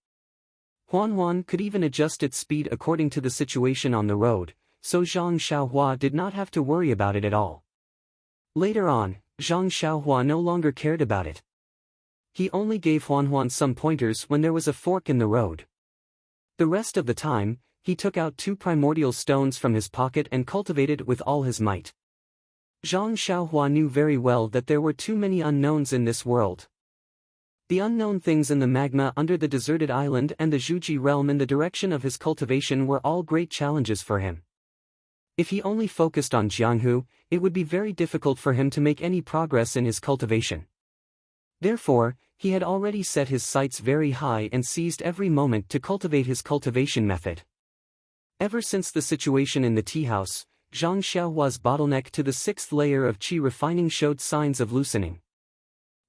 Huan could even adjust its speed according to the situation on the road, so Zhang Xiaohua did not have to worry about it at all. Later on, Zhang Xiaohua no longer cared about it. He only gave Huan some pointers when there was a fork in the road. The rest of the time, he took out 2 primordial stones from his pocket and cultivated with all his might. Zhang Xiaohua knew very well that there were too many unknowns in this world. The unknown things in the magma under the deserted island and the Zhuji realm in the direction of his cultivation were all great challenges for him. If he only focused on Jianghu, it would be very difficult for him to make any progress in his cultivation. Therefore, he had already set his sights very high and seized every moment to cultivate his cultivation method. Ever since the situation in the tea house, Zhang Xiaohua's bottleneck to the 6th layer of qi refining showed signs of loosening.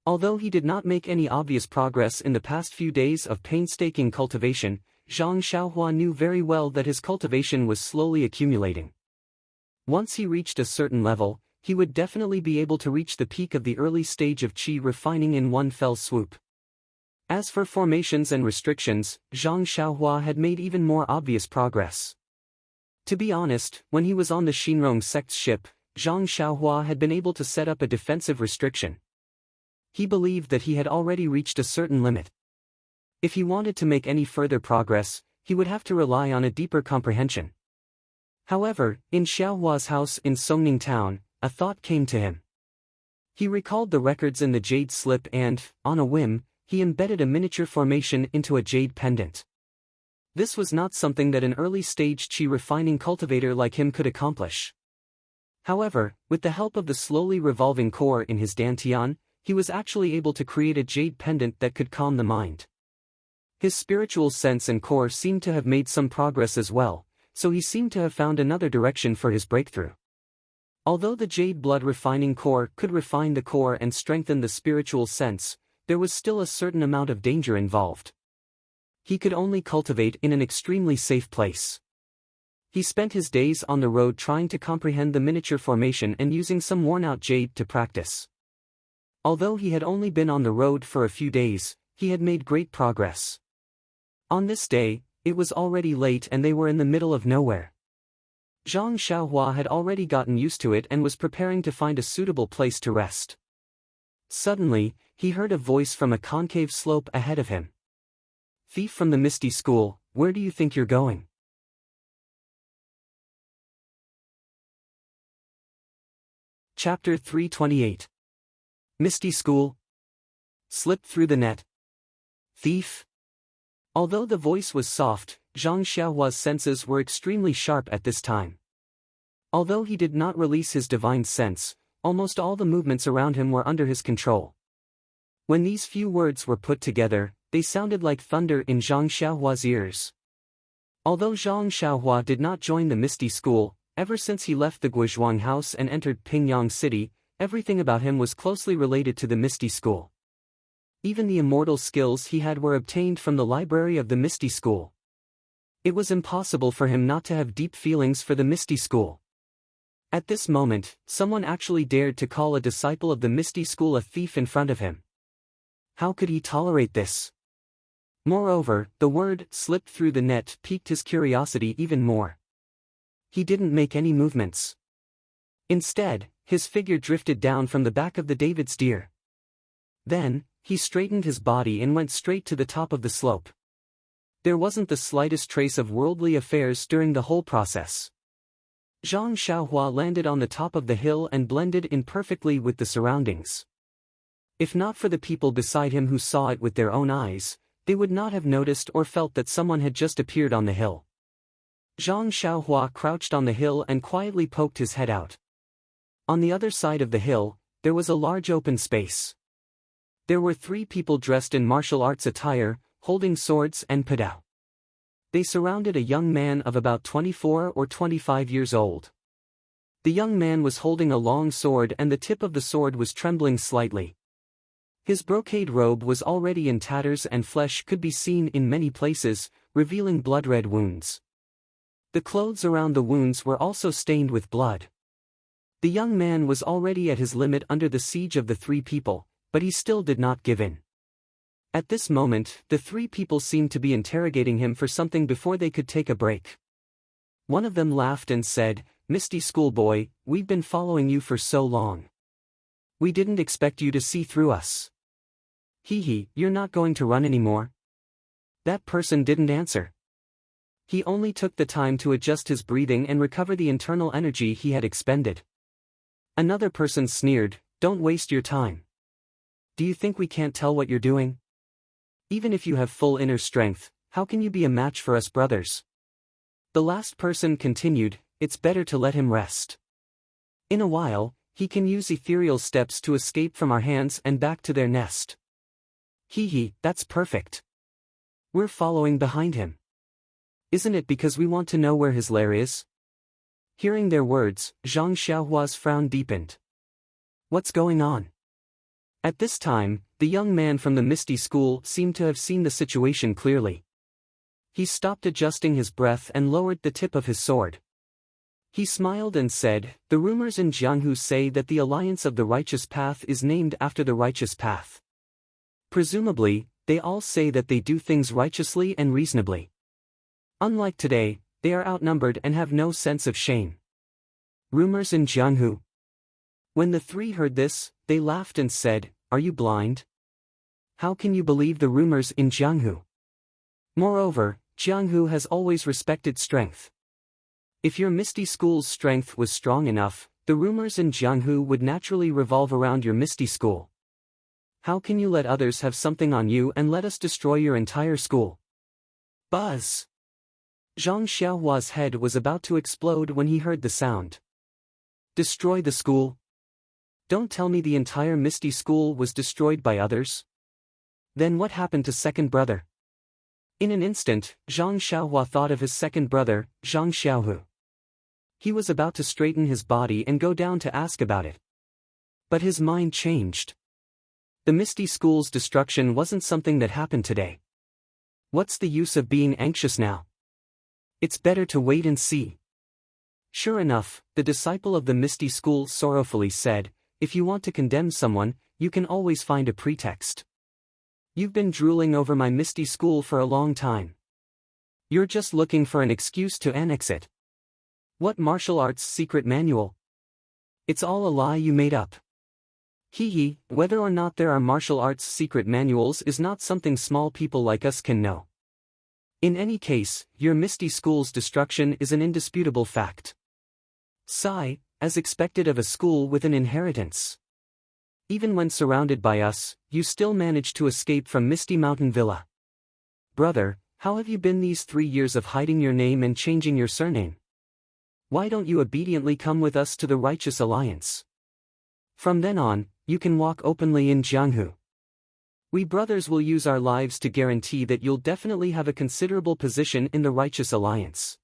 Although he did not make any obvious progress in the past few days of painstaking cultivation, Zhang Xiaohua knew very well that his cultivation was slowly accumulating. Once he reached a certain level, he would definitely be able to reach the peak of the early stage of qi refining in one fell swoop. As for formations and restrictions, Zhang Xiaohua had made even more obvious progress. To be honest, when he was on the Shinrong sect's ship, Zhang Xiaohua had been able to set up a defensive restriction. He believed that he had already reached a certain limit. If he wanted to make any further progress, he would have to rely on a deeper comprehension. However, in Xiaohua's house in Songning town, a thought came to him. He recalled the records in the jade slip and, on a whim, he embedded a miniature formation into a jade pendant. This was not something that an early-stage qi refining cultivator like him could accomplish. However, with the help of the slowly revolving core in his dantian, he was actually able to create a jade pendant that could calm the mind. His spiritual sense and core seemed to have made some progress as well, so he seemed to have found another direction for his breakthrough. Although the jade blood refining core could refine the core and strengthen the spiritual sense, there was still a certain amount of danger involved. He could only cultivate in an extremely safe place. He spent his days on the road trying to comprehend the miniature formation and using some worn-out jade to practice. Although he had only been on the road for a few days, he had made great progress. On this day, it was already late and they were in the middle of nowhere. Zhang Xiaohua had already gotten used to it and was preparing to find a suitable place to rest. Suddenly, he heard a voice from a concave slope ahead of him. "Thief from the Misty School, where do you think you're going?" Chapter 328. Misty School. Slipped through the net. Thief. Although the voice was soft, Zhang Xiaohua's senses were extremely sharp at this time. Although he did not release his divine sense, almost all the movements around him were under his control. When these few words were put together, they sounded like thunder in Zhang Xiaohua's ears. Although Zhang Xiaohua did not join the Misty School, ever since he left the Guizhuang house and entered Pingyang City, everything about him was closely related to the Misty School. Even the immortal skills he had were obtained from the library of the Misty School. It was impossible for him not to have deep feelings for the Misty School. At this moment, someone actually dared to call a disciple of the Misty School a thief in front of him. How could he tolerate this? Moreover, the word "slipped through the net" piqued his curiosity even more. He didn't make any movements. Instead, his figure drifted down from the back of the David's deer. Then, he straightened his body and went straight to the top of the slope. There wasn't the slightest trace of worldly affairs during the whole process. Zhang Xiaohua landed on the top of the hill and blended in perfectly with the surroundings. If not for the people beside him who saw it with their own eyes, they would not have noticed or felt that someone had just appeared on the hill. Zhang Xiaohua crouched on the hill and quietly poked his head out. On the other side of the hill, there was a large open space. There were 3 people dressed in martial arts attire, holding swords and padao. They surrounded a young man of about 24 or 25 years old. The young man was holding a long sword and the tip of the sword was trembling slightly. His brocade robe was already in tatters and flesh could be seen in many places, revealing blood-red wounds. The clothes around the wounds were also stained with blood. The young man was already at his limit under the siege of the 3 people, but he still did not give in. At this moment, the 3 people seemed to be interrogating him for something before they could take a break. One of them laughed and said, "Misty Schoolboy, we've been following you for so long. We didn't expect you to see through us." "Hee, you're not going to run anymore?" That person didn't answer. He only took the time to adjust his breathing and recover the internal energy he had expended. Another person sneered, "Don't waste your time. Do you think we can't tell what you're doing? Even if you have full inner strength, how can you be a match for us brothers?" The last person continued, "It's better to let him rest. In a while, he can use ethereal steps to escape from our hands and back to their nest." Hee, that's perfect. We're following behind him. Isn't it because we want to know where his lair is? Hearing their words, Zhang Xiaohua's frown deepened. What's going on? At this time, the young man from the Misty School seemed to have seen the situation clearly. He stopped adjusting his breath and lowered the tip of his sword. He smiled and said, "The rumors in Jianghu say that the Alliance of the Righteous Path is named after the Righteous Path. Presumably, they all say that they do things righteously and reasonably. Unlike today, they are outnumbered and have no sense of shame." Rumors in Jianghu. When the 3 heard this, they laughed and said, "Are you blind? How can you believe the rumors in Jianghu? Moreover, Jianghu has always respected strength. If your Misty School's strength was strong enough, the rumors in Jianghu would naturally revolve around your Misty School. How can you let others have something on you and let us destroy your entire school?" Buzz! Zhang Xiaohua's head was about to explode when he heard the sound. Destroy the school? Don't tell me the entire Misty School was destroyed by others? Then what happened to second brother? In an instant, Zhang Xiaohua thought of his second brother, Zhang Xiaohu. He was about to straighten his body and go down to ask about it. But his mind changed. The Misty School's destruction wasn't something that happened today. What's the use of being anxious now? It's better to wait and see. Sure enough, the disciple of the Misty School sorrowfully said, if you want to condemn someone, you can always find a pretext. You've been drooling over my Misty School for a long time. You're just looking for an excuse to annex it. What martial arts secret manual? It's all a lie you made up. Hee, whether or not there are martial arts secret manuals is not something small people like us can know. In any case, your Misty School's destruction is an indisputable fact. Sigh, as expected of a school with an inheritance. Even when surrounded by us, you still managed to escape from Misty Mountain Villa. Brother, how have you been these 3 years of hiding your name and changing your surname? Why don't you obediently come with us to the Righteous Alliance? From then on, you can walk openly in Jianghu. We brothers will use our lives to guarantee that you'll definitely have a considerable position in the Righteous Alliance.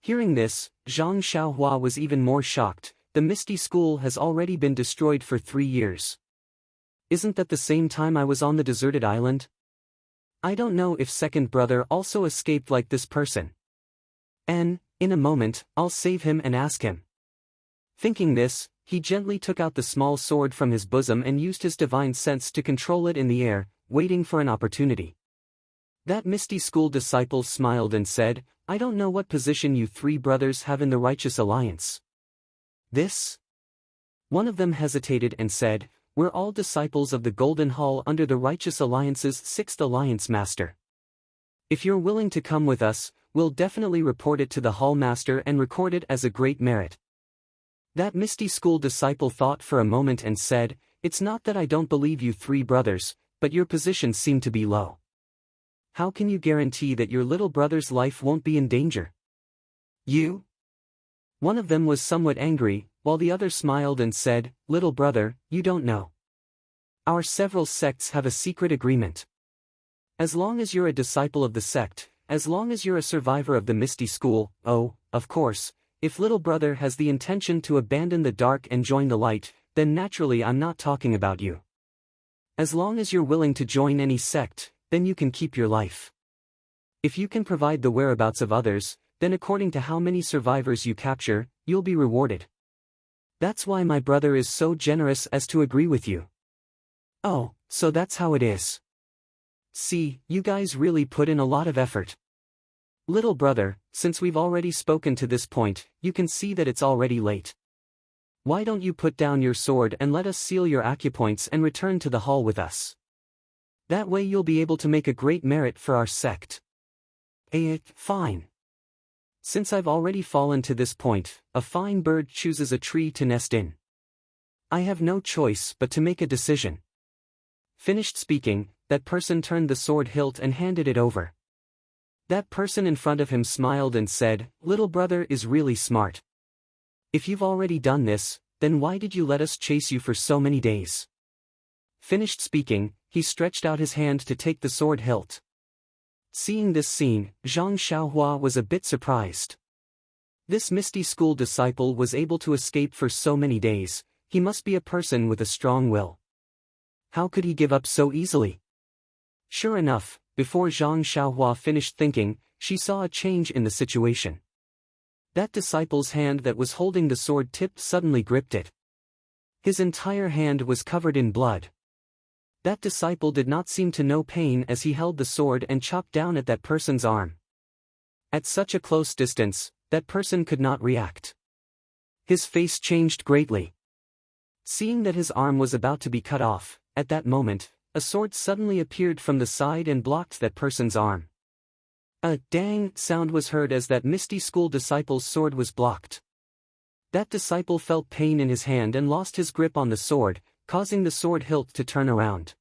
Hearing this, Zhang Xiaohua was even more shocked. The Misty School has already been destroyed for 3 years. Isn't that the same time I was on the deserted island? I don't know if second brother also escaped like this person. In a moment, I'll save him and ask him. Thinking this, he gently took out the small sword from his bosom and used his divine sense to control it in the air, waiting for an opportunity. That Misty School disciple smiled and said, I don't know what position you 3 brothers have in the Righteous Alliance. This? One of them hesitated and said, we're all disciples of the Golden Hall under the Righteous Alliance's 6th Alliance Master. If you're willing to come with us, we'll definitely report it to the Hall Master and record it as a great merit. That Misty School disciple thought for a moment and said, it's not that I don't believe you 3 brothers, but your positions seem to be low. How can you guarantee that your little brother's life won't be in danger? You? One of them was somewhat angry, while the other smiled and said, little brother, you don't know. Our several sects have a secret agreement. As long as you're a disciple of the sect, as long as you're a survivor of the Misty School, oh, of course, if little brother has the intention to abandon the dark and join the light, then naturally I'm not talking about you. As long as you're willing to join any sect, then you can keep your life. If you can provide the whereabouts of others, then according to how many survivors you capture, you'll be rewarded. That's why my brother is so generous as to agree with you. Oh, so that's how it is. See, you guys really put in a lot of effort. Little brother, since we've already spoken to this point, you can see that it's already late. Why don't you put down your sword and let us seal your acupoints and return to the hall with us? That way you'll be able to make a great merit for our sect. Fine. Since I've already fallen to this point, a fine bird chooses a tree to nest in. I have no choice but to make a decision. Finished speaking, that person turned the sword hilt and handed it over. That person in front of him smiled and said, little brother is really smart. If you've already done this, then why did you let us chase you for so many days? Finished speaking, he stretched out his hand to take the sword hilt. Seeing this scene, Zhang Xiaohua was a bit surprised. This Misty School disciple was able to escape for so many days, he must be a person with a strong will. How could he give up so easily? Sure enough, before Zhang Xiaohua finished thinking, she saw a change in the situation. That disciple's hand that was holding the sword tip suddenly gripped it. His entire hand was covered in blood. That disciple did not seem to know pain as he held the sword and chopped down at that person's arm. At such a close distance, that person could not react. His face changed greatly. Seeing that his arm was about to be cut off, at that moment, a sword suddenly appeared from the side and blocked that person's arm. A dang sound was heard as that Misty School disciple's sword was blocked. That disciple felt pain in his hand and lost his grip on the sword, causing the sword hilt to turn around.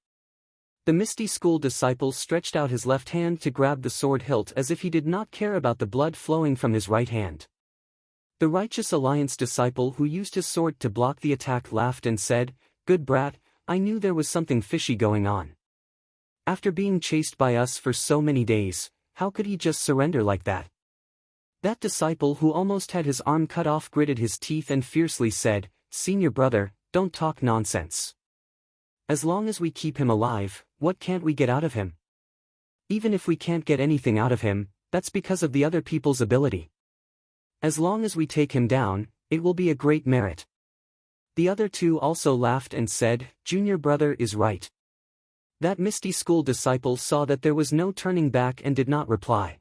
The Misty School disciple stretched out his left hand to grab the sword hilt as if he did not care about the blood flowing from his right hand. The Righteous Alliance disciple who used his sword to block the attack laughed and said, "Good brat, I knew there was something fishy going on. After being chased by us for so many days, how could he just surrender like that?" That disciple who almost had his arm cut off gritted his teeth and fiercely said, "Senior brother, don't talk nonsense. As long as we keep him alive, what can't we get out of him? Even if we can't get anything out of him, that's because of the other people's ability. As long as we take him down, it will be a great merit." The other two also laughed and said, "Junior brother is right." That Misty School disciple saw that there was no turning back and did not reply.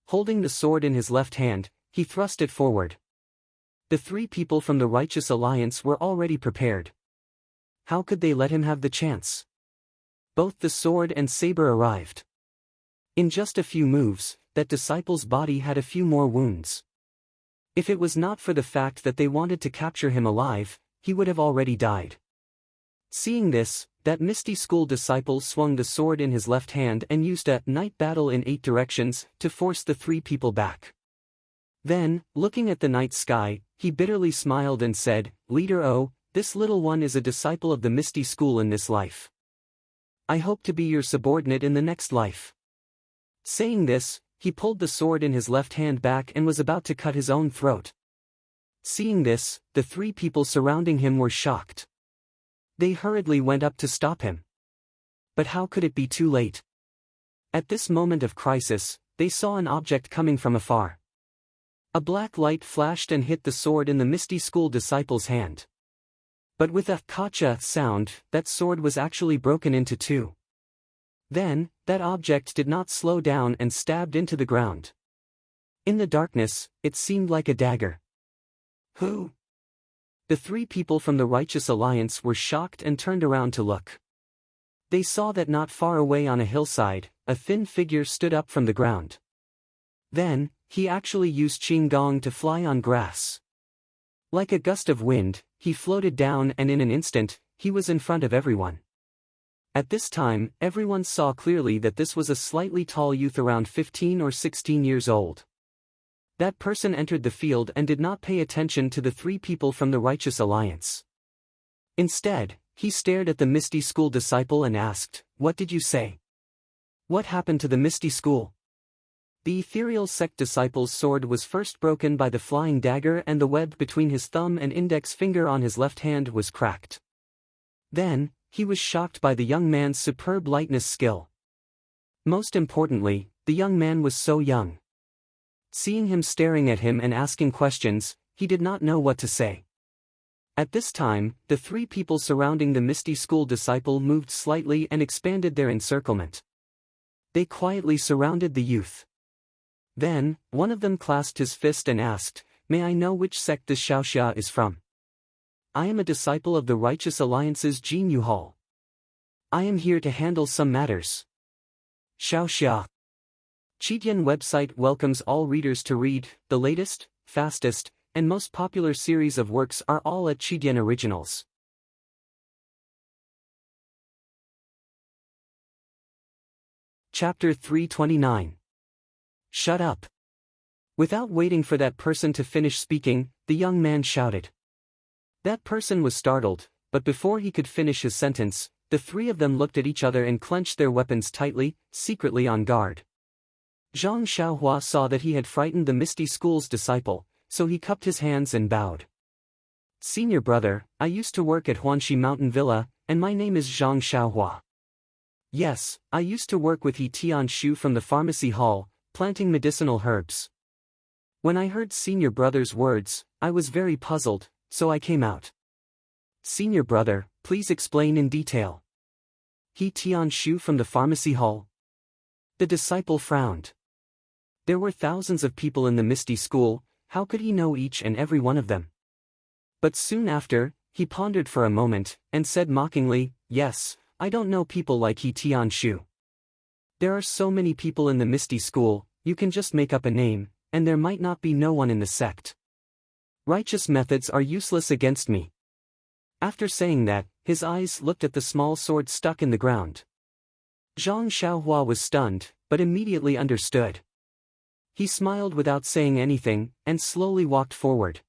Holding the sword in his left hand, he thrust it forward. The three people from the Righteous Alliance were already prepared. How could they let him have the chance? Both the sword and saber arrived. In just a few moves, that disciple's body had a few more wounds. If it was not for the fact that they wanted to capture him alive, he would have already died. Seeing this, that Misty School disciple swung the sword in his left hand and used a night battle in 8 directions to force the three people back. Then, looking at the night sky, he bitterly smiled and said, "Leader O, this little one is a disciple of the Misty School in this life. I hope to be your subordinate in the next life." Saying this, he pulled the sword in his left hand back and was about to cut his own throat. Seeing this, the three people surrounding him were shocked. They hurriedly went up to stop him. But how could it be too late? At this moment of crisis, they saw an object coming from afar. A black light flashed and hit the sword in the Misty School disciple's hand. But with a "kacha" sound, that sword was actually broken into 2. Then, that object did not slow down and stabbed into the ground. In the darkness, it seemed like a dagger. Who? The three people from the Righteous Alliance were shocked and turned around to look. They saw that not far away on a hillside, a thin figure stood up from the ground. Then, he actually used Qinggong to fly on grass. Like a gust of wind, he floated down and in an instant, he was in front of everyone. At this time, everyone saw clearly that this was a slightly tall youth around 15 or 16 years old. That person entered the field and did not pay attention to the three people from the Righteous Alliance. Instead, he stared at the Misty School disciple and asked, "What did you say? What happened to the Misty School?" The ethereal sect disciple's sword was first broken by the flying dagger and the web between his thumb and index finger on his left hand was cracked. Then, he was shocked by the young man's superb lightness skill. Most importantly, the young man was so young. Seeing him staring at him and asking questions, he did not know what to say. At this time, the three people surrounding the Misty School disciple moved slightly and expanded their encirclement. They quietly surrounded the youth. Then, one of them clasped his fist and asked, "May I know which sect this Xiaoxia is from?" "I am a disciple of the Righteous Alliance's Jin Yuhal. I am here to handle some matters." Xiaoxia. Chidian website welcomes all readers to read. The latest, fastest, and most popular series of works are all at Chidian Originals. Chapter 329. Shut up. Without waiting for that person to finish speaking, the young man shouted. That person was startled, but before he could finish his sentence, the three of them looked at each other and clenched their weapons tightly, secretly on guard. Zhang Xiaohua saw that he had frightened the Misty School's disciple, so he cupped his hands and bowed. "Senior brother, I used to work at Huanxi Mountain Villa, and my name is Zhang Xiaohua. Yes, I used to work with He Tianshu from the pharmacy hall, planting medicinal herbs. When I heard senior brother's words, I was very puzzled, so I came out." "Senior brother, please explain in detail." "He Tianshu from the pharmacy hall?" The disciple frowned. There were thousands of people in the Misty School, how could he know each and every one of them? But soon after, he pondered for a moment, and said mockingly, "Yes, I don't know people like He Tianshu. There are so many people in the Misty School, you can just make up a name, and there might not be no one in the sect. Righteous methods are useless against me." After saying that, his eyes looked at the small sword stuck in the ground. Zhang Xiaohua was stunned, but immediately understood. He smiled without saying anything, and slowly walked forward.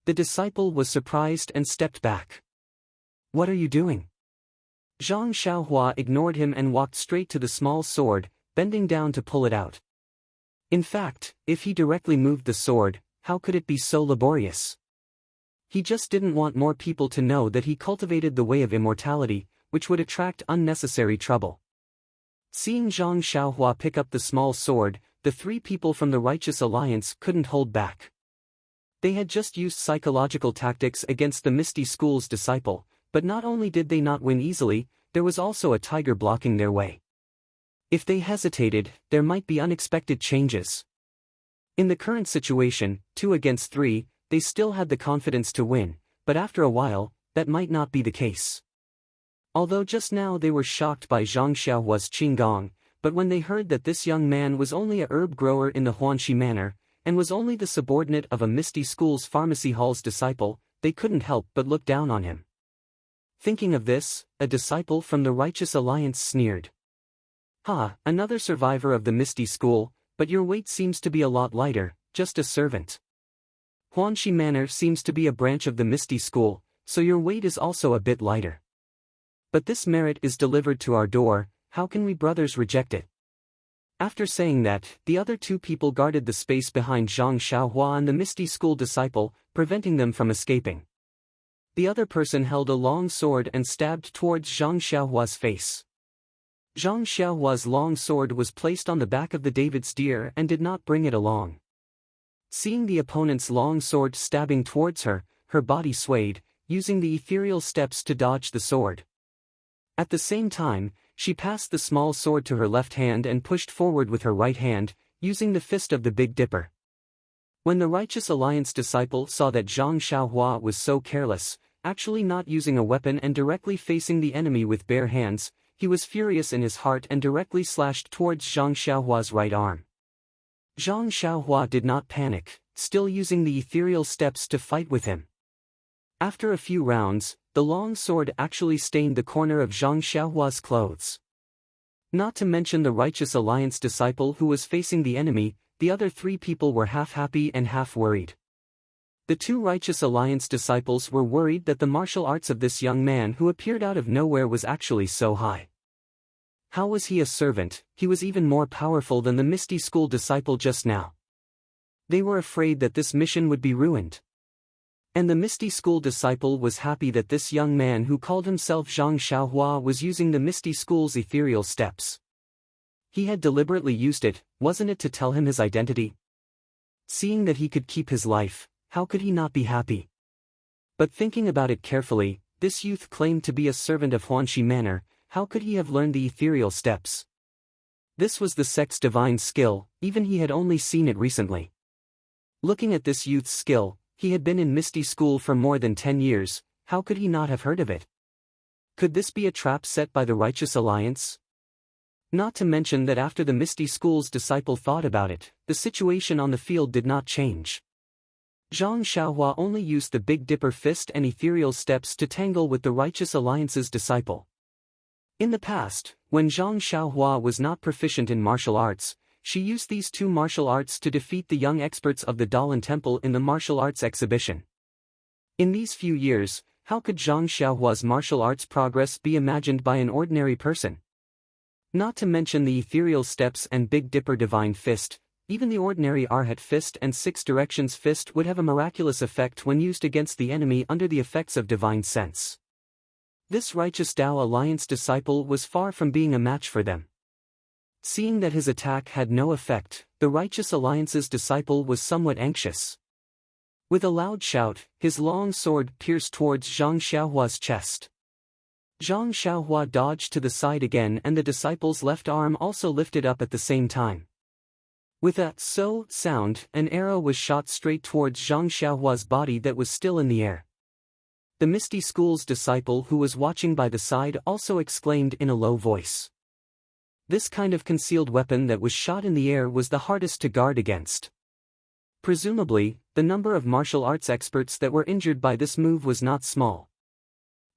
The disciple was surprised and stepped back. "What are you doing?" Zhang Xiaohua ignored him and walked straight to the small sword, bending down to pull it out. In fact, if he directly moved the sword, how could it be so laborious? He just didn't want more people to know that he cultivated the way of immortality, which would attract unnecessary trouble. Seeing Zhang Xiaohua pick up the small sword, the three people from the Righteous Alliance couldn't hold back. They had just used psychological tactics against the Misty School's disciple, but not only did they not win easily, there was also a tiger blocking their way. If they hesitated, there might be unexpected changes. In the current situation, 2 against 3, they still had the confidence to win, but after a while, that might not be the case. Although just now they were shocked by Zhang Xiaohua's qinggong, but when they heard that this young man was only a herb grower in the Huanxi Manor, and was only the subordinate of a Misty School's pharmacy hall's disciple, they couldn't help but look down on him. Thinking of this, a disciple from the Righteous Alliance sneered. "Ha, another survivor of the Misty School, but your weight seems to be a lot lighter, just a servant. Huanxi Manor seems to be a branch of the Misty School, so your weight is also a bit lighter. But this merit is delivered to our door, how can we brothers reject it?" After saying that, the other 2 people guarded the space behind Zhang Xiaohua and the Misty School disciple, preventing them from escaping. The other person held a long sword and stabbed towards Zhang Xiaohua's face. Zhang Xiaohua's long sword was placed on the back of the David's deer and did not bring it along. Seeing the opponent's long sword stabbing towards her, her body swayed, using the ethereal steps to dodge the sword. At the same time, she passed the small sword to her left hand and pushed forward with her right hand, using the fist of the Big Dipper. When the Righteous Alliance disciple saw that Zhang Xiaohua was so careless, actually not using a weapon and directly facing the enemy with bare hands, he was furious in his heart and directly slashed towards Zhang Xiaohua's right arm. Zhang Xiaohua did not panic, still using the ethereal steps to fight with him. After a few rounds, the long sword actually stained the corner of Zhang Xiaohua's clothes. Not to mention the Righteous Alliance disciple who was facing the enemy, the other 3 people were half happy and half worried. The 2 Righteous Alliance disciples were worried that the martial arts of this young man who appeared out of nowhere was actually so high. How was he a servant? He was even more powerful than the Misty School disciple just now. They were afraid that this mission would be ruined. And the Misty School disciple was happy that this young man who called himself Zhang Xiaohua was using the Misty School's ethereal steps. He had deliberately used it, wasn't it to tell him his identity? Seeing that he could keep his life, how could he not be happy? But thinking about it carefully, this youth claimed to be a servant of Huanxi Manor, how could he have learned the ethereal steps? This was the sect's divine skill, even he had only seen it recently. Looking at this youth's skill, he had been in Misty School for more than 10 years, how could he not have heard of it? Could this be a trap set by the Righteous Alliance? Not to mention that after the Misty School's disciple thought about it, the situation on the field did not change. Zhang Xiaohua only used the Big Dipper fist and ethereal steps to tangle with the Righteous Alliance's disciple. In the past, when Zhang Xiaohua was not proficient in martial arts, she used these 2 martial arts to defeat the young experts of the Dalan Temple in the martial arts exhibition. In these few years, how could Zhang Xiaohua's martial arts progress be imagined by an ordinary person? Not to mention the ethereal steps and Big Dipper divine fist, even the ordinary Arhat fist and 6 directions fist would have a miraculous effect when used against the enemy under the effects of divine sense. This Righteous Tao Alliance disciple was far from being a match for them. Seeing that his attack had no effect, the Righteous Alliance's disciple was somewhat anxious. With a loud shout, his long sword pierced towards Zhang Xiaohua's chest. Zhang Xiaohua dodged to the side again and the disciple's left arm also lifted up at the same time. With a "so" sound, an arrow was shot straight towards Zhang Xiaohua's body that was still in the air. The Misty School's disciple who was watching by the side also exclaimed in a low voice. This kind of concealed weapon that was shot in the air was the hardest to guard against. Presumably, the number of martial arts experts that were injured by this move was not small.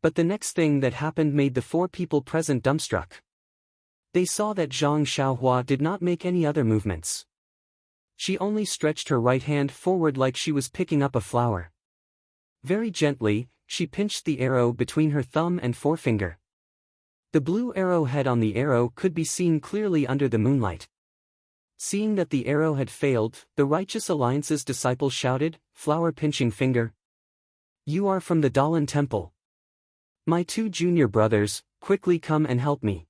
But the next thing that happened made the 4 people present dumbstruck. They saw that Zhang Xiaohua did not make any other movements. She only stretched her right hand forward like she was picking up a flower. Very gently, she pinched the arrow between her thumb and forefinger. The blue arrowhead on the arrow could be seen clearly under the moonlight. Seeing that the arrow had failed, the Righteous Alliance's disciple shouted, flower-pinching finger. You are from the Dalan Temple. My 2 junior brothers, quickly come and help me.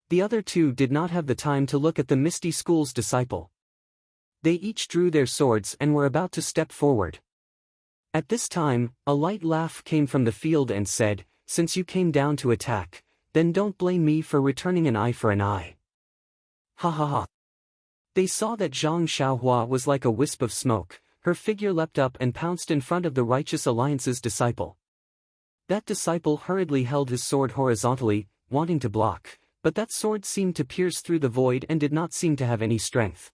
The other 2 did not have the time to look at the Misty School's disciple. They each drew their swords and were about to step forward. At this time, a light laugh came from the field and said, since you came down to attack, then don't blame me for returning an eye for an eye. Ha ha ha. They saw that Zhang Xiaohua was like a wisp of smoke. Her figure leapt up and pounced in front of the Righteous Alliance's disciple. That disciple hurriedly held his sword horizontally, wanting to block, but that sword seemed to pierce through the void and did not seem to have any strength.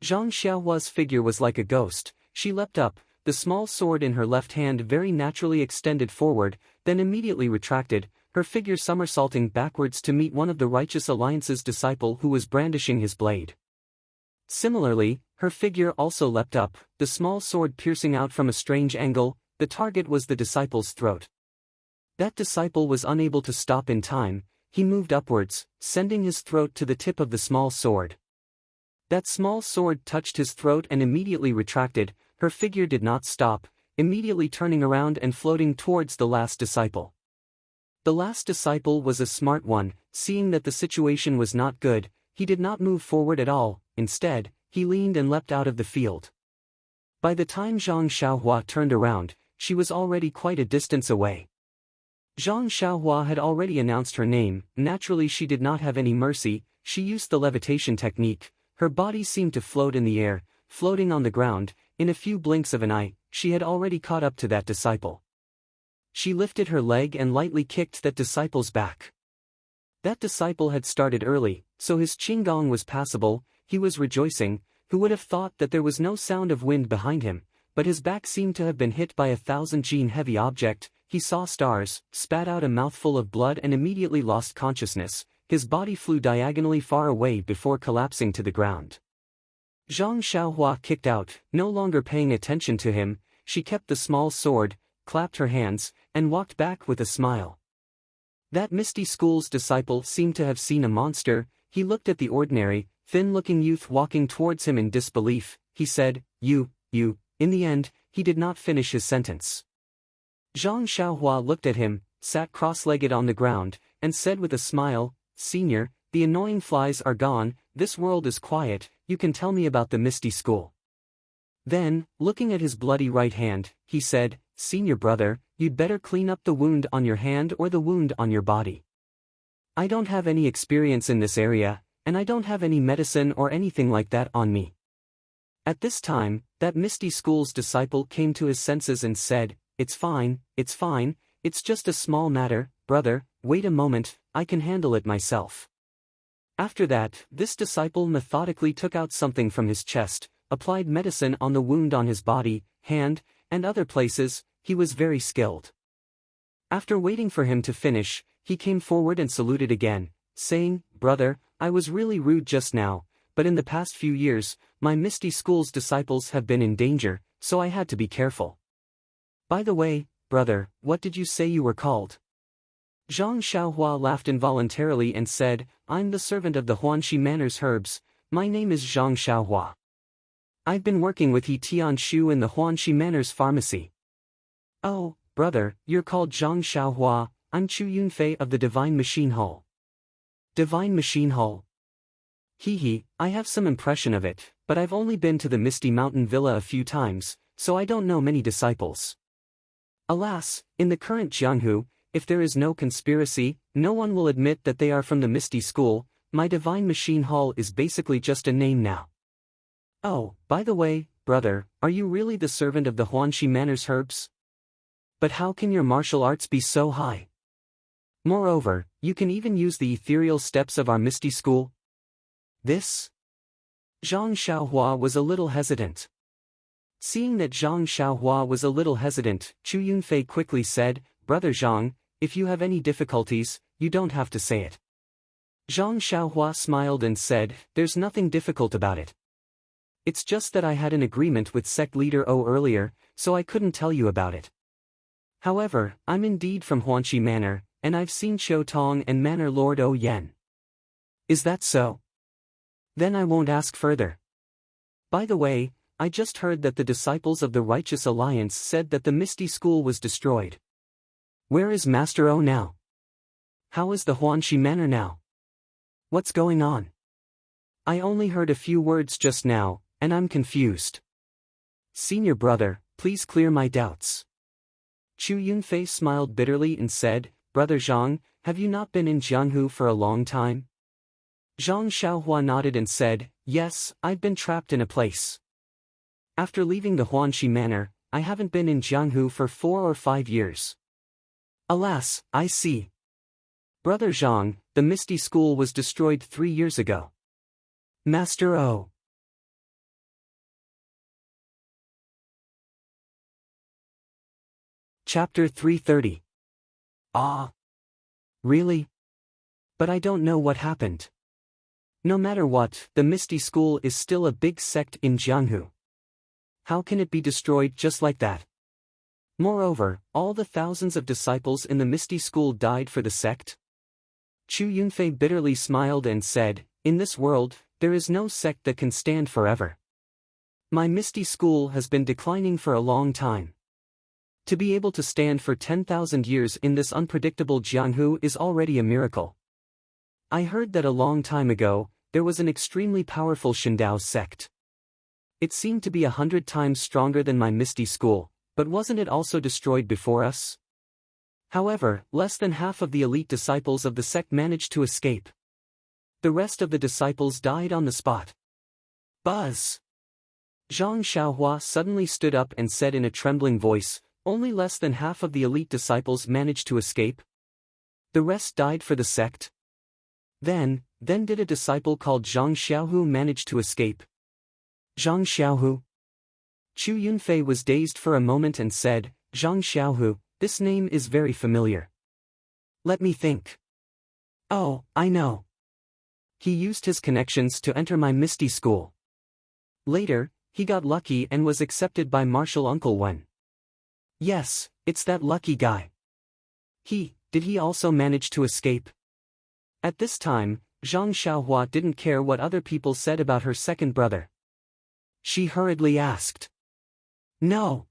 Zhang Xiaohua's figure was like a ghost. She leapt up, the small sword in her left hand very naturally extended forward, then immediately retracted, her figure somersaulting backwards to meet one of the Righteous Alliance's disciple who was brandishing his blade. Similarly, her figure also leapt up, the small sword piercing out from a strange angle. The target was the disciple's throat. That disciple was unable to stop in time. He moved upwards, sending his throat to the tip of the small sword. That small sword touched his throat and immediately retracted. Her figure did not stop, immediately turning around and floating towards the last disciple. The last disciple was a smart one. Seeing that the situation was not good, he did not move forward at all. Instead, he leaned and leapt out of the field. By the time Zhang Xiaohua turned around, she was already quite a distance away. Zhang Xiaohua had already announced her name. Naturally she did not have any mercy. She used the levitation technique. Her body seemed to float in the air, floating on the ground. In a few blinks of an eye, she had already caught up to that disciple. She lifted her leg and lightly kicked that disciple's back. That disciple had started early, so his qinggong was passable. He was rejoicing. Who would have thought that there was no sound of wind behind him, but his back seemed to have been hit by a 1,000-gene heavy object. He saw stars, spat out a mouthful of blood and immediately lost consciousness. His body flew diagonally far away before collapsing to the ground. Zhang Xiaohua kicked out, no longer paying attention to him. She kept the small sword, clapped her hands, and walked back with a smile. That Misty School's disciple seemed to have seen a monster. He looked at the ordinary, thin-looking youth walking towards him in disbelief. He said, You. In the end, he did not finish his sentence. Zhang Xiaohua looked at him, sat cross-legged on the ground, and said with a smile, Senior, the annoying flies are gone, this world is quiet, you can tell me about the Misty School. Then, looking at his bloody right hand, he said, Senior brother, you'd better clean up the wound on your hand or the wound on your body. I don't have any experience in this area, and I don't have any medicine or anything like that on me. At this time, that Misty School's disciple came to his senses and said, It's fine, it's just a small matter, brother, wait a moment, I can handle it myself. After that, this disciple methodically took out something from his chest, applied medicine on the wound on his body, hand, and other places. He was very skilled. After waiting for him to finish, he came forward and saluted again, saying, Brother, I was really rude just now, but in the past few years, my Misty School's disciples have been in danger, so I had to be careful. By the way, brother, what did you say you were called? Zhang Xiaohua laughed involuntarily and said, I'm the servant of the Huanxi Manor's herbs. My name is Zhang Xiaohua. I've been working with He Tianshu in the Huanxi Manor's pharmacy. Oh, brother, you're called Zhang Xiaohua. I'm Chu Yunfei of the Divine Machine Hall. Divine Machine Hall. I have some impression of it, but I've only been to the Misty Mountain Villa a few times, so I don't know many disciples. Alas, in the current Jianghu, if there is no conspiracy, no one will admit that they are from the Misty School. My Divine Machine Hall is basically just a name now. Oh, by the way, brother, are you really the servant of the Huanxi Manor's herbs? But how can your martial arts be so high? Moreover, you can even use the ethereal steps of our Misty School? This? Zhang Xiaohua was a little hesitant. Seeing that Zhang Xiaohua was a little hesitant, Chu Yunfei quickly said, Brother Zhang, if you have any difficulties, you don't have to say it. Zhang Xiaohua smiled and said, There's nothing difficult about it. It's just that I had an agreement with sect leader O earlier, so I couldn't tell you about it. However, I'm indeed from Huanxi Manor, and I've seen Qiu Tong and Manor Lord O Yen. Is that so? Then I won't ask further. By the way, I just heard that the disciples of the Righteous Alliance said that the Misty School was destroyed. Where is Master O now? How is the Huanxi Manor now? What's going on? I only heard a few words just now, and I'm confused. Senior brother, please clear my doubts. Chu Yunfei smiled bitterly and said, Brother Zhang, have you not been in Jianghu for a long time? Zhang Xiaohua nodded and said, Yes, I've been trapped in a place. After leaving the Huanxi Manor, I haven't been in Jianghu for 4 or 5 years. Alas, I see. Brother Zhang, the Misty School was destroyed 3 years ago. Master O. Chapter 330. Ah. Really? But I don't know what happened. No matter what, the Misty School is still a big sect in Jianghu. How can it be destroyed just like that? Moreover, all the thousands of disciples in the Misty School died for the sect? Chu Yunfei bitterly smiled and said, In this world, there is no sect that can stand forever. My Misty School has been declining for a long time. To be able to stand for 10,000 years in this unpredictable Jianghu is already a miracle. I heard that a long time ago, there was an extremely powerful Shindao sect. It seemed to be 100 times stronger than my Misty School, but wasn't it also destroyed before us? However, less than half of the elite disciples of the sect managed to escape. The rest of the disciples died on the spot. Buzz! Zhang Xiaohua suddenly stood up and said in a trembling voice, Only less than half of the elite disciples managed to escape? The rest died for the sect? Then did a disciple called Zhang Xiaohu manage to escape? Zhang Xiaohu? Chu Yunfei was dazed for a moment and said, Zhang Xiaohu, this name is very familiar. Let me think. Oh, I know. He used his connections to enter my Misty School. Later, he got lucky and was accepted by Martial Uncle Wen. Yes, it's that lucky guy. Did he also manage to escape? At this time, Zhang Xiaohua didn't care what other people said about her second brother. She hurriedly asked. No.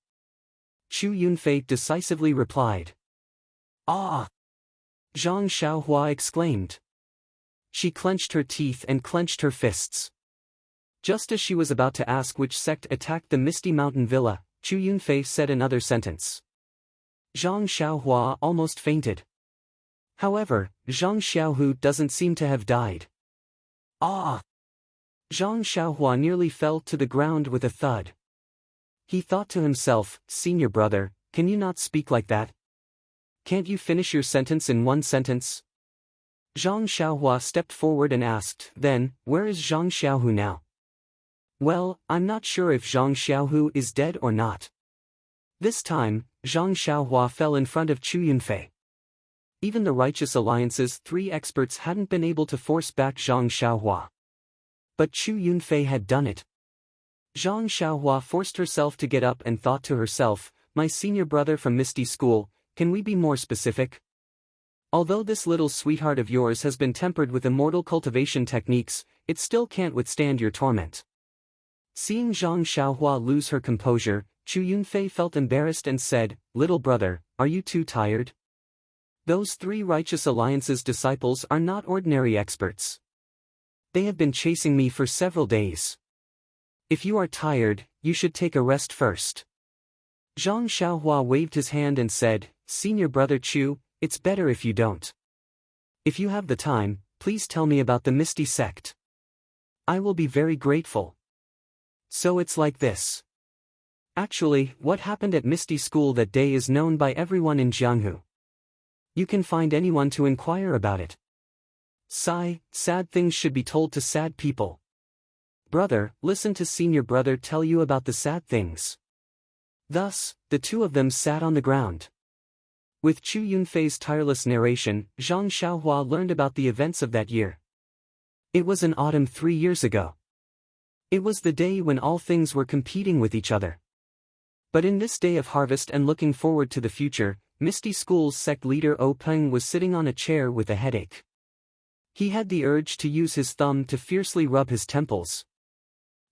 Chu Yunfei decisively replied. Ah! Zhang Xiaohua exclaimed. She clenched her teeth and clenched her fists. Just as she was about to ask which sect attacked the Misty Mountain Villa, Chu Yunfei said another sentence. Zhang Xiaohua almost fainted. However, Zhang Xiaohu doesn't seem to have died. Ah! Zhang Xiaohua nearly fell to the ground with a thud. He thought to himself, Senior brother, can you not speak like that? Can't you finish your sentence in one sentence? Zhang Xiaohua stepped forward and asked, Then, where is Zhang Xiaohu now? Well, I'm not sure if Zhang Xiaohu is dead or not. This time, Zhang Xiaohua fell in front of Chu Yunfei. Even the Righteous Alliance's 3 experts hadn't been able to force back Zhang Xiaohua. But Chu Yunfei had done it. Zhang Xiaohua forced herself to get up and thought to herself, My senior brother from Misty School, can we be more specific? Although this little sweetheart of yours has been tempered with immortal cultivation techniques, it still can't withstand your torment. Seeing Zhang Xiaohua lose her composure, Chu Yunfei felt embarrassed and said, Little brother, are you too tired? Those 3 Righteous Alliance's disciples are not ordinary experts. They have been chasing me for several days. If you are tired, you should take a rest first. Zhang Xiaohua waved his hand and said, Senior brother Chu, it's better if you don't. If you have the time, please tell me about the Misty sect. I will be very grateful. So it's like this. Actually, what happened at Misty School that day is known by everyone in Jianghu. You can find anyone to inquire about it. Sigh, sad things should be told to sad people. Brother, listen to senior brother tell you about the sad things. Thus, the 2 of them sat on the ground. With Chu Yunfei's tireless narration, Zhang Xiaohua learned about the events of that year. It was an autumn 3 years ago. It was the day when all things were competing with each other. But in this day of harvest and looking forward to the future, Misty School's sect leader Peng was sitting on a chair with a headache. He had the urge to use his thumb to fiercely rub his temples.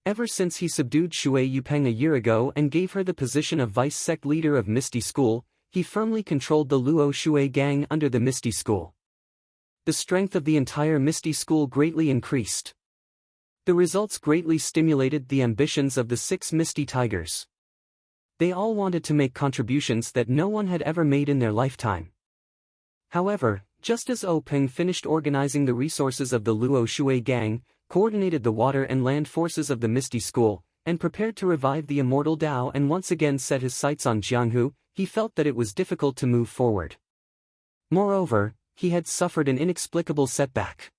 Ever since he subdued Shui Yupeng a year ago and gave her the position of vice sect leader of Misty School, he firmly controlled the Luo Shui gang under the Misty School. The strength of the entire Misty School greatly increased. The results greatly stimulated the ambitions of the 6 Misty Tigers. They all wanted to make contributions that no one had ever made in their lifetime. However, just as Peng finished organizing the resources of the Luo Shui gang, coordinated the water and land forces of the Misty School, and prepared to revive the immortal Dao and once again set his sights on Jianghu, he felt that it was difficult to move forward. Moreover, he had suffered an inexplicable setback.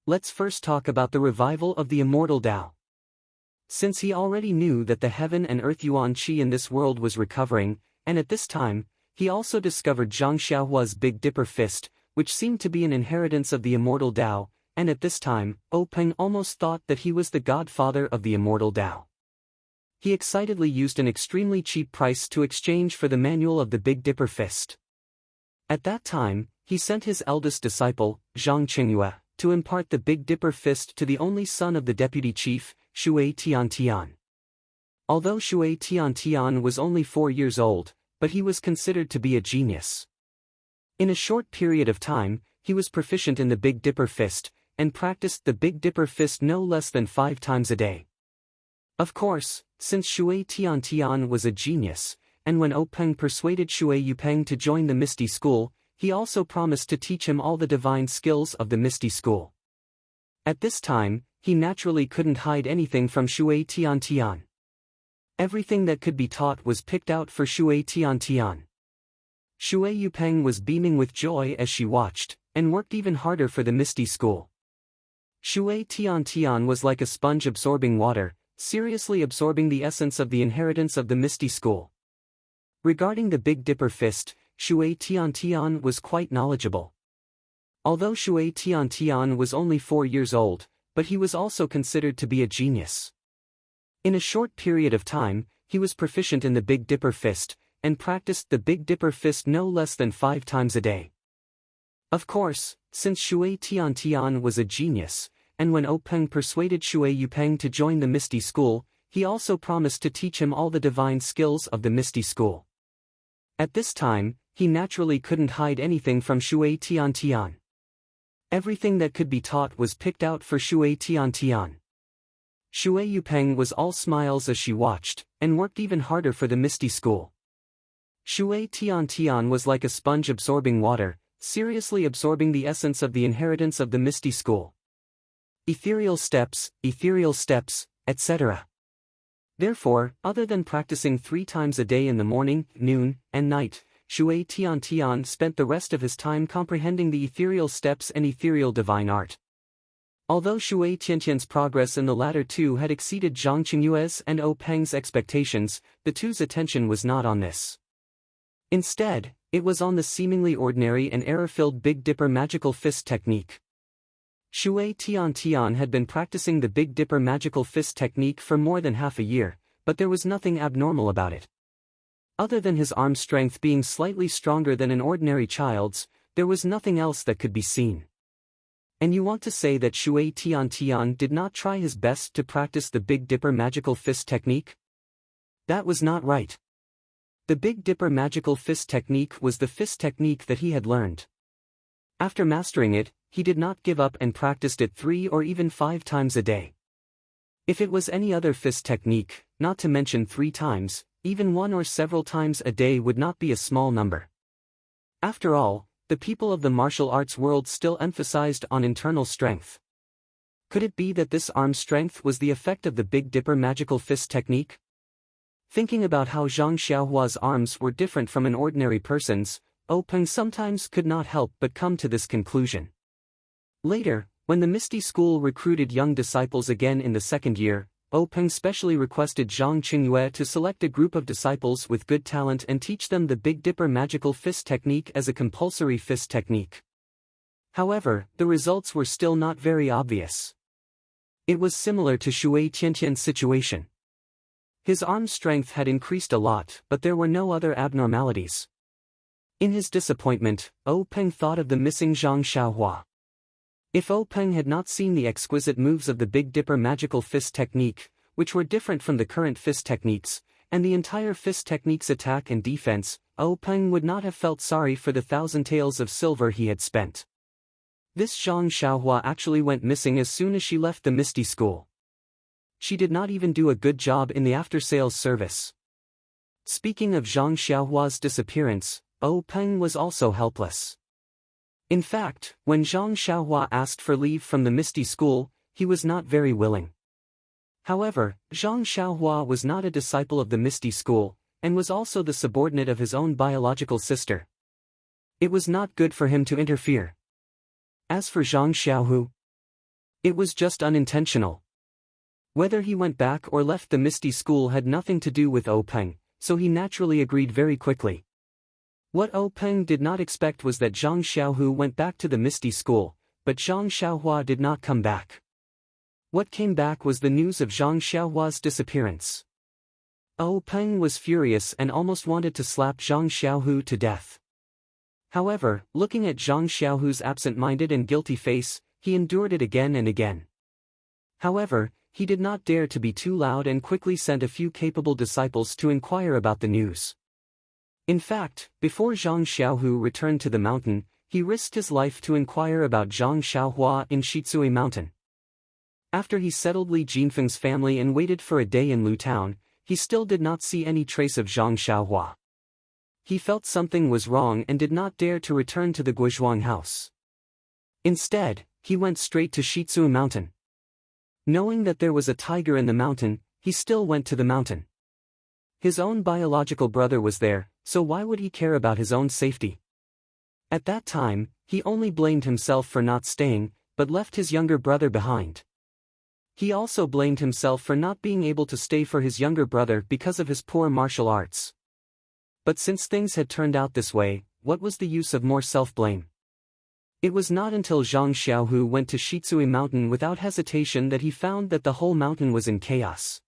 Let's first talk about the revival of the immortal Dao. Since he already knew that the heaven and earth yuan qi in this world was recovering, and at this time, he also discovered Zhang Xiaohua's Big Dipper Fist, which seemed to be an inheritance of the immortal Dao, and at this time, Peng almost thought that he was the godfather of the immortal Dao. He excitedly used an extremely cheap price to exchange for the manual of the Big Dipper Fist. At that time, he sent his eldest disciple, Zhang Qingyue, to impart the Big Dipper Fist to the only son of the deputy chief, Shui Tiantian. Although Shui Tiantian was only 4 years old, but he was considered to be a genius. In a short period of time, he was proficient in the Big Dipper Fist, and practiced the Big Dipper Fist no less than 5 times a day. Of course, since Shui Tiantian was a genius, and when Peng persuaded Shui Yupeng to join the Misty School, he also promised to teach him all the divine skills of the Misty School. At this time, he naturally couldn't hide anything from Shui Tiantian. Everything that could be taught was picked out for Shui Tiantian. Shui Yupeng was beaming with joy as she watched, and worked even harder for the Misty School. Shui Tiantian was like a sponge absorbing water, seriously absorbing the essence of the inheritance of the Misty School. Regarding the Big Dipper Fist, Shui Tiantian was quite knowledgeable. Although Shui Tiantian was only 4 years old, but he was also considered to be a genius. In a short period of time, he was proficient in the Big Dipper Fist, and practiced the Big Dipper Fist no less than 5 times a day. Of course, since Shui Tiantian was a genius, and when Peng persuaded Shui Yupeng to join the Misty School, he also promised to teach him all the divine skills of the Misty School. At this time, he naturally couldn't hide anything from Shui Tiantian. Everything that could be taught was picked out for Shui Tiantian. Shui Yupeng was all smiles as she watched, and worked even harder for the Misty School. Shui Tiantian was like a sponge absorbing water, seriously absorbing the essence of the inheritance of the Misty School. Ethereal steps, etc. Therefore, other than practicing 3 times a day in the morning, noon, and night, Shui Tiantian spent the rest of his time comprehending the ethereal steps and ethereal divine art. Although Shui Tiantian's progress in the latter two had exceeded Zhang Qingyue's and Peng's expectations, the two's attention was not on this. Instead, it was on the seemingly ordinary and error-filled Big Dipper magical fist technique. Shui Tiantian had been practicing the Big Dipper magical fist technique for more than half a year, but there was nothing abnormal about it. Other than his arm strength being slightly stronger than an ordinary child's, there was nothing else that could be seen. And you want to say that Shui Tiantian did not try his best to practice the Big Dipper magical fist technique? That was not right. The Big Dipper magical fist technique was the fist technique that he had learned. After mastering it, he did not give up and practiced it 3 or even 5 times a day. If it was any other fist technique, not to mention 3 times, even 1 or several times a day would not be a small number. After all, the people of the martial arts world still emphasized on internal strength. Could it be that this arm strength was the effect of the Big Dipper magical fist technique? Thinking about how Zhang Xiaohua's arms were different from an ordinary person's, Peng sometimes could not help but come to this conclusion. Later, when the Misty School recruited young disciples again in the 2nd year, Peng specially requested Zhang Qingyue to select a group of disciples with good talent and teach them the Big Dipper magical fist technique as a compulsory fist technique. However, the results were still not very obvious. It was similar to Shui Tiantian's situation. His arm strength had increased a lot, but there were no other abnormalities. In his disappointment, Peng thought of the missing Zhang Xiaohua. If Peng had not seen the exquisite moves of the Big Dipper magical fist technique, which were different from the current fist techniques, and the entire fist technique's attack and defense, Peng would not have felt sorry for the 1,000 taels of silver he had spent. This Zhang Xiaohua actually went missing as soon as she left the Misty School. She did not even do a good job in the after-sales service. Speaking of Zhang Xiaohua's disappearance, Peng was also helpless. In fact, when Zhang Xiaohua asked for leave from the Misty School, he was not very willing. However, Zhang Xiaohua was not a disciple of the Misty School, and was also the subordinate of his own biological sister. It was not good for him to interfere. As for Zhang Xiaohu, it was just unintentional. Whether he went back or left the Misty School had nothing to do with Peng, so he naturally agreed very quickly. What Peng did not expect was that Zhang Xiaohu went back to the Misty School, but Zhang Xiaohua did not come back. What came back was the news of Zhang Xiaohua's disappearance. Peng was furious and almost wanted to slap Zhang Xiaohu to death. However, looking at Zhang Xiaohu's absent-minded and guilty face, he endured it again and again. However, he did not dare to be too loud and quickly sent a few capable disciples to inquire about the news. In fact, before Zhang Xiaohu returned to the mountain, he risked his life to inquire about Zhang Xiaohua in Shitsui Mountain. After he settled Li Jinfeng's family and waited for a day in Lu Town, he still did not see any trace of Zhang Xiaohua. He felt something was wrong and did not dare to return to the Guizhuang house. Instead, he went straight to Shitsui Mountain. Knowing that there was a tiger in the mountain, he still went to the mountain. His own biological brother was there, so why would he care about his own safety? At that time, he only blamed himself for not staying, but left his younger brother behind. He also blamed himself for not being able to stay for his younger brother because of his poor martial arts. But since things had turned out this way, what was the use of more self-blame? It was not until Zhang Xiaohu went to Shitsui Mountain without hesitation that he found that the whole mountain was in chaos.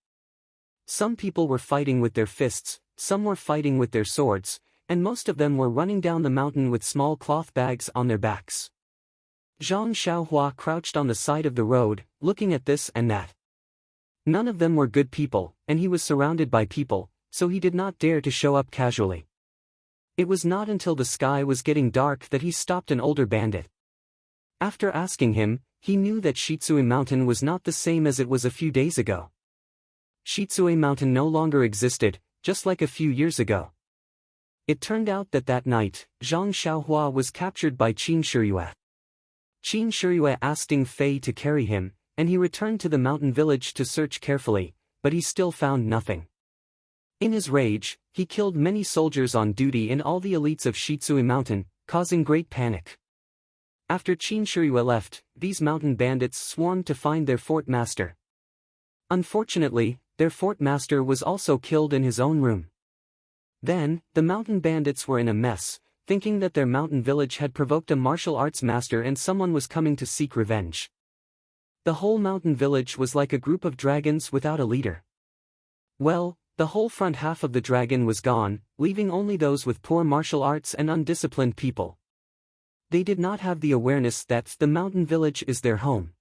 Some people were fighting with their fists, some were fighting with their swords, and most of them were running down the mountain with small cloth bags on their backs. Zhang Xiaohua crouched on the side of the road, looking at this and that. None of them were good people, and he was surrounded by people, so he did not dare to show up casually. It was not until the sky was getting dark that he stopped an older bandit. After asking him, he knew that Shitsui Mountain was not the same as it was a few days ago. Shitsui Mountain no longer existed, just like a few years ago. It turned out that that night, Zhang Xiaohua was captured by Qin Shiyue. Qin Shiyue asked Ding Fei to carry him, and he returned to the mountain village to search carefully, but he still found nothing. In his rage, he killed many soldiers on duty in all the elites of Shitsui Mountain, causing great panic. After Qin Shiyue left, these mountain bandits swarmed to find their fort master. Unfortunately, their fort master was also killed in his own room. Then, the mountain bandits were in a mess, thinking that their mountain village had provoked a martial arts master and someone was coming to seek revenge. The whole mountain village was like a group of dragons without a leader. Well, the whole front half of the dragon was gone, leaving only those with poor martial arts and undisciplined people. They did not have the awareness that the mountain village is their home.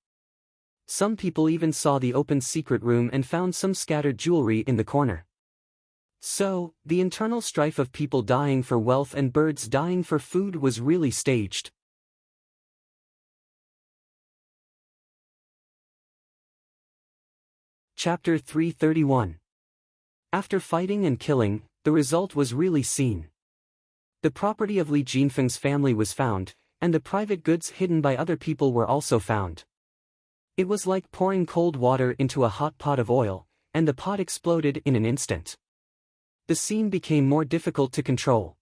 Some people even saw the open secret room and found some scattered jewelry in the corner. So, the internal strife of people dying for wealth and birds dying for food was really staged. Chapter 331. After fighting and killing, the result was really seen. The property of Li Jinfeng's family was found, and the private goods hidden by other people were also found. It was like pouring cold water into a hot pot of oil, and the pot exploded in an instant. The scene became more difficult to control.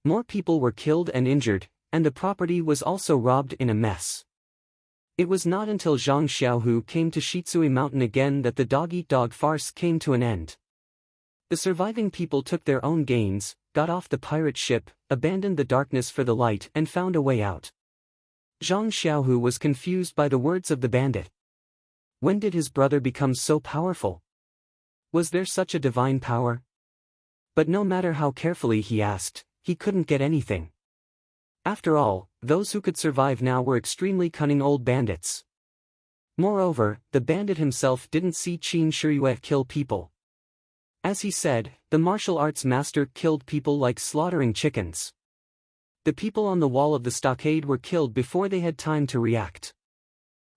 More people were killed and injured, and the property was also robbed in a mess. It was not until Zhang Xiaohu came to Shitsui Mountain again that the dog-eat-dog farce came to an end. The surviving people took their own gains, got off the pirate ship, abandoned the darkness for the light and found a way out. Zhang Xiaohu was confused by the words of the bandit. When did his brother become so powerful? Was there such a divine power? But no matter how carefully he asked, he couldn't get anything. After all, those who could survive now were extremely cunning old bandits. Moreover, the bandit himself didn't see Qin Shiyue kill people. As he said, the martial arts master killed people like slaughtering chickens. The people on the wall of the stockade were killed before they had time to react.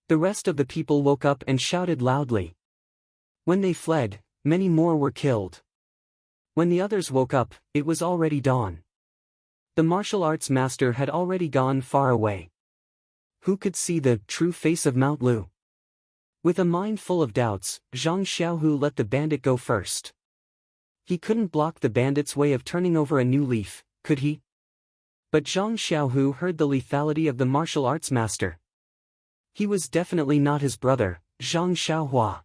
The rest of the people woke up and shouted loudly. When they fled, many more were killed. When the others woke up, it was already dawn. The martial arts master had already gone far away. Who could see the true face of Mount Lu? With a mind full of doubts, Zhang Xiaohu let the bandit go first. He couldn't block the bandit's way of turning over a new leaf, could he? But Zhang Xiaohu heard the lethality of the martial arts master. He was definitely not his brother, Zhang Xiaohua.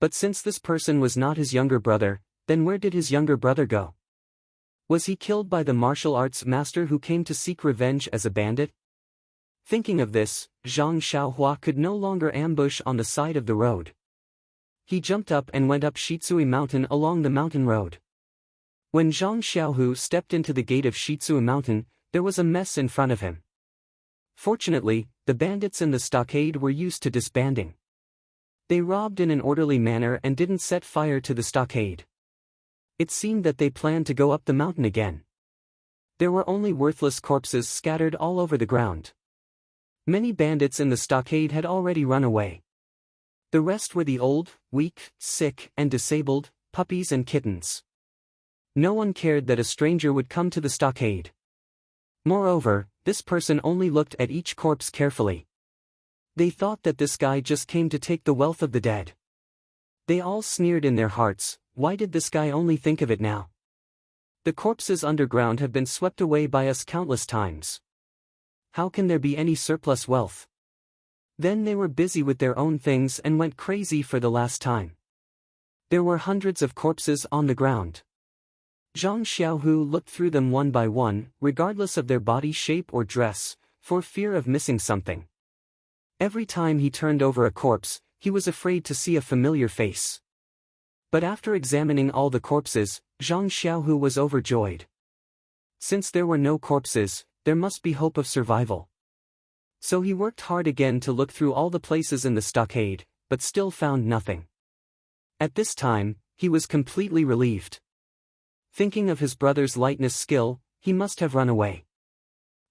But since this person was not his younger brother, then where did his younger brother go? Was he killed by the martial arts master who came to seek revenge as a bandit? Thinking of this, Zhang Xiaohua could no longer ambush on the side of the road. He jumped up and went up Shitsui Mountain along the mountain road. When Zhang Xiaohu stepped into the gate of Shitsui Mountain, there was a mess in front of him. Fortunately, the bandits in the stockade were used to disbanding. They robbed in an orderly manner and didn't set fire to the stockade. It seemed that they planned to go up the mountain again. There were only worthless corpses scattered all over the ground. Many bandits in the stockade had already run away. The rest were the old, weak, sick, and disabled, puppies and kittens. No one cared that a stranger would come to the stockade. Moreover, this person only looked at each corpse carefully. They thought that this guy just came to take the wealth of the dead. They all sneered in their hearts, why did this guy only think of it now? The corpses underground have been swept away by us countless times. How can there be any surplus wealth? Then they were busy with their own things and went crazy for the last time. There were hundreds of corpses on the ground. Zhang Xiaohu looked through them one by one, regardless of their body shape or dress, for fear of missing something. Every time he turned over a corpse, he was afraid to see a familiar face. But after examining all the corpses, Zhang Xiaohu was overjoyed. Since there were no corpses, there must be hope of survival. So he worked hard again to look through all the places in the stockade, but still found nothing. At this time, he was completely relieved. Thinking of his brother's lightness skill, he must have run away.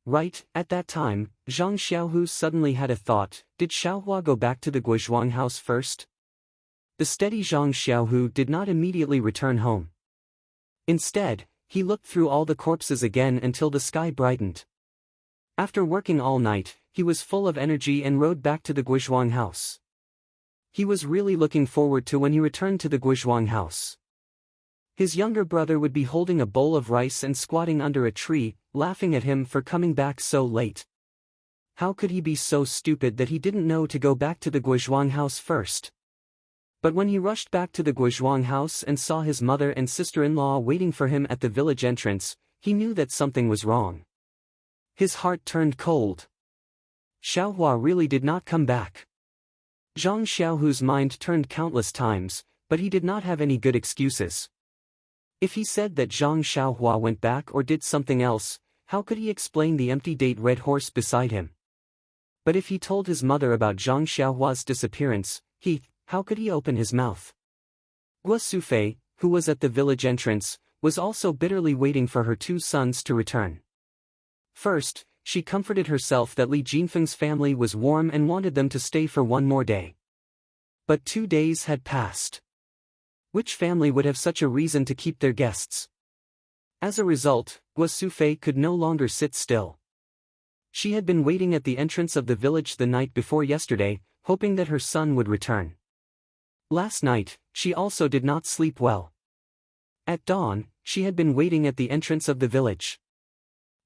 Right, at that time, Zhang Xiaohu suddenly had a thought, did Xiaohua go back to the Guizhuang house first? The steady Zhang Xiaohu did not immediately return home. Instead, he looked through all the corpses again until the sky brightened. After working all night, he was full of energy and rode back to the Guizhuang house. He was really looking forward to when he returned to the Guizhuang house. His younger brother would be holding a bowl of rice and squatting under a tree, laughing at him for coming back so late. How could he be so stupid that he didn't know to go back to the Guizhuang house first? But when he rushed back to the Guizhuang house and saw his mother and sister-in-law waiting for him at the village entrance, he knew that something was wrong. His heart turned cold. Xiaohua really did not come back. Zhang Xiaohu's mind turned countless times, but he did not have any good excuses. If he said that Zhang Xiaohua went back or did something else, how could he explain the empty date red horse beside him? But if he told his mother about Zhang Xiaohua's disappearance, how could he open his mouth? Guo Sufei, who was at the village entrance, was also bitterly waiting for her two sons to return. First, she comforted herself that Li Jinfeng's family was warm and wanted them to stay for one more day. But 2 days had passed. Which family would have such a reason to keep their guests? As a result, Guo Sufei could no longer sit still. She had been waiting at the entrance of the village the night before yesterday, hoping that her son would return. Last night, she also did not sleep well. At dawn, she had been waiting at the entrance of the village.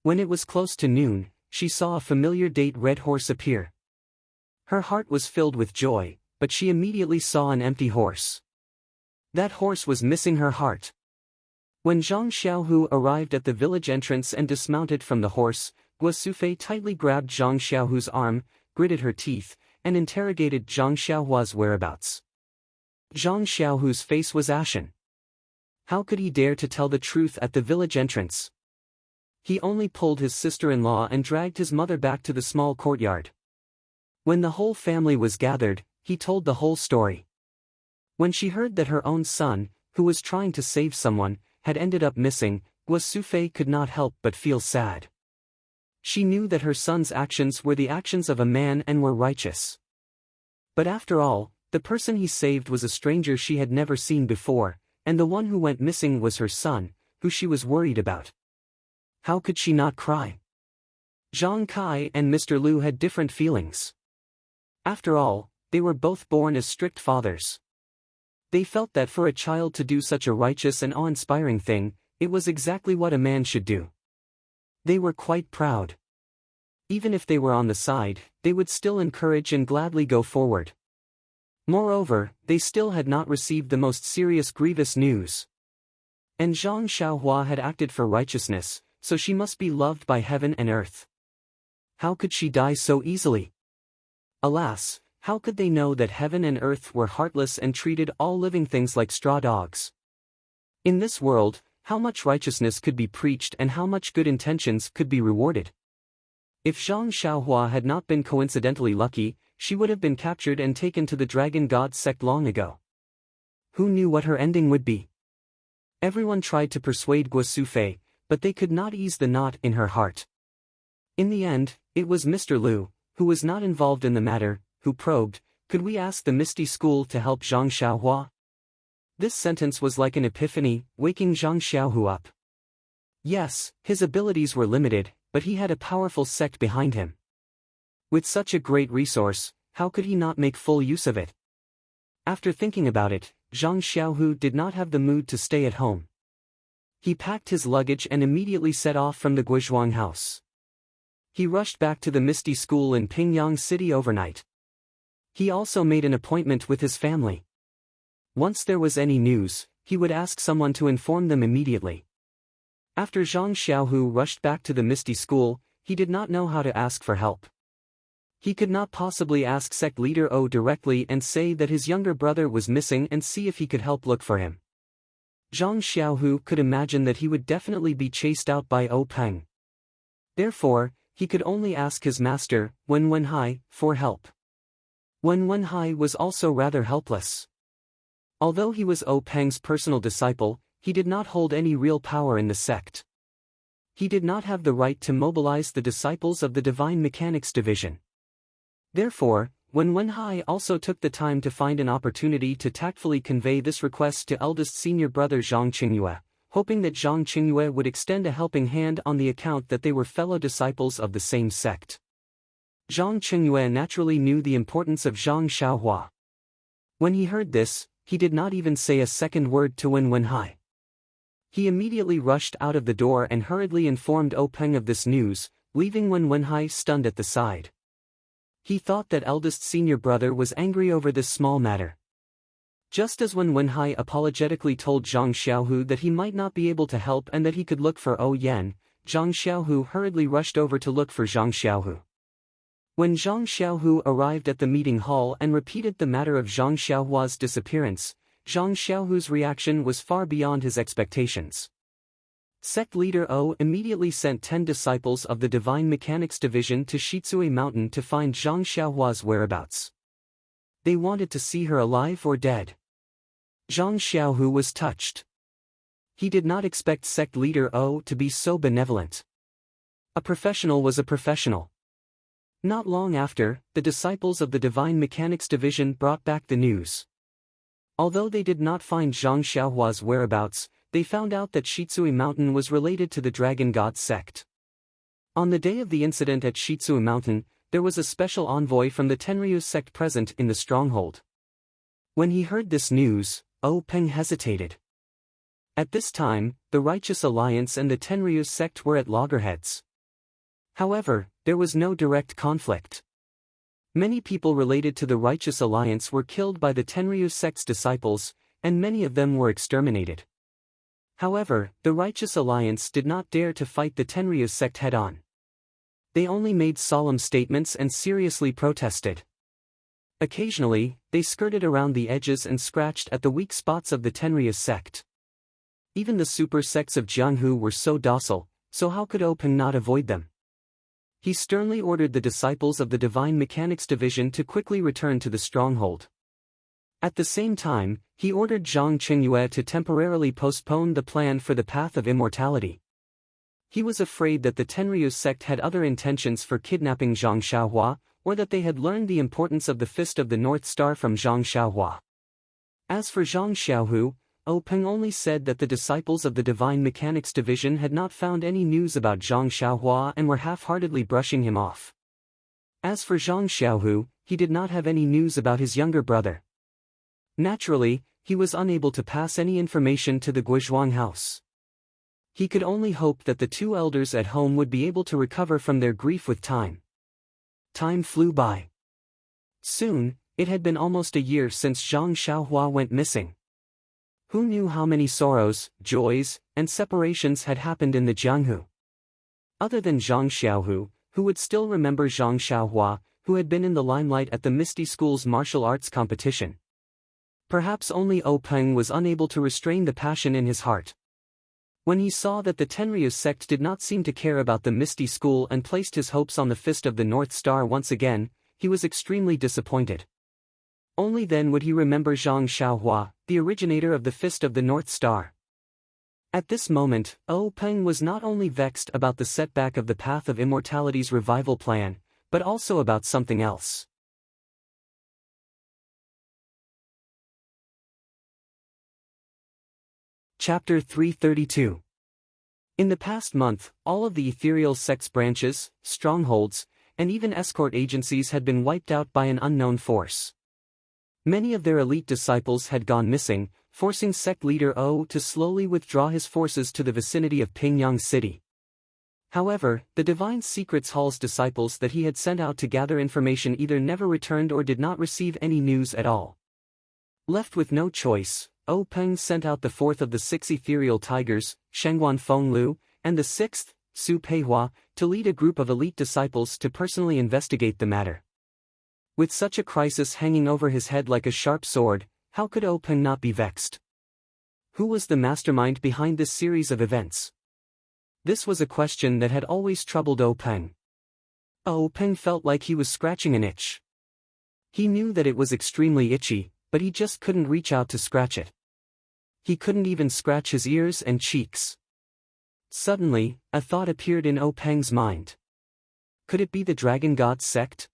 When it was close to noon, she saw a familiar date red horse appear. Her heart was filled with joy, but she immediately saw an empty horse. That horse was missing her heart. When Zhang Xiaohu arrived at the village entrance and dismounted from the horse, Guo Sufei tightly grabbed Zhang Xiaohu's arm, gritted her teeth, and interrogated Zhang Xiaohua's whereabouts. Zhang Xiaohu's face was ashen. How could he dare to tell the truth at the village entrance? He only pulled his sister-in-law and dragged his mother back to the small courtyard. When the whole family was gathered, he told the whole story. When she heard that her own son, who was trying to save someone, had ended up missing, Guo Sufei could not help but feel sad. She knew that her son's actions were the actions of a man and were righteous. But after all, the person he saved was a stranger she had never seen before, and the one who went missing was her son, who she was worried about. How could she not cry? Zhang Kai and Mr. Liu had different feelings. After all, they were both born as strict fathers. They felt that for a child to do such a righteous and awe-inspiring thing, it was exactly what a man should do. They were quite proud. Even if they were on the side, they would still encourage and gladly go forward. Moreover, they still had not received the most serious grievous news. And Zhang Xiaohua had acted for righteousness, so she must be loved by heaven and earth. How could she die so easily? Alas, how could they know that heaven and earth were heartless and treated all living things like straw dogs? In this world, how much righteousness could be preached and how much good intentions could be rewarded? If Zhang Xiaohua had not been coincidentally lucky, she would have been captured and taken to the Dragon God sect long ago. Who knew what her ending would be? Everyone tried to persuade Guo Sufei, but they could not ease the knot in her heart. In the end, it was Mr. Liu, who was not involved in the matter, who probed, "Could we ask the Misty School to help Zhang Xiaohua?" This sentence was like an epiphany, waking Zhang Xiaohu up. Yes, his abilities were limited, but he had a powerful sect behind him. With such a great resource, how could he not make full use of it? After thinking about it, Zhang Xiaohu did not have the mood to stay at home. He packed his luggage and immediately set off from the Guizhuang house. He rushed back to the Misty School in Pingyang City overnight. He also made an appointment with his family. Once there was any news, he would ask someone to inform them immediately. After Zhang Xiaohu rushed back to the Misty School, he did not know how to ask for help. He could not possibly ask sect leader O directly and say that his younger brother was missing and see if he could help look for him. Zhang Xiaohu could imagine that he would definitely be chased out by O Peng. Therefore, he could only ask his master, Wen Wenhai, for help. Wen Wenhai was also rather helpless. Although he was O Peng's personal disciple, he did not hold any real power in the sect. He did not have the right to mobilize the disciples of the Divine Mechanics Division. Therefore, Wen Wenhai also took the time to find an opportunity to tactfully convey this request to eldest senior brother Zhang Qingyue, hoping that Zhang Qingyue would extend a helping hand on the account that they were fellow disciples of the same sect. Zhang Qingyue naturally knew the importance of Zhang Xiaohua. When he heard this, he did not even say a second word to Wen Wenhai. He immediately rushed out of the door and hurriedly informed O Peng of this news, leaving Wen Wenhai stunned at the side. He thought that eldest senior brother was angry over this small matter. Just as Wen Wenhai apologetically told Zhang Xiaohu that he might not be able to help and that he could look for O Yan, Zhang Xiaohu hurriedly rushed over to look for Zhang Xiaohu. When Zhang Xiaohu arrived at the meeting hall and repeated the matter of Zhang Xiaohua's disappearance, Zhang Xiaohu's reaction was far beyond his expectations. Sect leader O immediately sent 10 disciples of the Divine Mechanics Division to Shitsui Mountain to find Zhang Xiaohua's whereabouts. They wanted to see her alive or dead. Zhang Xiaohu was touched. He did not expect sect leader O to be so benevolent. A professional was a professional. Not long after, the disciples of the Divine Mechanics Division brought back the news. Although they did not find Zhang Xiaohua's whereabouts, they found out that Shitsui Mountain was related to the Dragon God sect. On the day of the incident at Shitsui Mountain, there was a special envoy from the Tenryu sect present in the stronghold. When he heard this news, O Peng hesitated. At this time, the Righteous Alliance and the Tenryu sect were at loggerheads. However, there was no direct conflict. Many people related to the Righteous Alliance were killed by the Tenryu sect's disciples, and many of them were exterminated. However, the Righteous Alliance did not dare to fight the Tenryu sect head-on. They only made solemn statements and seriously protested. Occasionally, they skirted around the edges and scratched at the weak spots of the Tenryus sect. Even the super sects of Jianghu were so docile, so how could Peng not avoid them? He sternly ordered the disciples of the Divine Mechanics Division to quickly return to the stronghold. At the same time, he ordered Zhang Qingyue to temporarily postpone the plan for the path of immortality. He was afraid that the Tenryus sect had other intentions for kidnapping Zhang Xiaohua, or that they had learned the importance of the Fist of the North Star from Zhang Xiaohua. As for Zhang Xiaohu, Peng only said that the disciples of the Divine Mechanics Division had not found any news about Zhang Xiaohua and were half-heartedly brushing him off. As for Zhang Xiaohu, he did not have any news about his younger brother. Naturally, he was unable to pass any information to the Guizhuang house. He could only hope that the two elders at home would be able to recover from their grief with time. Time flew by. Soon, it had been almost a year since Zhang Xiaohua went missing. Who knew how many sorrows, joys, and separations had happened in the Jianghu? Other than Zhang Xiaohu, who would still remember Zhang Xiaohua, who had been in the limelight at the Misty School's martial arts competition. Perhaps only Peng was unable to restrain the passion in his heart. When he saw that the Tenryus sect did not seem to care about the Misty School and placed his hopes on the Fist of the North Star once again, he was extremely disappointed. Only then would he remember Zhang Xiaohua, the originator of the Fist of the North Star. At this moment, Peng was not only vexed about the setback of the Path of Immortality's revival plan, but also about something else. Chapter 332. In the past month, all of the ethereal sect's branches, strongholds, and even escort agencies had been wiped out by an unknown force. Many of their elite disciples had gone missing, forcing sect leader to slowly withdraw his forces to the vicinity of Pingyang City. However, the Divine Secrets Hall's disciples that he had sent out to gather information either never returned or did not receive any news at all. Left with no choice, Peng sent out the fourth of the 6 ethereal tigers, Shengguan Fenglu, and the 6th, Su Peihua, to lead a group of elite disciples to personally investigate the matter. With such a crisis hanging over his head like a sharp sword, how could Peng not be vexed? Who was the mastermind behind this series of events? This was a question that had always troubled Peng. Peng felt like he was scratching an itch. He knew that it was extremely itchy, but he just couldn't reach out to scratch it. He couldn't even scratch his ears and cheeks. Suddenly, a thought appeared in Peng's mind. Could it be the Dragon God sect?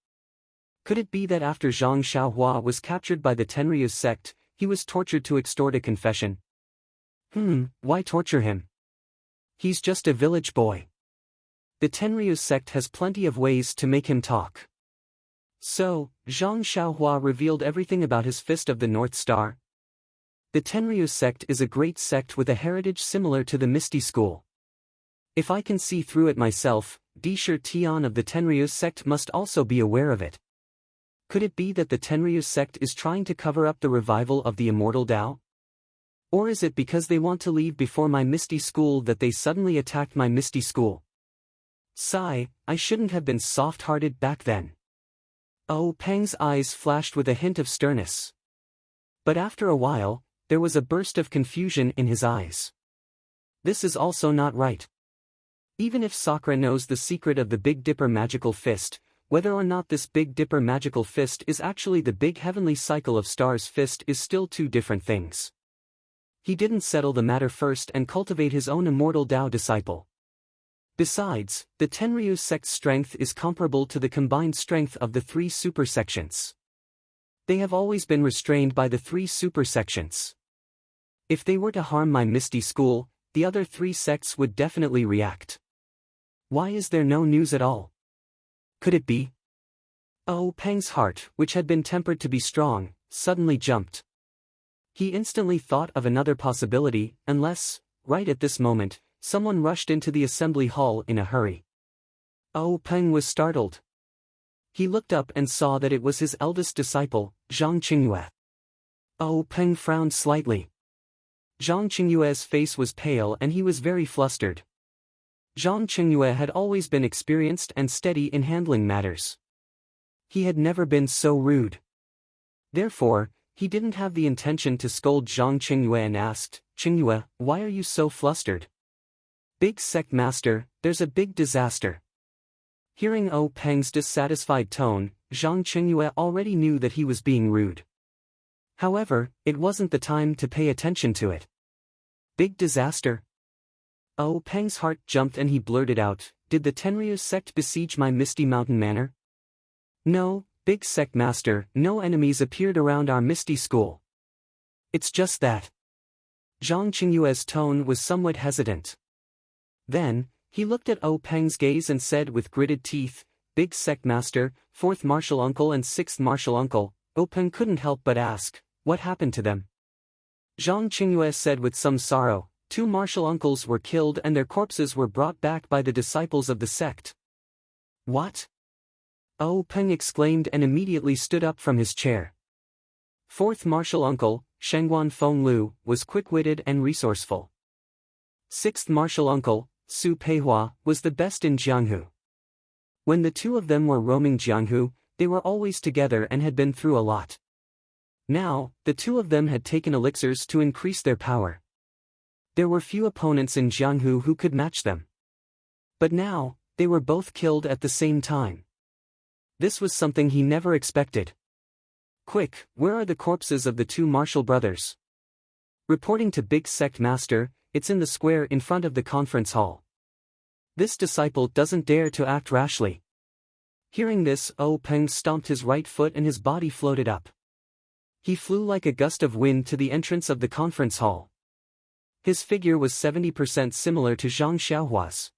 Could it be that after Zhang Xiaohua was captured by the Tenryus sect, he was tortured to extort a confession? Why torture him? He's just a village boy. The Tenryus sect has plenty of ways to make him talk. So, Zhang Xiaohua revealed everything about his Fist of the North Star. The Tenryus sect is a great sect with a heritage similar to the Misty School. If I can see through it myself, Disher Tian of the Tenryus sect must also be aware of it. Could it be that the Tenryus sect is trying to cover up the revival of the immortal Tao? Or is it because they want to leave before my Misty School that they suddenly attacked my Misty School? Sigh, I shouldn't have been soft-hearted back then. Peng's eyes flashed with a hint of sternness. But after a while, there was a burst of confusion in his eyes. This is also not right. Even if Sakura knows the secret of the Big Dipper magical fist, whether or not this Big Dipper magical fist is actually the big heavenly cycle of stars fist is still two different things. He didn't settle the matter first and cultivate his own immortal Tao disciple. Besides, the Tenryu sect's strength is comparable to the combined strength of the 3 super sections. They have always been restrained by the 3 super sections. If they were to harm my Misty School, the other 3 sects would definitely react. Why is there no news at all? Could it be? Peng's heart, which had been tempered to be strong, suddenly jumped. He instantly thought of another possibility, unless, right at this moment, someone rushed into the assembly hall in a hurry. Peng was startled. He looked up and saw that it was his eldest disciple, Zhang Qingyue. Peng frowned slightly. Zhang Qingyue's face was pale and he was very flustered. Zhang Qingyue had always been experienced and steady in handling matters. He had never been so rude. Therefore, he didn't have the intention to scold Zhang Qingyue and asked, "Qingyue, why are you so flustered?" "Big sect master, there's a big disaster." Hearing Peng's dissatisfied tone, Zhang Qingyue already knew that he was being rude. However, it wasn't the time to pay attention to it. "Big disaster?" Peng's heart jumped and he blurted out, "Did the Tenryu sect besiege my Misty Mountain Manor?" "No, big sect master, no enemies appeared around our Misty School. It's just that." Zhang Qingyue's tone was somewhat hesitant. Then, he looked at Peng's gaze and said with gritted teeth, "Big sect master, 4th martial uncle and 6th martial uncle." Peng couldn't help but ask, "What happened to them?" Zhang Qingyue said with some sorrow, "2 martial uncles were killed and their corpses were brought back by the disciples of the sect." "What?" Peng exclaimed and immediately stood up from his chair. 4th martial uncle, Shengguan Fenglu, was quick-witted and resourceful. 6th martial uncle, Su Peihua, was the best in Jianghu. When the two of them were roaming Jianghu, they were always together and had been through a lot. Now, the two of them had taken elixirs to increase their power. There were few opponents in Jianghu who could match them. But now, they were both killed at the same time. This was something he never expected. "Quick, where are the corpses of the 2 martial brothers?" Reporting to Big Sect Master, "It's in the square in front of the conference hall." This disciple doesn't dare to act rashly. Hearing this, Peng stomped his right foot and his body floated up. He flew like a gust of wind to the entrance of the conference hall. His figure was 70% similar to Zhang Xiaohua's.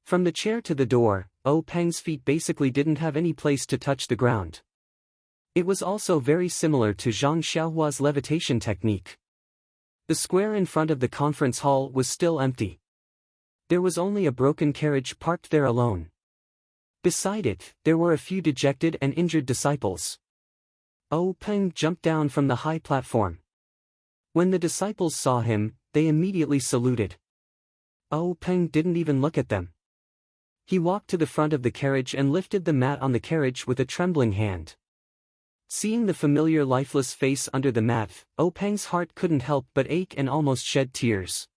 From the chair to the door, Peng's feet basically didn't have any place to touch the ground. It was also very similar to Zhang Xiaohua's levitation technique. The square in front of the conference hall was still empty. There was only a broken carriage parked there alone. Beside it, there were a few dejected and injured disciples. Peng jumped down from the high platform. When the disciples saw him, they immediately saluted. Peng didn't even look at them. He walked to the front of the carriage and lifted the mat on the carriage with a trembling hand. Seeing the familiar lifeless face under the mat, Peng's heart couldn't help but ache and almost shed tears.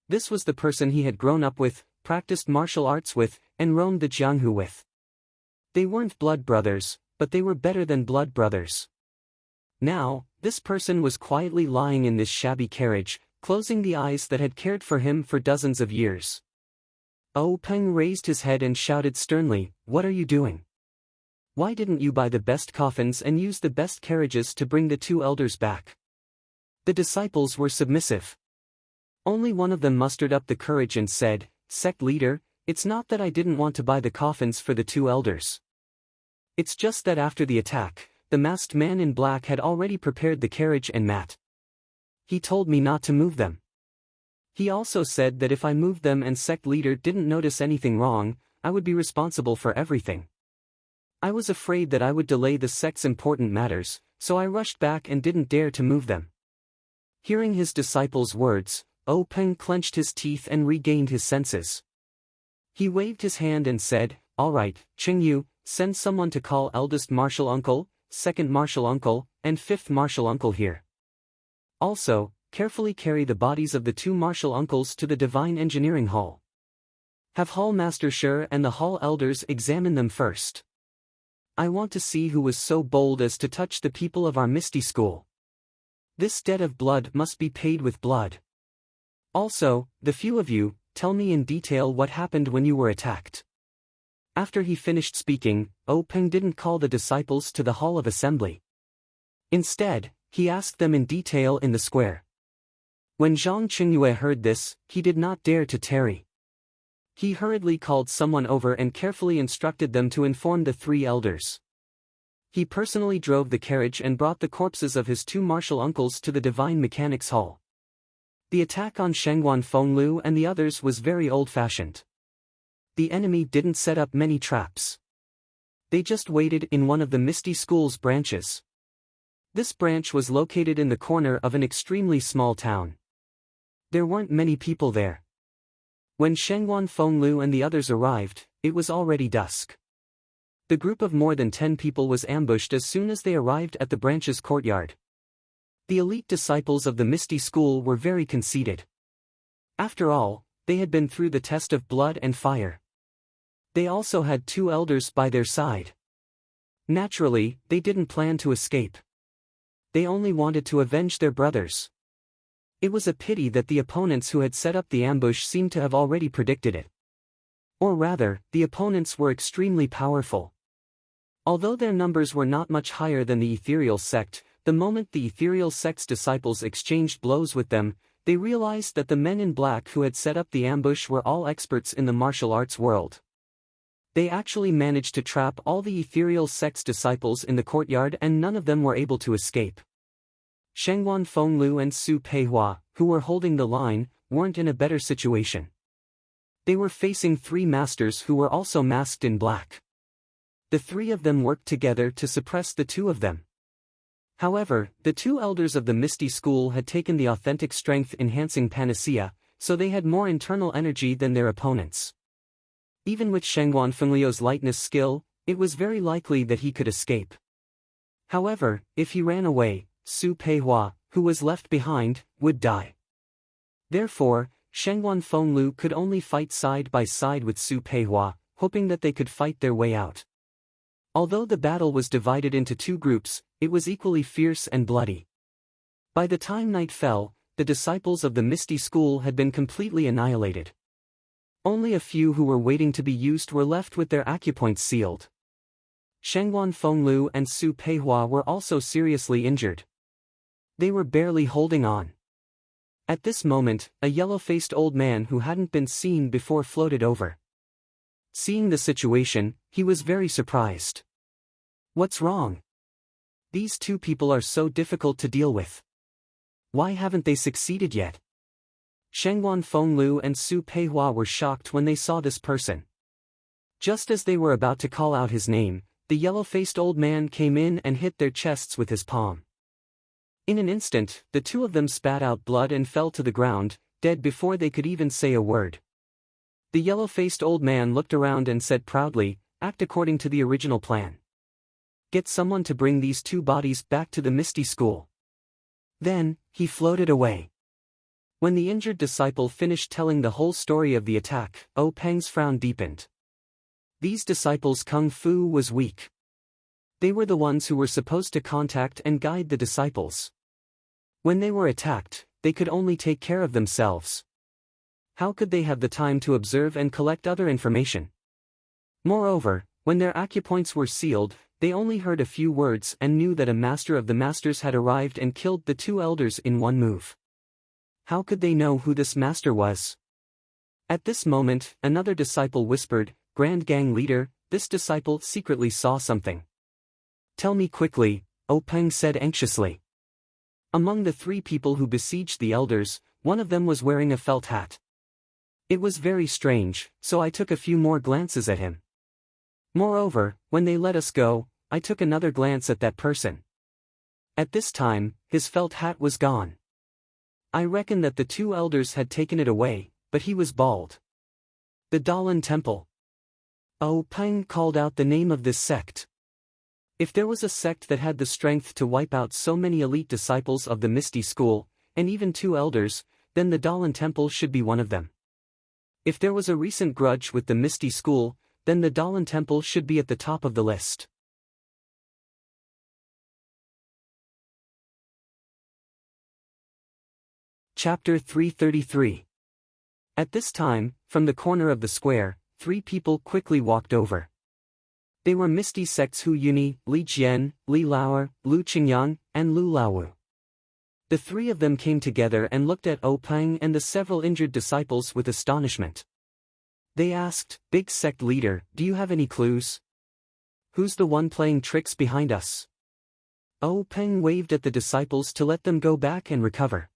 This was the person he had grown up with, practiced martial arts with, and roamed the Jianghu with. They weren't blood brothers, but they were better than blood brothers. Now, this person was quietly lying in this shabby carriage, closing the eyes that had cared for him for dozens of years. Peng raised his head and shouted sternly, "What are you doing? Why didn't you buy the best coffins and use the best carriages to bring the 2 elders back?" The disciples were submissive. Only one of them mustered up the courage and said, "Sect leader, it's not that I didn't want to buy the coffins for the 2 elders. It's just that after the attack, the masked man in black had already prepared the carriage and mat. He told me not to move them. He also said that if I moved them and sect leader didn't notice anything wrong, I would be responsible for everything. I was afraid that I would delay the sect's important matters, so I rushed back and didn't dare to move them." Hearing his disciples' words, Peng clenched his teeth and regained his senses. He waved his hand and said, "All right, Qingyu, send someone to call eldest martial uncle, 2nd martial uncle, and 5th martial uncle here. Also, carefully carry the bodies of the 2 martial uncles to the Divine Engineering Hall. Have Hall Master Shi and the Hall Elders examine them first. I want to see who was so bold as to touch the people of our Misty School. This debt of blood must be paid with blood. Also, the few of you, tell me in detail what happened when you were attacked." After he finished speaking, Peng didn't call the disciples to the Hall of Assembly. Instead, he asked them in detail in the square. When Zhang Qingyue heard this, he did not dare to tarry. He hurriedly called someone over and carefully instructed them to inform the 3 elders. He personally drove the carriage and brought the corpses of his 2 martial uncles to the Divine Mechanics Hall. The attack on Shengguan Fenglu and the others was very old-fashioned. The enemy didn't set up many traps. They just waited in one of the Misty School's branches. This branch was located in the corner of an extremely small town. There weren't many people there. When Shengguan Fenglu and the others arrived, it was already dusk. The group of more than 10 people was ambushed as soon as they arrived at the branch's courtyard. The elite disciples of the Misty School were very conceited. After all, they had been through the test of blood and fire. They also had 2 elders by their side. Naturally, they didn't plan to escape. They only wanted to avenge their brothers. It was a pity that the opponents who had set up the ambush seemed to have already predicted it. Or rather, the opponents were extremely powerful. Although their numbers were not much higher than the ethereal sect, the moment the ethereal sect's disciples exchanged blows with them, they realized that the men in black who had set up the ambush were all experts in the martial arts world. They actually managed to trap all the ethereal sect's disciples in the courtyard and none of them were able to escape. Shengwan Fenglu and Su Peihua, who were holding the line, weren't in a better situation. They were facing 3 masters who were also masked in black. The 3 of them worked together to suppress the 2 of them. However, the 2 elders of the Misty School had taken the authentic strength-enhancing panacea, so they had more internal energy than their opponents. Even with Shengwan Fenglu's lightness skill, it was very likely that he could escape. However, if he ran away, Su Peihua, who was left behind, would die. Therefore, Shengwan Fenglu could only fight side by side with Su Peihua, hoping that they could fight their way out. Although the battle was divided into 2 groups, it was equally fierce and bloody. By the time night fell, the disciples of the Misty School had been completely annihilated. Only a few who were waiting to be used were left with their acupoints sealed. Shengwan Fenglu and Su Peihua were also seriously injured. They were barely holding on. At this moment, a yellow-faced old man who hadn't been seen before floated over. Seeing the situation, he was very surprised. "What's wrong? These 2 people are so difficult to deal with. Why haven't they succeeded yet?" Shengwan Fenglu and Su Peihua were shocked when they saw this person. Just as they were about to call out his name, the yellow-faced old man came in and hit their chests with his palm. In an instant, the 2 of them spat out blood and fell to the ground, dead before they could even say a word. The yellow-faced old man looked around and said proudly, "Act according to the original plan. Get someone to bring these 2 bodies back to the Misty School." Then, he floated away. When the injured disciple finished telling the whole story of the attack, Peng's frown deepened. These disciples' kung fu was weak. They were the ones who were supposed to contact and guide the disciples. When they were attacked, they could only take care of themselves. How could they have the time to observe and collect other information? Moreover, when their acupoints were sealed, they only heard a few words and knew that a master of the masters had arrived and killed the 2 elders in one move. How could they know who this master was? At this moment, another disciple whispered, "Grand Gang Leader, this disciple secretly saw something." "Tell me quickly," Peng said anxiously. Among the 3 people who besieged the elders, one of them was wearing a felt hat. It was very strange, so I took a few more glances at him. Moreover, when they let us go, I took another glance at that person. At this time, his felt hat was gone. I reckon that the 2 elders had taken it away, but he was bald. The Dalan Temple. Peng called out the name of this sect. If there was a sect that had the strength to wipe out so many elite disciples of the Misty School, and even 2 elders, then the Dalan Temple should be one of them. If there was a recent grudge with the Misty School, then the Dalan Temple should be at the top of the list. Chapter 333. At this time, from the corner of the square, 3 people quickly walked over. They were Misty Sect's Hu Yuni, Li Jian, Li Lauer, Lu Qingyang, and Lu Laowu. The 3 of them came together and looked at Peng and the several injured disciples with astonishment. They asked, "Big sect leader, do you have any clues? Who's the one playing tricks behind us?" Peng waved at the disciples to let them go back and recover.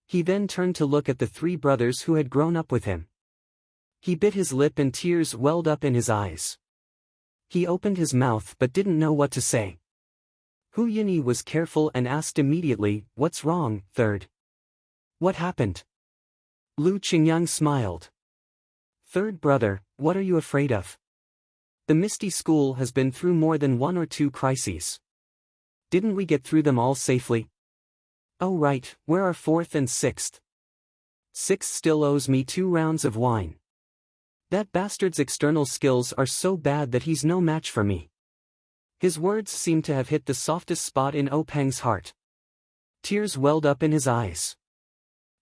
He then turned to look at the 3 brothers who had grown up with him. He bit his lip and tears welled up in his eyes. He opened his mouth but didn't know what to say. Hu Yini was careful and asked immediately, "What's wrong, third? What happened?" Lu Qingyang smiled. "Third brother, what are you afraid of?" The Misty School has been through more than one or two crises. Didn't we get through them all safely? Oh right, where are fourth and sixth? Sixth still owes me 2 rounds of wine. That bastard's external skills are so bad that he's no match for me. His words seemed to have hit the softest spot in Peng's heart. Tears welled up in his eyes.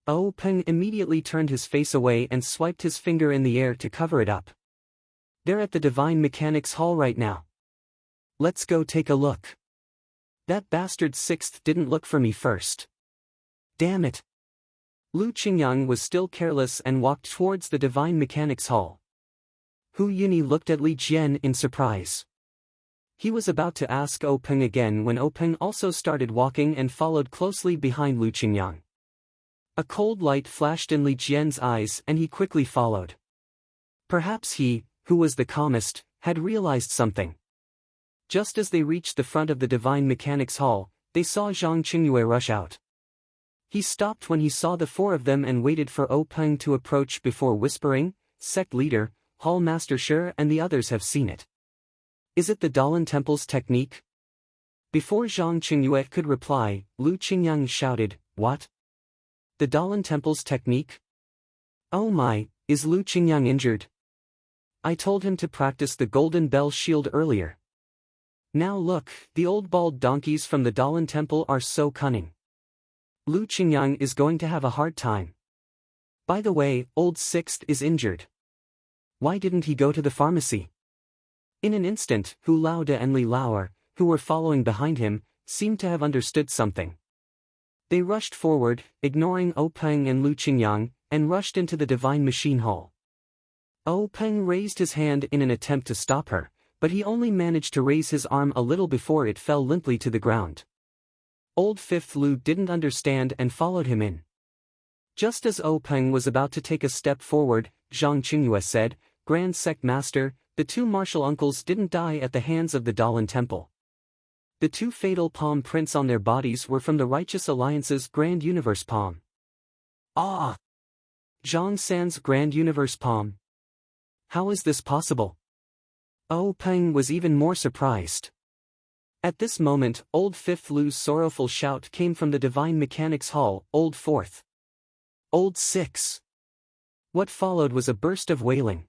Peng immediately turned his face away and swiped his finger in the air to cover it up. They're at the Divine Mechanics Hall right now. Let's go take a look. That bastard sixth didn't look for me first. Damn it. Lu Qingyang was still careless and walked towards the Divine Mechanics Hall. Hu Yunyi looked at Li Jian in surprise. He was about to ask Peng again when Peng also started walking and followed closely behind Lu Qingyang. A cold light flashed in Li Jian's eyes and he quickly followed. Perhaps he, who was the calmest, had realized something. Just as they reached the front of the Divine Mechanics Hall, they saw Zhang Qingyue rush out. He stopped when he saw the 4 of them and waited for Peng to approach before whispering, "Sect leader, Hall Master Shi and the others have seen it. Is it the Dalan Temple's technique?" Before Zhang Qingyue could reply, Lu Qingyang shouted, "What? The Dalan Temple's technique? Oh my, is Lu Qingyang injured? I told him to practice the Golden Bell Shield earlier. Now look, the old bald donkeys from the Dalan Temple are so cunning. Lu Qingyang is going to have a hard time. By the way, old sixth is injured. Why didn't he go to the pharmacy?" In an instant, Hu Laode and Li Laoer, who were following behind him, seemed to have understood something. They rushed forward, ignoring Peng and Lu Qingyang, and rushed into the Divine Machine Hall. Peng raised his hand in an attempt to stop her, but he only managed to raise his arm a little before it fell limply to the ground. Old Fifth Lu didn't understand and followed him in. Just as Peng was about to take a step forward, Zhang Qingyue said, "Grand Sect Master, the 2 martial uncles didn't die at the hands of the Dalan Temple. The 2 fatal palm prints on their bodies were from the Righteous Alliance's Grand Universe Palm." Ah! Zhang San's Grand Universe Palm. How is this possible? Peng was even more surprised. At this moment, Old Fifth Lu's sorrowful shout came from the Divine Mechanics Hall, "Old Fourth! Old Six!" What followed was a burst of wailing.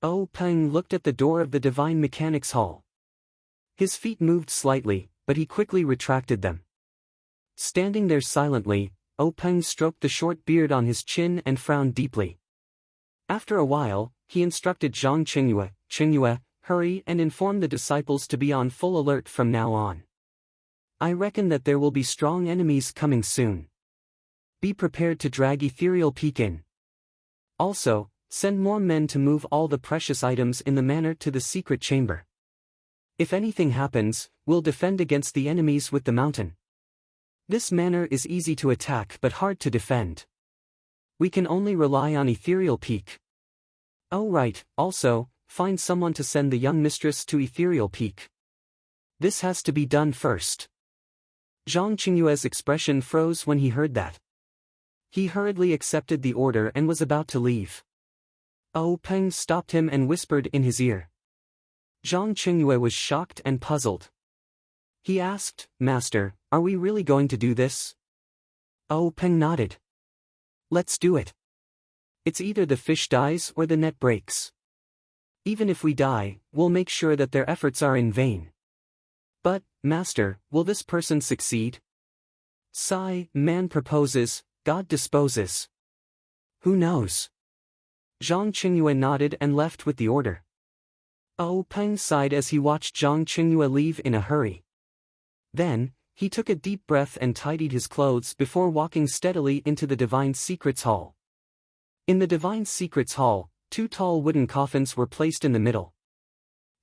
Peng looked at the door of the Divine Mechanics Hall. His feet moved slightly, but he quickly retracted them. Standing there silently, Peng stroked the short beard on his chin and frowned deeply. After a while, he instructed Zhang Qingyue, "Qingyue, hurry and inform the disciples to be on full alert from now on. I reckon that there will be strong enemies coming soon. Be prepared to drag Ethereal Peak in. Also, send more men to move all the precious items in the manor to the secret chamber. If anything happens, we'll defend against the enemies with the mountain. This manor is easy to attack but hard to defend. We can only rely on Ethereal Peak. Oh right, also, find someone to send the young mistress to Ethereal Peak. This has to be done first." Zhang Qingyue's expression froze when he heard that. He hurriedly accepted the order and was about to leave. Peng stopped him and whispered in his ear. Zhang Qingyue was shocked and puzzled. He asked, "Master, are we really going to do this?" Peng nodded. "Let's do it. It's either the fish dies or the net breaks. Even if we die, we'll make sure that their efforts are in vain." "But, Master, will this person succeed?" "Sigh, man proposes, God disposes. Who knows?" Zhang Qingyue nodded and left with the order. Peng sighed as he watched Zhang Qingyue leave in a hurry. Then, he took a deep breath and tidied his clothes before walking steadily into the Divine Secrets Hall. In the Divine Secrets Hall, 2 tall wooden coffins were placed in the middle.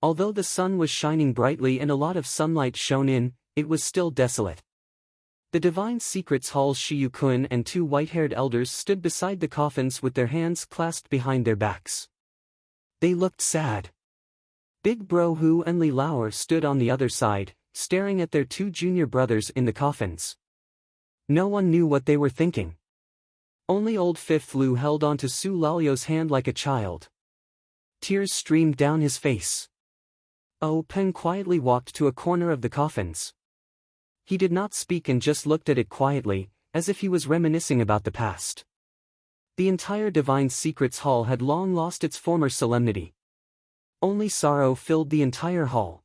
Although the sun was shining brightly and a lot of sunlight shone in, it was still desolate. The Divine Secrets Hall's Shiyukun and 2 white-haired elders stood beside the coffins with their hands clasped behind their backs. They looked sad. Big Bro Hu and Li Laoer stood on the other side, staring at their 2 junior brothers in the coffins. No one knew what they were thinking. Only Old Fifth Lu held on to Su Lalio's hand like a child. Tears streamed down his face. Oh Peng quietly walked to a corner of the coffins. He did not speak and just looked at it quietly, as if he was reminiscing about the past. The entire Divine Secrets Hall had long lost its former solemnity. Only sorrow filled the entire hall.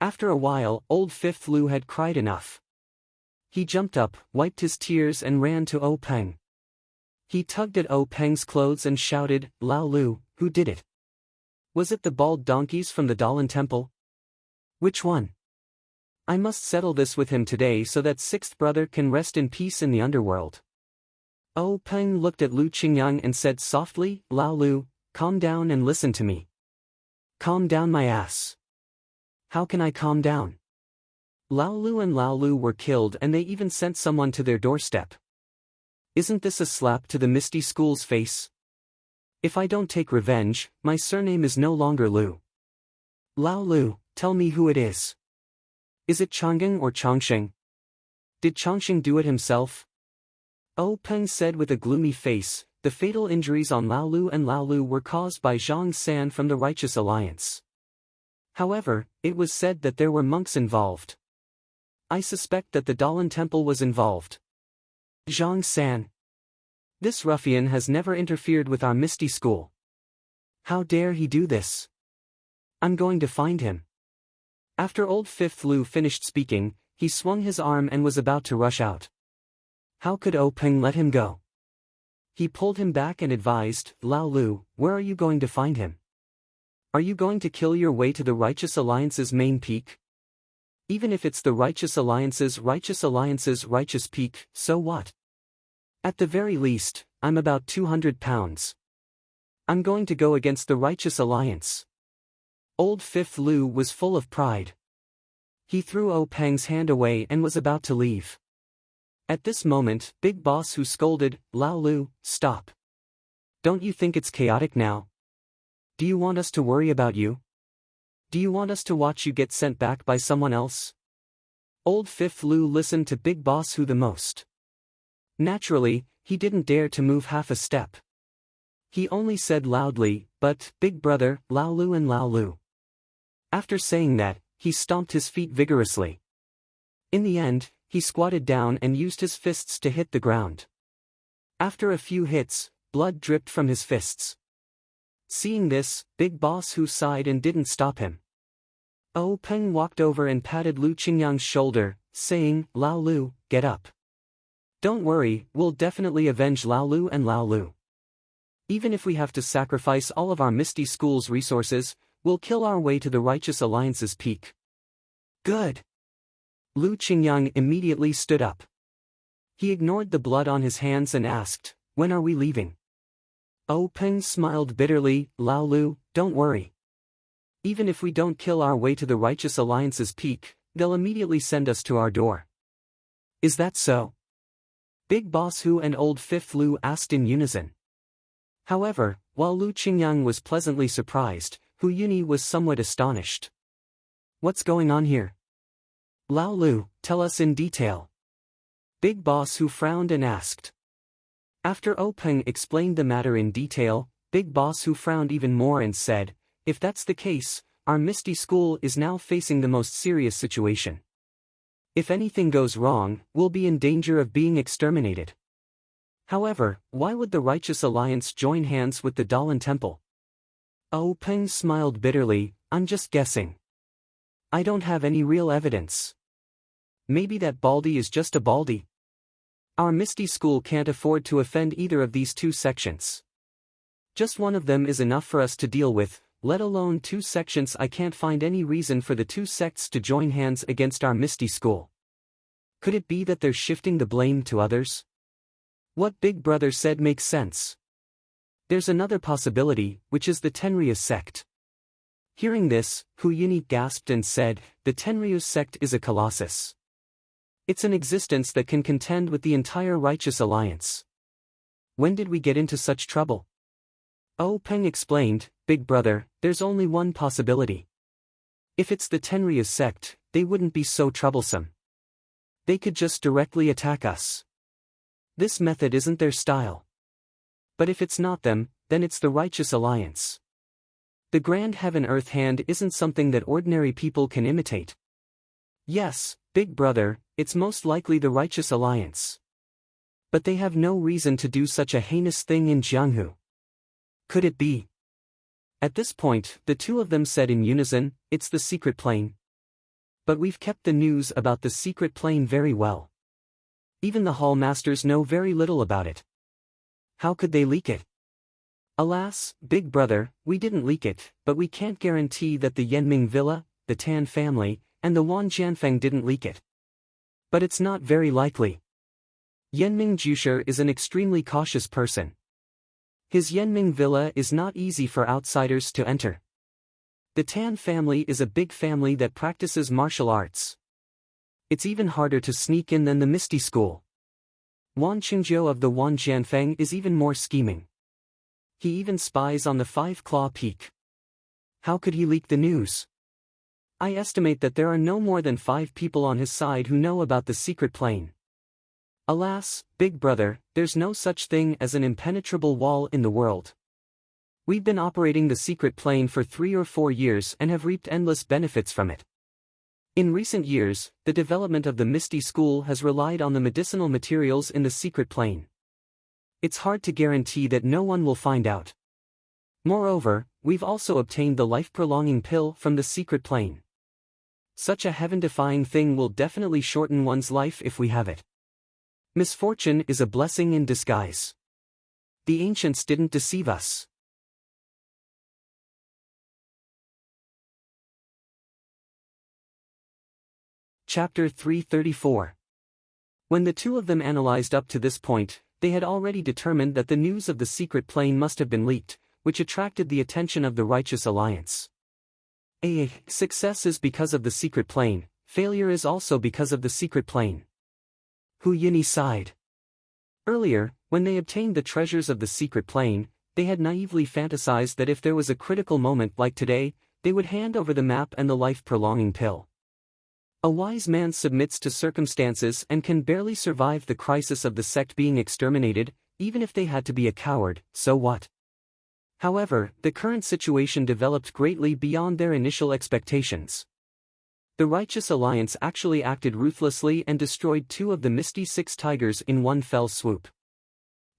After a while, old Fifth Lu had cried enough. He jumped up, wiped his tears and ran to Oh Peng. He tugged at Oh Peng's clothes and shouted, "Lao Lu, who did it? Was it the bald donkeys from the Dalan temple? Which one? I must settle this with him today so that sixth brother can rest in peace in the underworld." Oh Peng looked at Lu Qingyang and said softly, "Lao Lu, calm down and listen to me." "Calm down my ass. How can I calm down? Lao Lu and Lao Lu were killed and they even sent someone to their doorstep. Isn't this a slap to the Misty School's face? If I don't take revenge, my surname is no longer Lu. Lao Lu, tell me who it is. Is it Chang'eng or Changsheng? Did Changsheng do it himself?" Oh Peng said with a gloomy face, "The fatal injuries on Lao Lu and Lao Lu were caused by Zhang San from the Righteous Alliance. However, it was said that there were monks involved. I suspect that the Dalan Temple was involved. Zhang San. This ruffian has never interfered with our Misty School. How dare he do this? I'm going to find him." After old Fifth Lu finished speaking, he swung his arm and was about to rush out. How could Oh Peng let him go? He pulled him back and advised, "Lao Lu, where are you going to find him? Are you going to kill your way to the Righteous Alliance's main peak? Even if it's the Righteous Alliance's righteous peak, so what? At the very least, I'm about 200 pounds. I'm going to go against the Righteous Alliance." Old Fifth Lu was full of pride. He threw Oh Peng's hand away and was about to leave. At this moment, Big Boss Hu scolded, "Lao Lu, stop. Don't you think it's chaotic now? Do you want us to worry about you? Do you want us to watch you get sent back by someone else?" Old Fifth Lu listened to Big Boss Hu the most. Naturally, he didn't dare to move half a step. He only said loudly, "But, Big Brother, Lao Lu and Lao Lu." After saying that, he stomped his feet vigorously. In the end, he squatted down and used his fists to hit the ground. After a few hits, blood dripped from his fists. Seeing this, Big Boss Hu sighed and didn't stop him. Oh Peng walked over and patted Lu Qingyang's shoulder, saying, "Lao Lu, get up. Don't worry, we'll definitely avenge Lao Lu and Lao Lu. Even if we have to sacrifice all of our Misty School's resources, we'll kill our way to the Righteous Alliance's peak." "Good." Lu Qingyang immediately stood up. He ignored the blood on his hands and asked, "When are we leaving?" Oh Peng smiled bitterly, "Lao Lu, don't worry. Even if we don't kill our way to the Righteous Alliance's peak, they'll immediately send us to our door." "Is that so?" Big Boss Hu and Old Fifth Lu asked in unison. However, while Lu Qingyang was pleasantly surprised, Hu Yuni was somewhat astonished. "What's going on here? Lao Lu, tell us in detail." Big Boss Hu frowned and asked. After Oh Peng explained the matter in detail, Big Boss Hu frowned even more and said, "If that's the case, our Misty School is now facing the most serious situation. If anything goes wrong, we'll be in danger of being exterminated. However, why would the Righteous Alliance join hands with the Dalan Temple?" Oh Peng smiled bitterly, "I'm just guessing. I don't have any real evidence. Maybe that baldy is just a baldy. Our Misty School can't afford to offend either of these two sections. Just one of them is enough for us to deal with, let alone two sections. I can't find any reason for the two sects to join hands against our Misty School. Could it be that they're shifting the blame to others? What Big Brother said makes sense. There's another possibility, which is the Tenryu sect." Hearing this, Hu Yuni gasped and said, "The Tenryu sect is a colossus. It's an existence that can contend with the entire Righteous Alliance. When did we get into such trouble?" Oh Peng explained, "Big Brother, there's only one possibility. If it's the Tenryu sect, they wouldn't be so troublesome. They could just directly attack us. This method isn't their style. But if it's not them, then it's the Righteous Alliance. The grand heaven-earth hand isn't something that ordinary people can imitate. Yes, Big Brother, it's most likely the Righteous Alliance. But they have no reason to do such a heinous thing in Jianghu. Could it be? At this point, the two of them said in unison, "It's the secret plane." But we've kept the news about the secret plane very well. Even the hall masters know very little about it. How could they leak it? Alas, Big Brother, we didn't leak it, but we can't guarantee that the Yanming Villa, the Tan family, and the Wan Jianfeng didn't leak it. But it's not very likely. Yanming Jusher is an extremely cautious person. His Yanming Villa is not easy for outsiders to enter. The Tan family is a big family that practices martial arts. It's even harder to sneak in than the Misty School. Wan Qingjiu of the Wan Jianfeng is even more scheming. He even spies on the Five-Claw Peak. How could he leak the news? I estimate that there are no more than 5 people on his side who know about the secret plane. Alas, Big Brother, there's no such thing as an impenetrable wall in the world. We've been operating the secret plane for 3 or 4 years and have reaped endless benefits from it. In recent years, the development of the Misty School has relied on the medicinal materials in the secret plane. It's hard to guarantee that no one will find out. Moreover, we've also obtained the life-prolonging pill from the secret plane. Such a heaven-defying thing will definitely shorten one's life if we have it. Misfortune is a blessing in disguise. The ancients didn't deceive us. Chapter 334. When the two of them analyzed up to this point, they had already determined that the news of the secret plane must have been leaked, which attracted the attention of the Righteous Alliance. Success is because of the secret plane, failure is also because of the secret plane. Hu Yinyi sighed. Earlier, when they obtained the treasures of the secret plane, they had naively fantasized that if there was a critical moment like today, they would hand over the map and the life-prolonging pill. A wise man submits to circumstances and can barely survive the crisis of the sect being exterminated, even if they had to be a coward, so what? However, the current situation developed greatly beyond their initial expectations. The Righteous Alliance actually acted ruthlessly and destroyed 2 of the Misty Six Tigers in one fell swoop.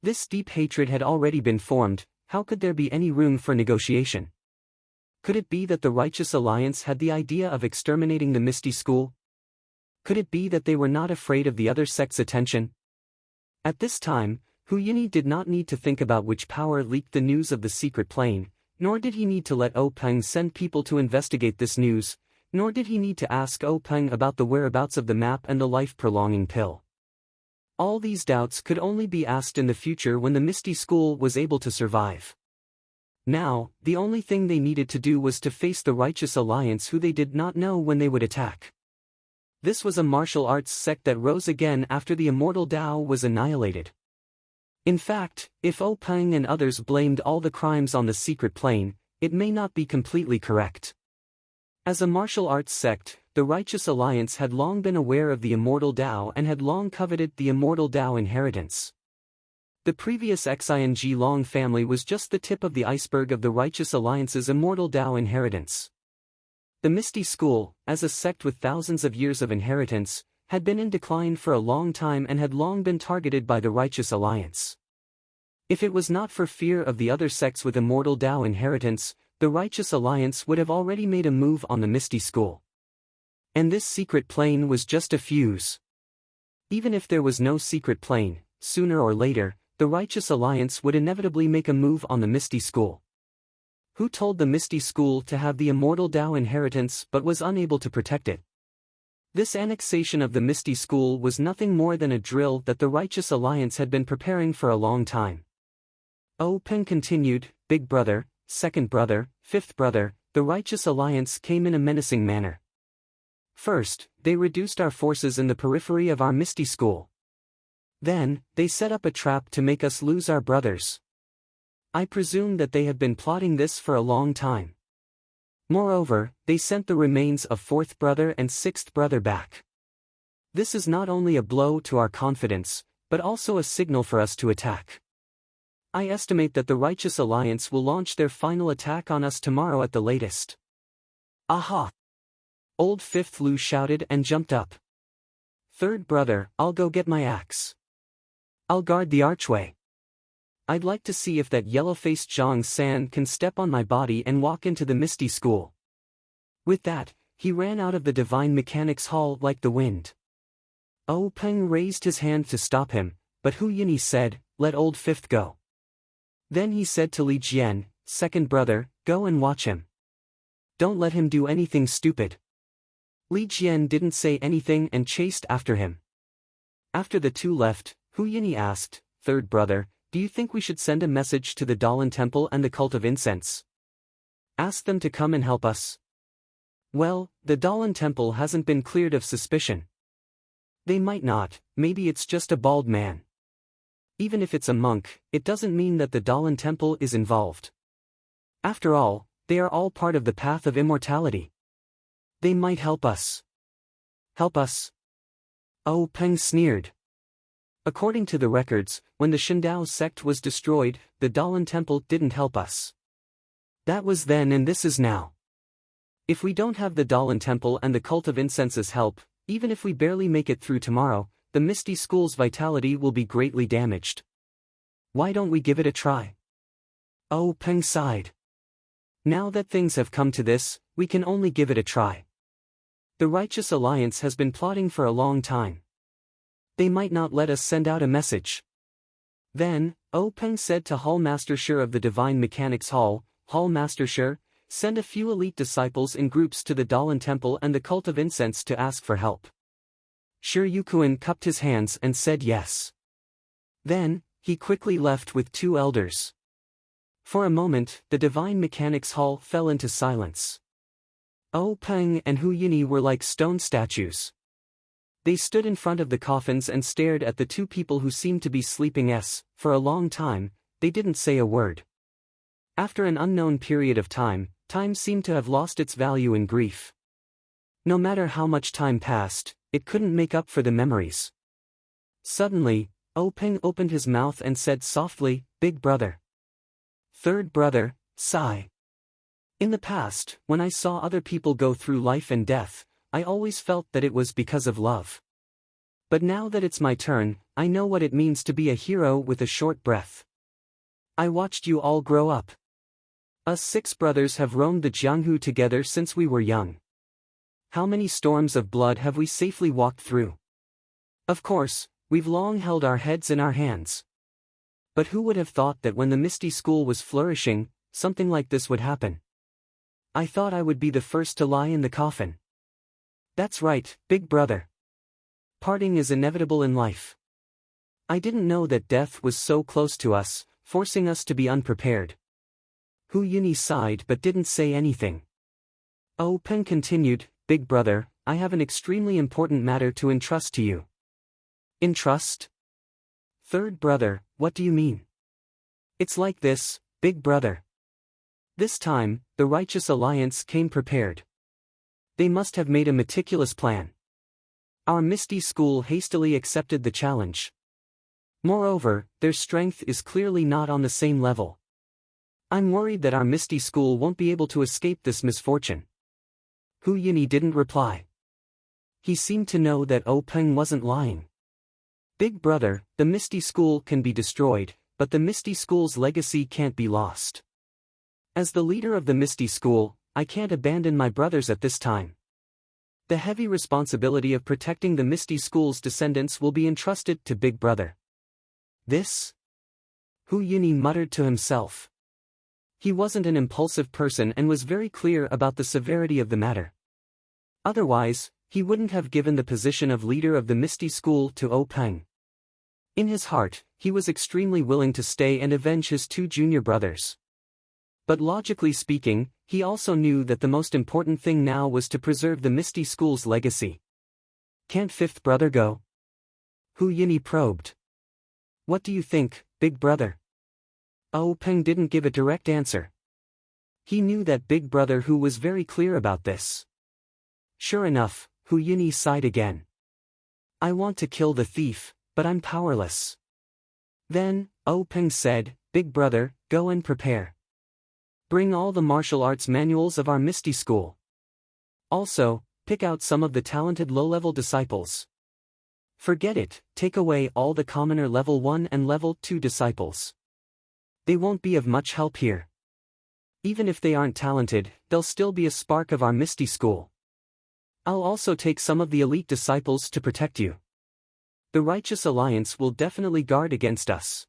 This deep hatred had already been formed, how could there be any room for negotiation? Could it be that the Righteous Alliance had the idea of exterminating the Misty School? Could it be that they were not afraid of the other sect's attention? At this time, Hu Yinyi did not need to think about which power leaked the news of the secret plane, nor did he need to let Peng send people to investigate this news, nor did he need to ask Peng about the whereabouts of the map and the life-prolonging pill. All these doubts could only be asked in the future when the Misty School was able to survive. Now, the only thing they needed to do was to face the Righteous Alliance, who they did not know when they would attack. This was a martial arts sect that rose again after the immortal Tao was annihilated. In fact, if Peng and others blamed all the crimes on the secret plane, it may not be completely correct. As a martial arts sect, the Righteous Alliance had long been aware of the immortal Tao and had long coveted the immortal Tao inheritance. The previous Xiang Long family was just the tip of the iceberg of the Righteous Alliance's immortal Tao inheritance. The Misty School, as a sect with thousands of years of inheritance, had been in decline for a long time and had long been targeted by the Righteous Alliance. If it was not for fear of the other sects with immortal Tao inheritance, the Righteous Alliance would have already made a move on the Misty School. And this secret plane was just a fuse. Even if there was no secret plane, sooner or later, the Righteous Alliance would inevitably make a move on the Misty School. Who told the Misty School to have the immortal Tao inheritance but was unable to protect it? This annexation of the Misty School was nothing more than a drill that the Righteous Alliance had been preparing for a long time. Peng continued, Big Brother, Second Brother, Fifth Brother, the Righteous Alliance came in a menacing manner. First, they reduced our forces in the periphery of our Misty School. Then, they set up a trap to make us lose our brothers. I presume that they have been plotting this for a long time. Moreover, they sent the remains of 4th brother and 6th brother back. This is not only a blow to our confidence, but also a signal for us to attack. I estimate that the Righteous Alliance will launch their final attack on us tomorrow at the latest. Aha! Old Fifth Lu shouted and jumped up. Third brother, I'll go get my axe. I'll guard the archway. I'd like to see if that yellow-faced Zhang San can step on my body and walk into the Misty School. With that, he ran out of the Divine Mechanics Hall like the wind. Peng raised his hand to stop him, but Hu Yinyi said, "Let Old Fifth go." Then he said to Li Jian, "Second brother, go and watch him. Don't let him do anything stupid." Li Jian didn't say anything and chased after him. After the two left, Hu Yinyi asked, "Third brother, do you think we should send a message to the Dalan Temple and the Cult of Incense? Ask them to come and help us?" Well, the Dalan Temple hasn't been cleared of suspicion. They might not, maybe it's just a bald man. Even if it's a monk, it doesn't mean that the Dalan Temple is involved. After all, they are all part of the path of immortality. They might help us. Help us? Peng sneered. According to the records, when the Shindao sect was destroyed, the Dalan Temple didn't help us. That was then and this is now. If we don't have the Dalan Temple and the Cult of Incense's help, even if we barely make it through tomorrow, the Misty School's vitality will be greatly damaged. Why don't we give it a try? Peng sighed. Now that things have come to this, we can only give it a try. The Righteous Alliance has been plotting for a long time. They might not let us send out a message. Then, Peng said to Hall Master Shi of the Divine Mechanics Hall, "Hall Master Shi, send a few elite disciples in groups to the Dalan Temple and the Cult of Incense to ask for help." Shi Yukuan cupped his hands and said yes. Then, he quickly left with two elders. For a moment, the Divine Mechanics Hall fell into silence. Peng and Hu Yinyi were like stone statues. They stood in front of the coffins and stared at the two people who seemed to be sleeping. For a long time, they didn't say a word. After an unknown period of time, time seemed to have lost its value in grief. No matter how much time passed, it couldn't make up for the memories. Suddenly, Peng opened his mouth and said softly, "Big brother." Third brother, sigh. In the past, when I saw other people go through life and death, I always felt that it was because of love. But now that it's my turn, I know what it means to be a hero with a short breath. I watched you all grow up. Us 6 brothers have roamed the Jianghu together since we were young. How many storms of blood have we safely walked through? Of course, we've long held our heads in our hands. But who would have thought that when the Misty School was flourishing, something like this would happen? I thought I would be the first to lie in the coffin. That's right, big brother. Parting is inevitable in life. I didn't know that death was so close to us, forcing us to be unprepared. Hu Yinyi sighed but didn't say anything. Peng continued, "Big brother, I have an extremely important matter to entrust to you." Entrust? Third brother, what do you mean? It's like this, big brother. This time, the Righteous Alliance came prepared. They must have made a meticulous plan. Our Misty School hastily accepted the challenge. Moreover, their strength is clearly not on the same level. I'm worried that our Misty School won't be able to escape this misfortune. Hu Yinyi didn't reply. He seemed to know that Peng wasn't lying. Big brother, the Misty School can be destroyed, but the Misty School's legacy can't be lost. As the leader of the Misty School, I can't abandon my brothers at this time. The heavy responsibility of protecting the Misty School's descendants will be entrusted to Big Brother. This? Hu Yinyi muttered to himself. He wasn't an impulsive person and was very clear about the severity of the matter. Otherwise, he wouldn't have given the position of leader of the Misty School to Peng. In his heart, he was extremely willing to stay and avenge his 2 junior brothers. But logically speaking, he also knew that the most important thing now was to preserve the Misty School's legacy. Can't 5th brother go? Hu Yinyi probed. What do you think, big brother? Peng didn't give a direct answer. He knew that big brother Hu was very clear about this. Sure enough, Hu Yinyi sighed again. I want to kill the thief, but I'm powerless. Then, Peng said, big brother, go and prepare. Bring all the martial arts manuals of our Misty School. Also, pick out some of the talented low-level disciples. Forget it, take away all the commoner level 1 and level 2 disciples. They won't be of much help here. Even if they aren't talented, they'll still be a spark of our Misty School. I'll also take some of the elite disciples to protect you. The Righteous Alliance will definitely guard against us.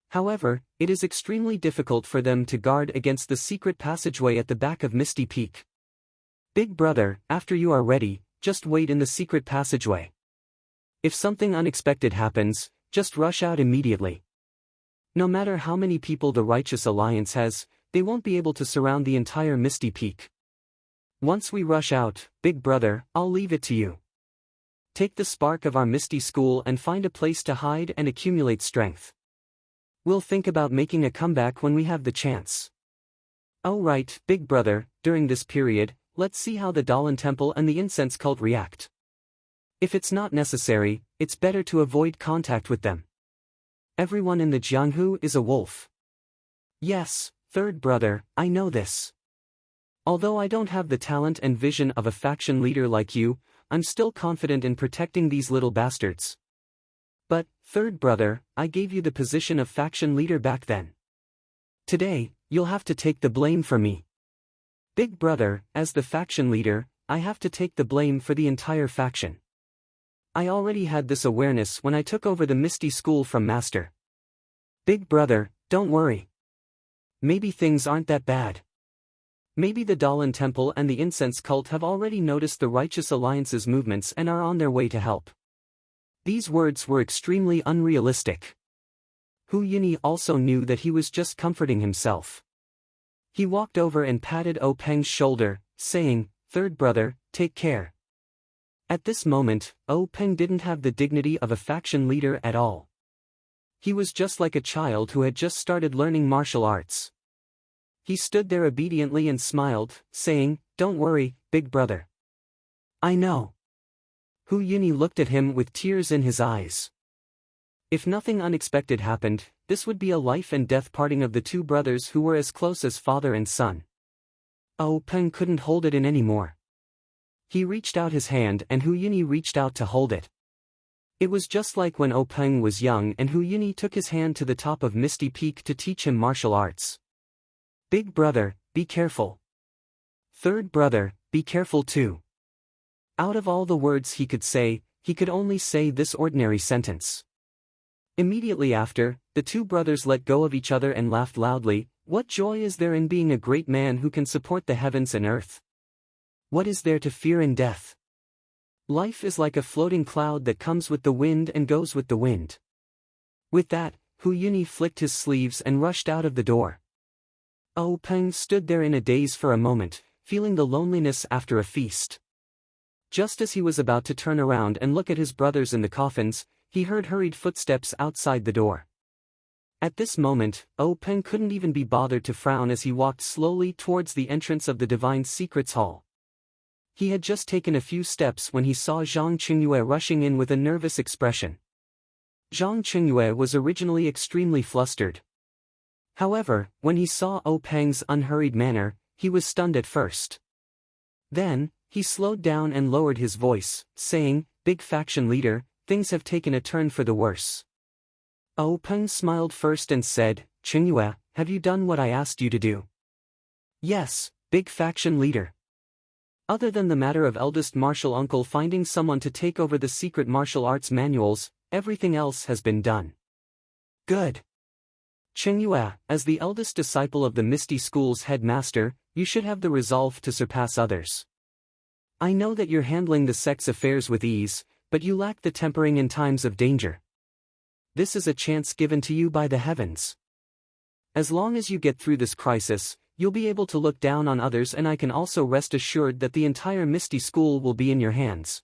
However, it is extremely difficult for them to guard against the secret passageway at the back of Misty Peak. Big brother, after you are ready, just wait in the secret passageway. If something unexpected happens, just rush out immediately. No matter how many people the Righteous Alliance has, they won't be able to surround the entire Misty Peak. Once we rush out, big brother, I'll leave it to you. Take the spark of our Misty School and find a place to hide and accumulate strength. We'll think about making a comeback when we have the chance. Oh right, big brother, during this period, let's see how the Dalan Temple and the incense cult react. If it's not necessary, it's better to avoid contact with them. Everyone in the Jianghu is a wolf. Yes, third brother, I know this. Although I don't have the talent and vision of a faction leader like you, I'm still confident in protecting these little bastards. But, third brother, I gave you the position of faction leader back then. Today, you'll have to take the blame for me. Big brother, as the faction leader, I have to take the blame for the entire faction. I already had this awareness when I took over the Misty School from Master. Big brother, don't worry. Maybe things aren't that bad. Maybe the Dalan Temple and the incense cult have already noticed the Righteous Alliance's movements and are on their way to help. These words were extremely unrealistic. Hu Yunyi also knew that he was just comforting himself. He walked over and patted O Peng's shoulder, saying, "Third brother, take care." At this moment, O Peng didn't have the dignity of a faction leader at all. He was just like a child who had just started learning martial arts. He stood there obediently and smiled, saying, "Don't worry, big brother. I know." Hu Yunyi looked at him with tears in his eyes. If nothing unexpected happened, this would be a life and death parting of the two brothers who were as close as father and son. O Peng couldn't hold it in anymore. He reached out his hand and Hu Yunyi reached out to hold it. It was just like when O Peng was young and Hu Yunyi took his hand to the top of Misty Peak to teach him martial arts. Big brother, be careful. Third brother, be careful too. Out of all the words he could say, he could only say this ordinary sentence. Immediately after, the two brothers let go of each other and laughed loudly. What joy is there in being a great man who can support the heavens and earth? What is there to fear in death? Life is like a floating cloud that comes with the wind and goes with the wind. With that, Hu Yunyi flicked his sleeves and rushed out of the door. O Peng stood there in a daze for a moment, feeling the loneliness after a feast. Just as he was about to turn around and look at his brothers in the coffins, he heard hurried footsteps outside the door. At this moment, O Peng couldn't even be bothered to frown as he walked slowly towards the entrance of the Divine Secrets Hall. He had just taken a few steps when he saw Zhang Qingyue rushing in with a nervous expression. Zhang Qingyue was originally extremely flustered. However, when he saw O Peng's unhurried manner, he was stunned at first. Then, he slowed down and lowered his voice, saying, "Big faction leader, things have taken a turn for the worse." O Peng smiled first and said, "Qingyue, have you done what I asked you to do?" "Yes, big faction leader." Other than the matter of eldest martial uncle finding someone to take over the secret martial arts manuals, everything else has been done. Good. Qingyue, as the eldest disciple of the Misty School's headmaster, you should have the resolve to surpass others. I know that you're handling the sect's affairs with ease, but you lack the tempering in times of danger. This is a chance given to you by the heavens. As long as you get through this crisis, you'll be able to look down on others, and I can also rest assured that the entire Misty School will be in your hands.